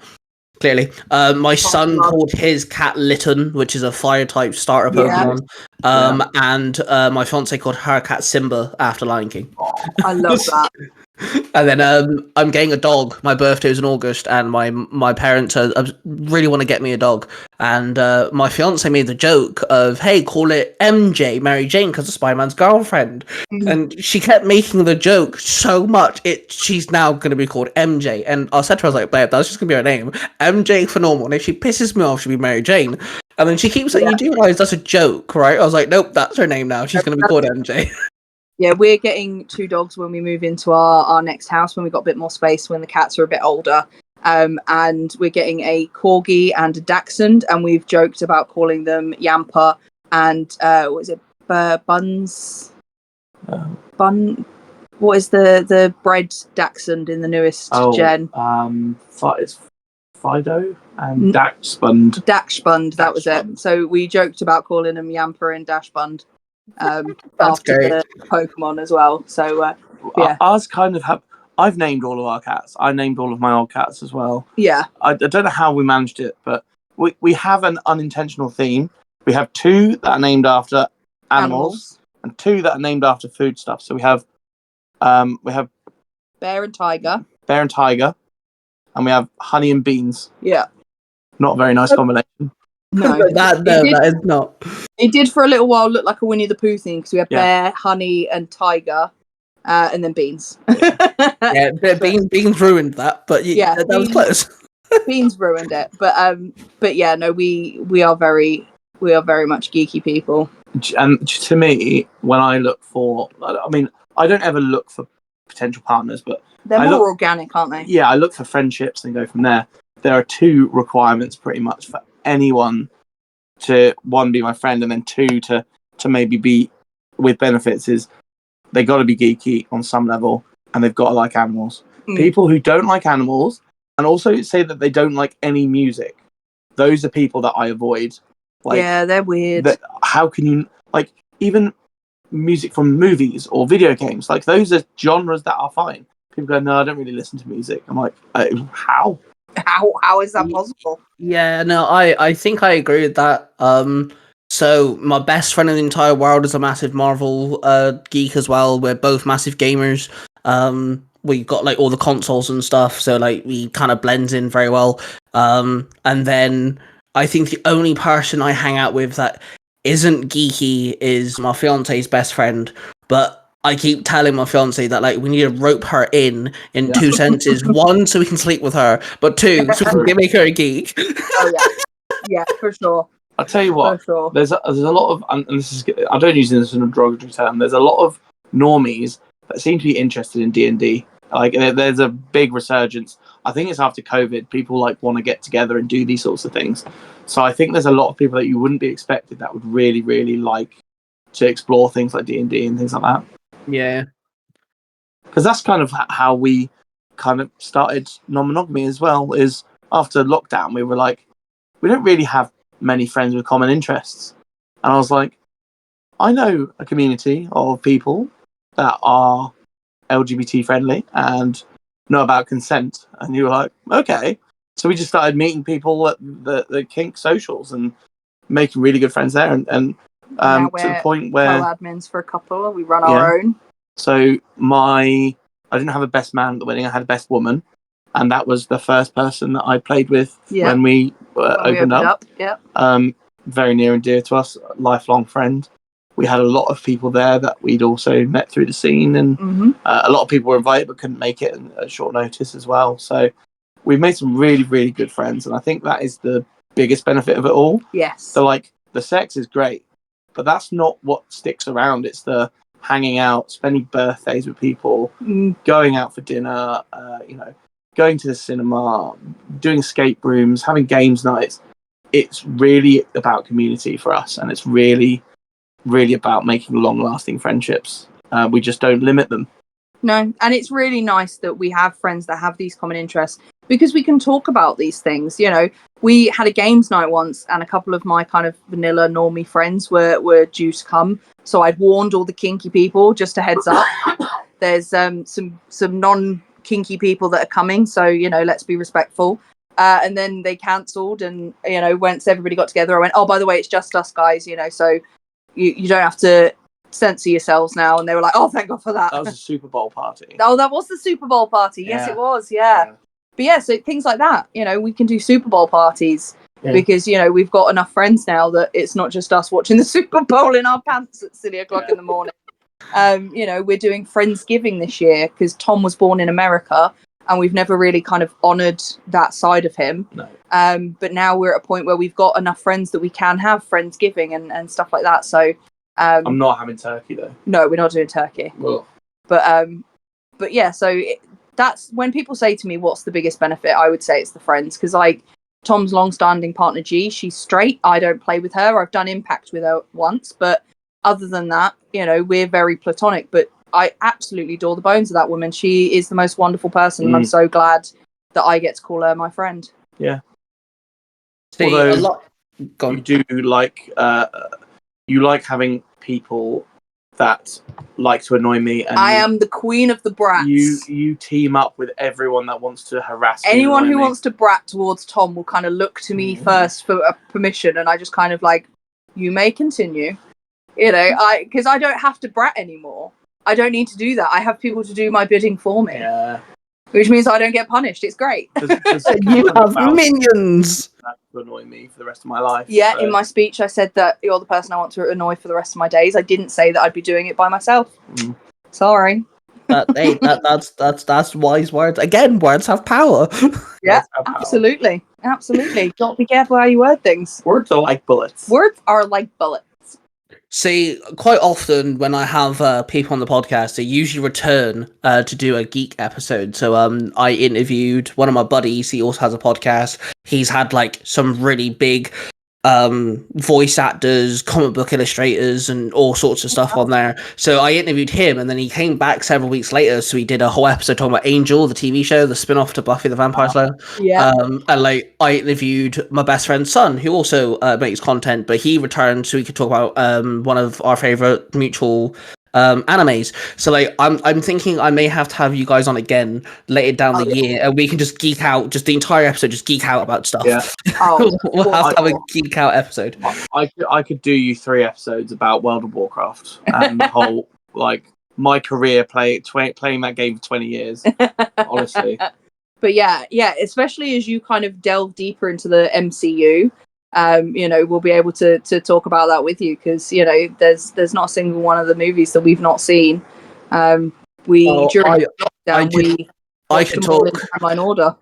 Clearly. My son called his cat Litten, which is a fire-type starter Pokemon. And my fiance called her cat Simba after Lion King.
Oh, I love that.
And then I'm getting a dog. My birthday is in August, and my parents really want to get me a dog. And my fiance made the joke of, hey, call it MJ, Mary Jane, because of Spider-Man's girlfriend. And she kept making the joke so much, she's now going to be called MJ. And I said to her, I was like, babe, that's just going to be her name. MJ for normal. And if she pisses me off, she'll be Mary Jane. And then she keeps saying, you do realize that's a joke, right? I was like, nope, that's her name now. She's going to be called MJ.
Yeah, we're getting 2 dogs when we move into our next house, when we've got a bit more space, when the cats are a bit older. And we're getting a Corgi and a Dachshund, and we've joked about calling them Yamper and, what is it, Buns? What is the bred Dachshund in the newest gen?
It's Fido and Dachshund.
Dachshund, that was it. So we joked about calling them Yamper and Dachshund. After
great.
The Pokemon as well. So ours
kind of have. I've named all of our cats. I named all of my old cats as well.
Yeah.
I don't know how we managed it, but we have an unintentional theme. We have 2 that are named after animals. And 2 that are named after food stuff. So we have
Bear and tiger.
bear and tiger, and we have honey and beans.
Yeah.
Not a very nice combination.
No.
that is not.
It did for a little while look like a Winnie the Pooh thing because we had
Yeah.
bear, honey, and tiger, and then beans.
Yeah, Beans ruined that, but
Yeah,
that was close.
Beans ruined it, but yeah, no, we are very much geeky people.
And to me, when I look for, I mean, I don't ever look for potential partners, but
They're
I
more
look-
organic, aren't they?
yeah, I look for friendships and go from there. There are 2 requirements pretty much for anyone to, 1, be my friend, and then 2, to maybe be with benefits is they got to be geeky on some level, and they've got to like animals. People who don't like animals and also say that they don't like any music, those are people that I avoid.
Yeah, they're weird.
How can you, like, even music from movies or video games, like, those are genres that are fine. People go, no, I don't really listen to music. I'm like, how?
How is that possible?
Yeah, no, I think I agree with that. So my best friend in the entire world is a massive Marvel geek as well. We're both massive gamers. We got like all the consoles and stuff, so like we kind of blends in very well. And then I think the only person I hang out with that isn't geeky is my fiance's best friend, but I keep telling my fiance that like we need to rope her in 2 senses. 1, so we can sleep with her, but 2, so we can make her a geek.
Oh yeah, for sure.
I'll tell you what,
For sure.
there's a lot of, and this is, I don't use this as a derogatory term, there's a lot of normies that seem to be interested in D&D. Like, there's a big resurgence. I think it's after COVID, people like want to get together and do these sorts of things. So I think there's a lot of people that you wouldn't be expected that would really, really like to explore things like D&D and things like that.
Yeah.
Because that's kind of how we kind of started non-monogamy as well, is after lockdown, we were like, we don't really have many friends with common interests. And I was like, I know a community of people that are LGBT friendly and know about consent. And you were like, okay. So we just started meeting people at the kink socials and making really good friends there. And to the point where
co-admins for a couple, we run our own.
So I didn't have a best man at the wedding. I had a best woman, and that was the first person that I played with when we opened up.
Yeah.
Very near and dear to us, lifelong friend. We had a lot of people there that we'd also met through the scene, and a lot of people were invited but couldn't make it at short notice as well. So we've made some really, really good friends, and I think that is the biggest benefit of it all.
Yes.
So like the sex is great, but that's not what sticks around. It's the hanging out, spending birthdays with people, going out for dinner, going to the cinema, doing escape rooms, having games nights. It's really about community for us, and it's really, really about making long-lasting friendships. We just don't limit them.
No, and it's really nice that we have friends that have these common interests because we can talk about these things. You know, we had a games night once, and a couple of my kind of vanilla normie friends were due to come. So I'd warned all the kinky people, just a heads up. There's some non-kinky people that are coming, so let's be respectful. And then they cancelled, and once everybody got together, I went, oh, by the way, it's just us guys, so you don't have to censor yourselves now. And they were like, oh, thank God for that.
That was a Super Bowl party.
Oh, that was the Super Bowl party. Yes, it was. Yeah. But yeah, so things like that, we can do Super Bowl parties because we've got enough friends now that it's not just us watching the Super Bowl in our pants at silly o'clock in the morning. We're doing Friendsgiving this year because Tom was born in America, and we've never really kind of honoured that side of him.
No.
But now we're at a point where we've got enough friends that we can have Friendsgiving and stuff like that. So
I'm not having turkey though.
No, we're not doing turkey.
Well.
But yeah, so that's when people say to me, what's the biggest benefit? I would say it's the friends, because like Tom's long-standing partner G, she's straight. I don't play with her. I've done Impact with her once, but other than that, we're very platonic. But I absolutely adore the bones of that woman. She is the most wonderful person, and I'm so glad that I get to call her my friend.
Yeah.
See,
although
a lot.
you do like you like having people that like to annoy me, and
I am the queen of the brats.
You team up with everyone that wants to harass me.
Anyone who wants to brat towards Tom will kind of look to me first for permission, and I just kind of like, you may continue. You know, because I don't have to brat anymore. I don't need to do that. I have people to do my bidding for me.
Yeah.
Which means I don't get punished. It's great.
You have minions!
That to annoy me for the rest of my life.
Yeah,
so.
in my speech I said that you're the person I want to annoy for the rest of my days. I didn't say that I'd be doing it by myself. Sorry.
That's wise words. Again, words have power.
Yeah, absolutely. Absolutely. Don't be careful how you word things.
Words are like bullets.
Words are like bullets.
See, quite often when I have people on the podcast, they usually return to do a geek episode. So I interviewed one of my buddies. He also has a podcast. He's had like some really big voice actors, comic book illustrators, and all sorts of stuff on there. So I interviewed him, and then he came back several weeks later. So we did a whole episode talking about Angel, the TV show, the spin-off to Buffy the Vampire Slayer.
Yeah.
And like I interviewed my best friend's son, who also makes content, but he returned so we could talk about one of our favorite mutual animes. So like I'm thinking I may have to have you guys on again later down the year, and we can just geek out, just the entire episode, just geek out about stuff.
Yeah.
We'll have to have a geek out episode.
I could do you 3 episodes about World of Warcraft and the whole like my career playing that game for 20 years. Honestly.
But yeah, especially as you kind of delve deeper into the MCU. You know, we'll be able to talk about that with you, because you know there's not a single one of the movies that we've not seen. During lockdown, we
I could talk
in timeline order.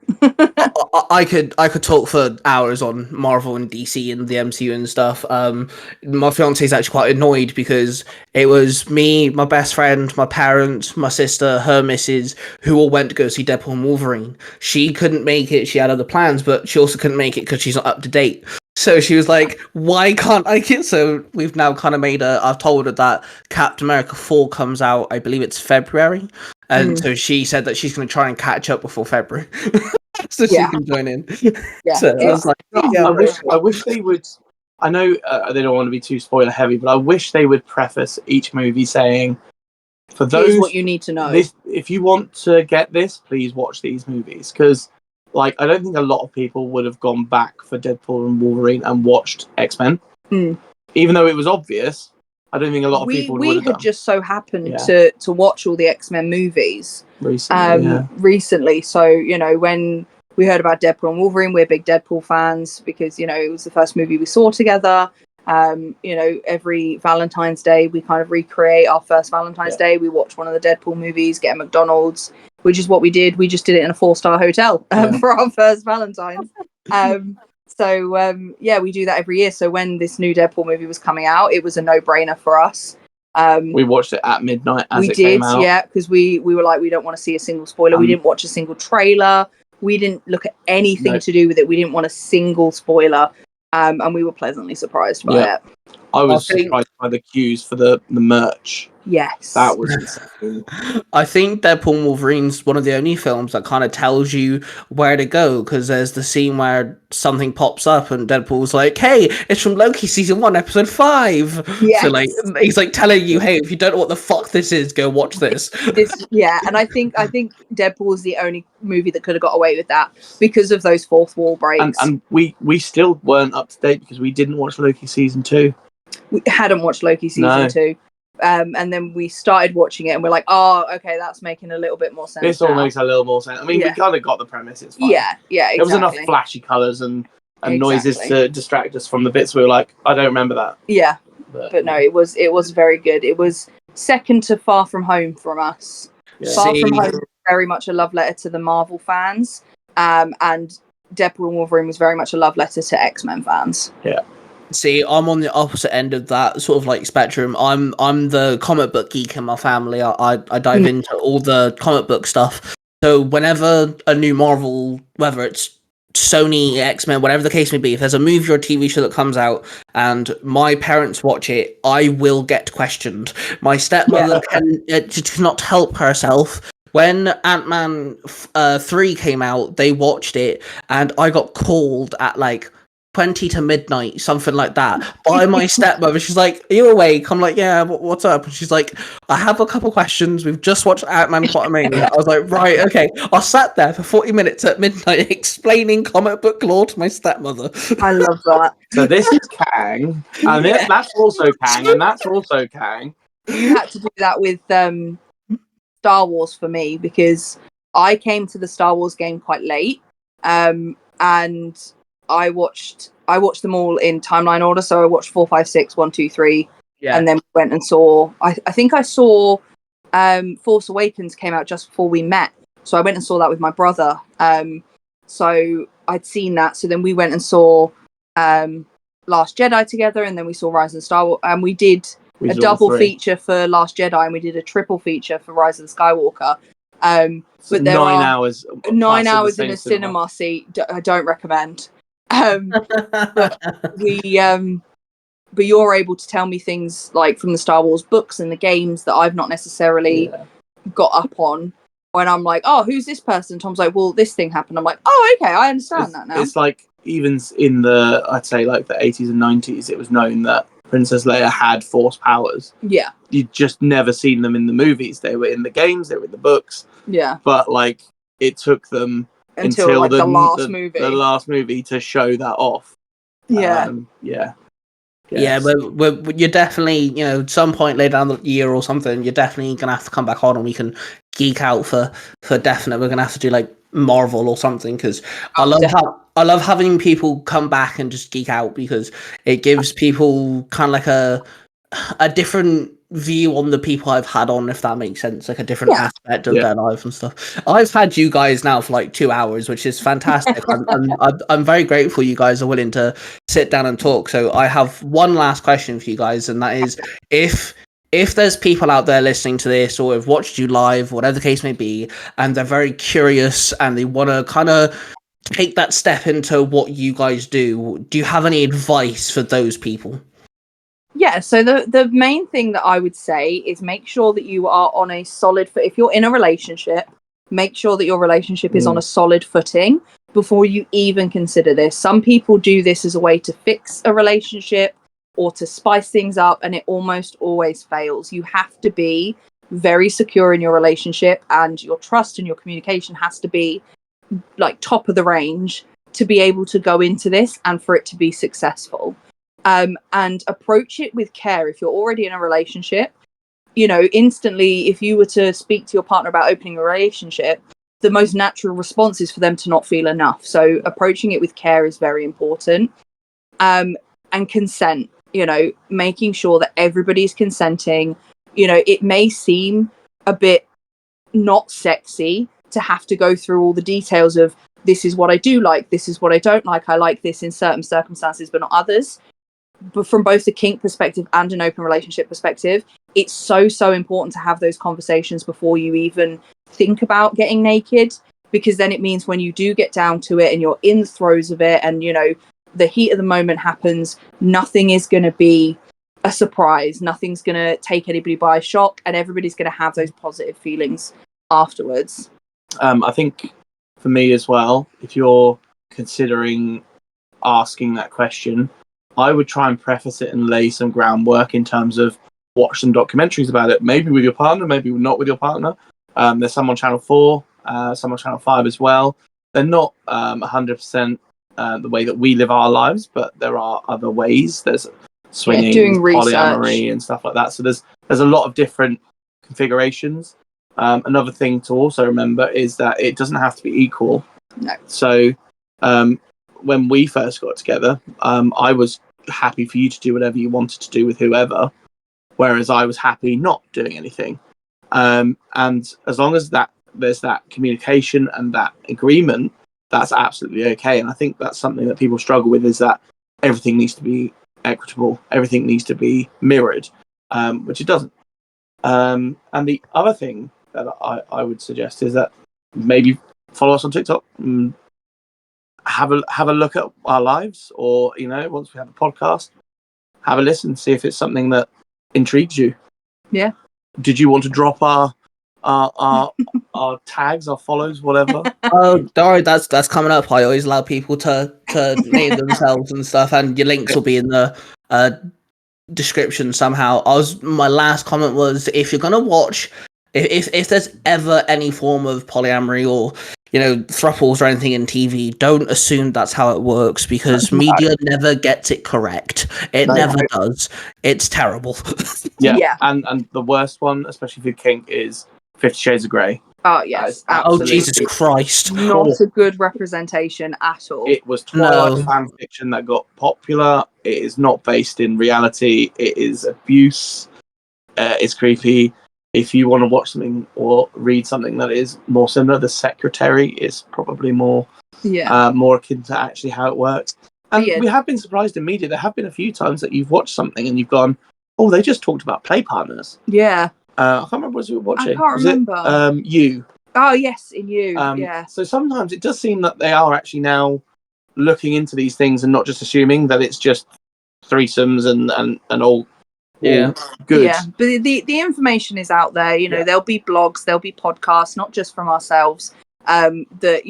I could talk for hours on Marvel and DC and the MCU and stuff. My fiance is actually quite annoyed because it was me, my best friend, my parents, my sister, her missus, who all went to go see Deadpool and Wolverine. She couldn't make it. She had other plans, but she also couldn't make it because she's not up to date. So she was like, why can't I get... So we've now kind of I've told her that Captain America 4 comes out, I believe it's February. And so she said that she's going to try and catch up before February. So she can join in.
Yeah.
So I was like,
I wish they would... I know they don't want to be too spoiler heavy, but I wish they would preface each movie saying, for those...
Here's what you need to know.
If you want to get this, please watch these movies. Because... like, I don't think a lot of people would have gone back for Deadpool and Wolverine and watched X-Men. Even though it was obvious, I don't think a lot of people would have done.
We had just so happened to watch all the X-Men movies recently. So, you know, when we heard about Deadpool and Wolverine, we're big Deadpool fans because, you know, it was the first movie we saw together. You know, every Valentine's Day, we kind of recreate our first Valentine's Day. We watch one of the Deadpool movies, get a McDonald's, which is what we did. We just did it in a 4-star hotel for our first Valentine's. So we do that every year. So when this new Deadpool movie was coming out, it was a no-brainer for us.
We watched it at midnight as it
We
came out.
did, yeah, because we were like, we don't want to see a single spoiler. We didn't watch a single trailer. We didn't look at anything to do with it. We didn't want a single spoiler. And we were pleasantly surprised by it.
I was surprised by the queues for the merch.
Yes.
That was insane.
I think Deadpool and Wolverine's one of the only films that kind of tells you where to go, because there's the scene where something pops up and Deadpool's like, hey, it's from Loki season 1 episode 5.
Yes.
So like he's like telling you, hey, if you don't know what the fuck this is, go watch this.
And I think Deadpool is the only movie that could have got away with that because of those fourth wall breaks.
And we still weren't up to date because we didn't watch Loki season 2.
We hadn't watched Loki season 2. And then we started watching it and we're like, oh, okay, that's making a little bit more sense.
This all makes a little more sense. I mean, we kind of got the premise. It's fine.
Yeah, exactly.
There was enough flashy colours and noises to distract us from the bits we were like, I don't remember that.
Yeah, but no, it was very good. It was second to Far From Home from us. Yeah. Far From Home was very much a love letter to the Marvel fans, and Deadpool and Wolverine was very much a love letter to X-Men fans.
Yeah.
See, I'm on the opposite end of that sort of like spectrum. I'm the comic book geek in my family. I dive into all the comic book stuff. So whenever a new Marvel, whether it's Sony, X-Men, whatever the case may be, if there's a movie or a TV show that comes out and my parents watch it, I will get questioned. My stepmother cannot help herself. When Ant-Man 3 came out, they watched it and I got called at like 20 to midnight, something like that, by my stepmother. She's like, "Are you awake?" I'm like, "Yeah, what's up?" And she's like, "I have a couple questions. We've just watched Ant-Man Quantumania." I was like, "Right, okay." I sat there for 40 minutes at midnight explaining comic book lore to my stepmother.
I love that.
So this is Kang, and that's also Kang, and that's also Kang.
You had to do that with Star Wars for me, because I came to the Star Wars game quite late, and I watched them all in timeline order. So I watched 4, 5, 6, 1, 2, 3, and then went and saw. I think I saw Force Awakens came out just before we met, so I went and saw that with my brother. So I'd seen that. So then we went and saw Last Jedi together, and then we saw Rise of the Star Wars, and we did a double feature for Last Jedi, and we did a triple feature for Rise of the Skywalker. But there
9
are
hours.
9 hours in a cinema seat. I don't recommend. But but you're able to tell me things like from the Star Wars books and the games that I've not necessarily got up on. When I'm like, "Oh, who's this person?" Tom's like, "Well, this thing happened." I'm like, "Oh, okay, I understand that now."
It's like even in the, I'd say, like the 80s and 90s, it was known that Princess Leia had Force powers.
Yeah.
You'd just never seen them in the movies. They were in the games, they were in the books.
Yeah.
But like, it took them
until like the last movie
to show that off.
Yeah.
Yeah, but you're definitely, at some point later down the year or something, you're definitely gonna have to come back on, and we can geek out for definite. We're gonna have to do like Marvel or something, because I love having people come back and just geek out, because it gives people kind of like a different view on the people I've had on, if that makes sense, like a different aspect of their life and stuff. I've had you guys now for like 2 hours, which is fantastic. I'm very grateful you guys are willing to sit down and talk. So I have one last question for you guys, and that is, if there's people out there listening to this, or have watched you live, whatever the case may be, and they're very curious and they want to kind of take that step into what you guys do you have any advice for those people?
Yeah, so the main thing that I would say is make sure that you are on a solid foot. If you're in a relationship, make sure that your relationship is on a solid footing before you even consider this. Some people do this as a way to fix a relationship or to spice things up, and it almost always fails. You have to be very secure in your relationship, and your trust and your communication has to be like top of the range to be able to go into this and for it to be successful. And approach it with care. If you're already in a relationship, instantly, if you were to speak to your partner about opening a relationship, the most natural response is for them to not feel enough. So approaching it with care is very important. And consent, making sure that everybody's consenting. It may seem a bit not sexy to have to go through all the details of, this is what I do like, this is what I don't like, I like this in certain circumstances but not others. But from both the kink perspective and an open relationship perspective, it's so important to have those conversations before you even think about getting naked, because then it means when you do get down to it and you're in the throes of it, and the heat of the moment happens, nothing is going to be a surprise, nothing's going to take anybody by shock, and everybody's going to have those positive feelings afterwards.
I think for me as well, if you're considering asking that question, I would try and preface it and lay some groundwork in terms of watch some documentaries about it, maybe with your partner, maybe not with your partner. There's some on Channel 4, some on Channel 5 as well. They're not 100% the way that we live our lives, but there are other ways. There's swinging,
doing
polyamory,
research
and stuff like that. So there's a lot of different configurations. Another thing to also remember is that it doesn't have to be equal.
No.
So when we first got together, I was happy for you to do whatever you wanted to do with whoever, whereas I was happy not doing anything. And as long as there's that communication and that agreement, that's absolutely okay. And I think that's something that people struggle with, is that everything needs to be equitable, everything needs to be mirrored, which it doesn't. And the other thing that I would suggest is that maybe follow us on TikTok. Have a look at our lives, or once we have a podcast, have a listen, see if it's something that intrigues you.
Yeah.
Did you want to drop our our tags, our follows, whatever.
Oh, don't worry, that's coming up. I always allow people to name themselves and stuff, and your links will be in the description somehow. My last comment was, if you're gonna watch, if there's ever any form of polyamory or thruples or anything in TV, don't assume that's how it works, because media never gets it correct. It never does. It's terrible.
Yeah.
And the worst one, especially for kink, is 50 Shades of Grey.
Oh yes,
Oh,
absolutely.
Jesus Christ.
Not a good representation at all.
It was Twilight fan fiction that got popular. It is not based in reality. It is abuse. It's creepy. If you want to watch something or read something that is more similar, The Secretary is probably more akin to actually how it works. And we have been surprised in media. There have been a few times that you've watched something and you've gone, oh, they just talked about play partners.
Yeah.
I can't remember what you were watching.
I can't remember.
You.
Oh, yes, in You. Yeah.
So sometimes it does seem that they are actually now looking into these things and not just assuming that it's just threesomes and all good.
Yeah, but the information is out there. There'll be blogs, there'll be podcasts, not just from ourselves. Doing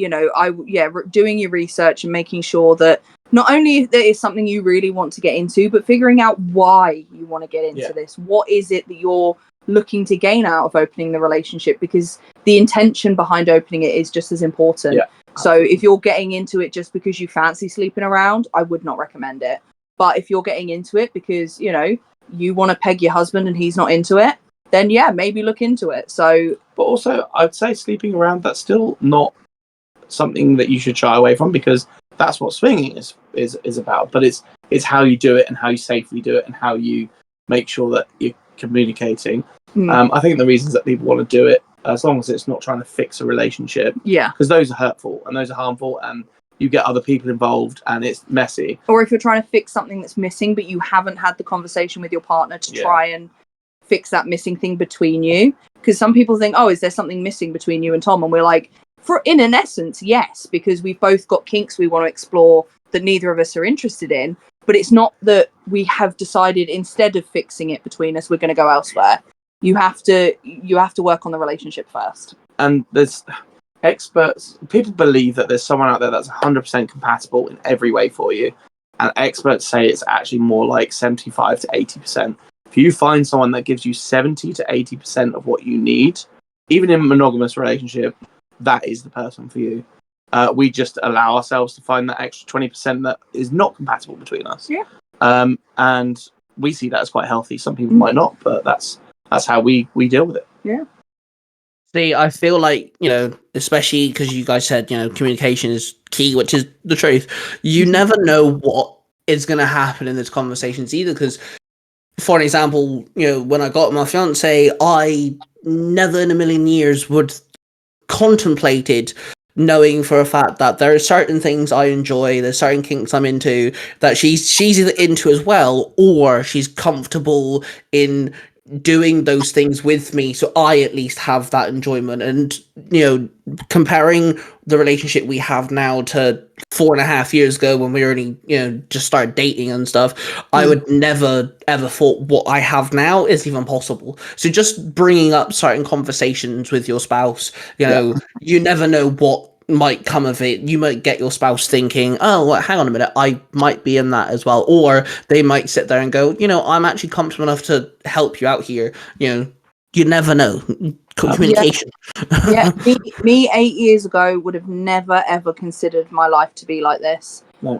your research and making sure that not only that is something you really want to get into, but figuring out why you want to get into this. What is it that you're looking to gain out of opening the relationship? Because the intention behind opening it is just as important. Yeah, so if you're getting into it just because you fancy sleeping around, I would not recommend it. But if you're getting into it because you want to peg your husband and he's not into it, then maybe look into it. So,
but also I'd say sleeping around, that's still not something that you should shy away from, because that's what swinging is about. But it's how you do it and how you safely do it and how you make sure that you're communicating. I think the reasons that people want to do it, as long as it's not trying to fix a relationship, because those are hurtful and those are harmful, and you get other people involved and it's messy.
Or if you're trying to fix something that's missing but you haven't had the conversation with your partner to try and fix that missing thing between you. Because some people think, oh, is there something missing between you and Tom? And we're like, in an essence, yes, because we've both got kinks we want to explore that neither of us are interested in. But it's not that we have decided, instead of fixing it between us, we're going to go elsewhere. You have to work on the relationship first.
And there's people believe that there's someone out there that's 100% compatible in every way for you, and experts say it's actually more like 75 to 80%. If you find someone that gives you 70 to 80% of what you need, even in a monogamous relationship, that is the person for you. We just allow ourselves to find that extra 20% that is not compatible between us. And we see that as quite healthy. Some people might not, but that's how we deal with it.
See, I feel like, especially because you guys said, communication is key, which is the truth. You never know what is going to happen in these conversations either, because, for an example, when I got my fiance, I never in a million years would contemplated knowing for a fact that there are certain things I enjoy, there's certain kinks I'm into, that she's either into as well, or she's comfortable in doing those things with me, so I at least have that enjoyment. And comparing the relationship we have now to 4.5 years ago when we only just started dating and stuff, I would never ever thought what I have now is even possible. So just bringing up certain conversations with your spouse, you never know what might come of it. You might get your spouse thinking, oh, well, hang on a minute, I might be in that as well. Or they might sit there and go, I'm actually comfortable enough to help you out here. You never know. Communication.
Me 8 years ago would have never ever considered my life to be like this. No.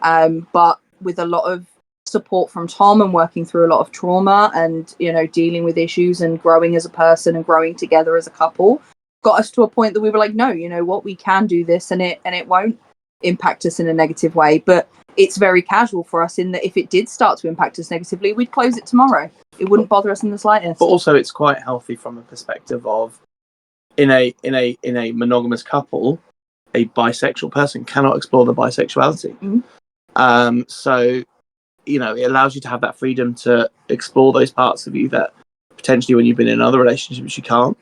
But with a lot of support from Tom and working through a lot of trauma and dealing with issues and growing as a person and growing together as a couple, got us to a point that we were like, no, what, we can do this and it won't impact us in a negative way. But it's very casual for us in that if it did start to impact us negatively, we'd close it tomorrow. It wouldn't bother us in the slightest.
But also it's quite healthy from a perspective of in a monogamous couple, a bisexual person cannot explore their bisexuality. So it allows you to have that freedom to explore those parts of you that potentially when you've been in other relationships you can't.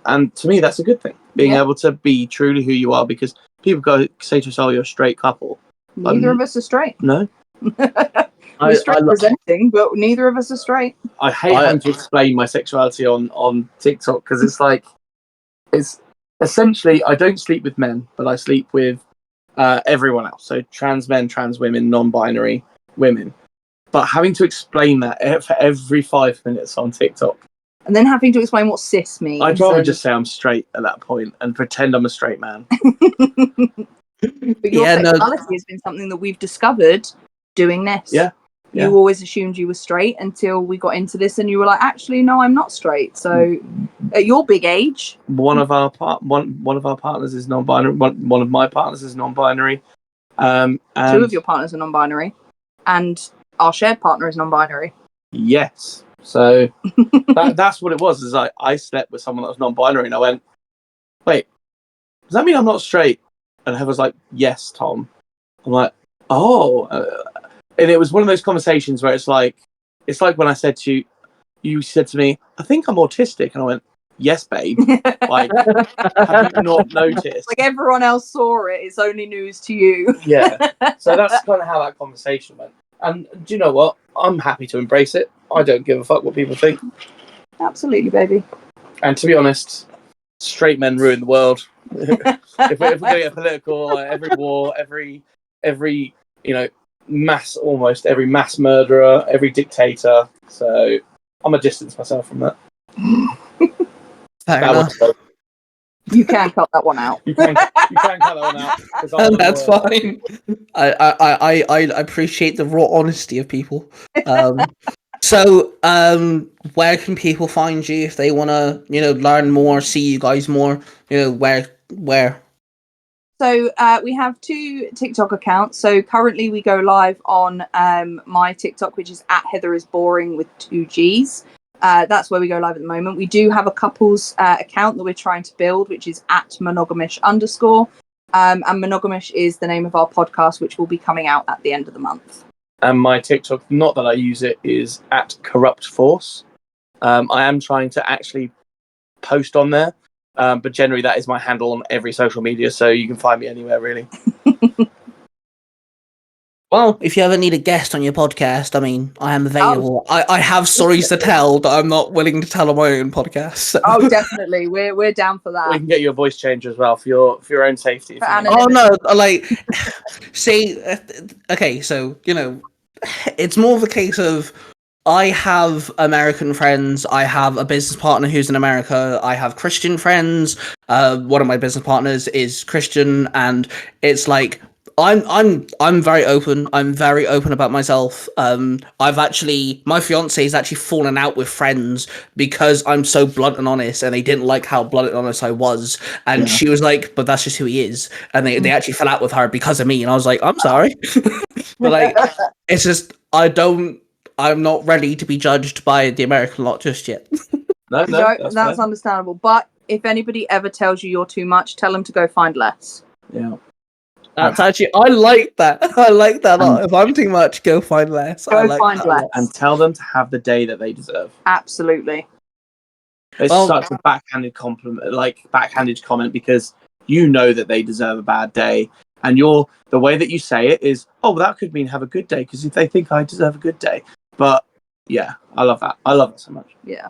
And to me, that's a good thing. Being able to be truly who you are, because people say to us, "Oh, you're a straight couple."
Neither of us are straight.
No.
We're straight presenting, but neither of us are straight.
I hate having to explain my sexuality on TikTok, because it's like It's essentially I don't sleep with men, but I sleep with everyone else. So trans men, trans women, non-binary women. But having to explain that for every 5 minutes on TikTok.
And then having to explain what cis means.
I'd rather just say I'm straight at that point and pretend I'm a straight man.
But your sexuality has been something that we've discovered doing this.
Yeah.
You always assumed you were straight until we got into this, and you were like, actually, no, I'm not straight. So, at your big age,
one of our partners is non-binary. One of my partners is non-binary. And
2 of your partners are non-binary, and our shared partner is non-binary.
Yes. So that's what it was. Is I slept with someone that was non-binary, and I went, wait, does that mean I'm not straight? And Heather was like, yes, Tom. I'm like, oh. And it was one of those conversations where it's like when I said to you, you said to me, I think I'm autistic. And I went, yes, babe. Like, have you not noticed?
Like everyone else saw it. It's only news to you.
Yeah. So that's kind of how that conversation went. And do you know what? I'm happy to embrace it. I don't give a fuck what people think.
Absolutely, baby.
And to be honest, straight men ruin the world. if we're going to get political, every war, every almost every mass murderer, every dictator. So I'm a distance myself from that.
Fair enough.
You can cut that one out.
You can cut that one out.
That's fine. I appreciate the raw honesty of people. So, where can people find you if they want to, learn more, see you guys more? Where?
So we have 2 TikTok accounts. So currently we go live on my TikTok, which is @HeatherIsBoring with 2 G's. That's where we go live at the moment. We do have a couples account that we're trying to build, which is @monogamish_. And Monogamish is the name of our podcast, which will be coming out at the end of the month.
And my TikTok, not that I use it, is @Corruptforce. I am trying to actually post on there, but generally that is my handle on every social media, so you can find me anywhere, really.
Well, if you ever need a guest on your podcast, I mean, I am available. I have stories to tell that I'm not willing to tell on my own podcast. So.
Oh, definitely. We're down for that.
We can get you a voice changer as well for your own safety.
Oh no, see, okay, so it's more of a case of I have American friends. I have a business partner who's in America. I have Christian friends. One of my business partners is Christian, and it's like. I'm very open. I'm very open about myself. My fiance's actually fallen out with friends because I'm so blunt and honest, and they didn't like how blunt and honest I was. And she was like, "But that's just who he is." And they actually fell out with her because of me. And I was like, "I'm sorry," but it's just I'm not ready to be judged by the American lot just yet.
No,
that's understandable. But if anybody ever tells you you're too much, tell them to go find less.
Yeah.
That's actually, I like that. I like that a lot. If I'm too much, go find less.
Go find less.
And tell them to have the day that they deserve.
Absolutely.
It's such a backhanded comment because you know that they deserve a bad day. And the way that you say it is, oh, well, that could mean have a good day because if they think I deserve a good day. But yeah, I love that. I love it so much.
Yeah.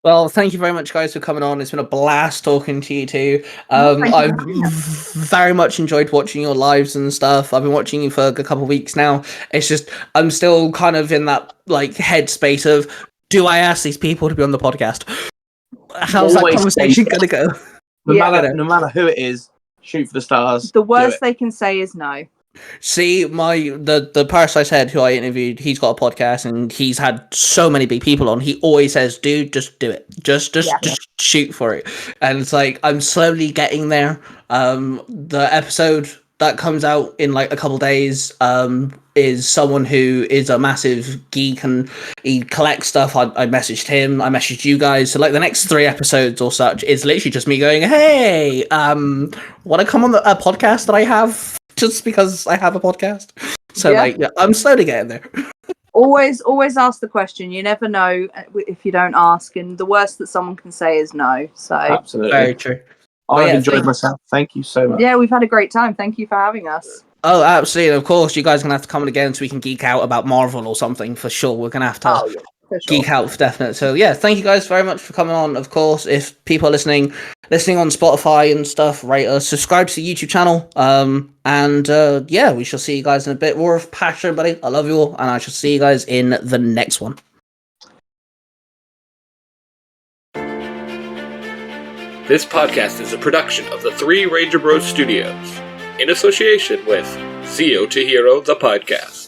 Well, thank you very much, guys, for coming on. It's been a blast talking to you two. I've very much enjoyed watching your lives and stuff. I've been watching you for a couple of weeks now. It's just, I'm still kind of in that headspace of, do I ask these people to be on the podcast? How's that conversation going to go?
No matter who it is, shoot for the stars.
The worst they can say is no.
See, the person I said who I interviewed, he's got a podcast and he's had so many big people on. He always says, "Dude, just do it. Just shoot for it." And it's like I'm slowly getting there. The episode that comes out in a couple days is someone who is a massive geek and he collects stuff. I messaged him. I messaged you guys. So the next 3 episodes or such is literally just me going, "Hey, want to come on a podcast that I have?" Just because I have a podcast. So I'm slowly getting there.
Always ask the question. You never know if you don't ask, and the worst that someone can say is no. So
absolutely.
Very true.
I've enjoyed myself. Thank you so much.
Yeah, we've had a great time. Thank you for having us.
Oh, absolutely. Of course, you guys are going to have to come on again so we can geek out about Marvel or something for sure. We're going to have to
For sure.
geek out for definite. So yeah, thank you guys very much for coming on. Of course, if people are listening on Spotify and stuff, rate us, subscribe to the YouTube channel. Yeah, we shall see you guys in a bit. War of Passion, buddy. I love you all, and I shall see you guys in the next one.
This podcast is a production of the Three Ranger Bros Studios, in association with Zio to Hero, the podcast.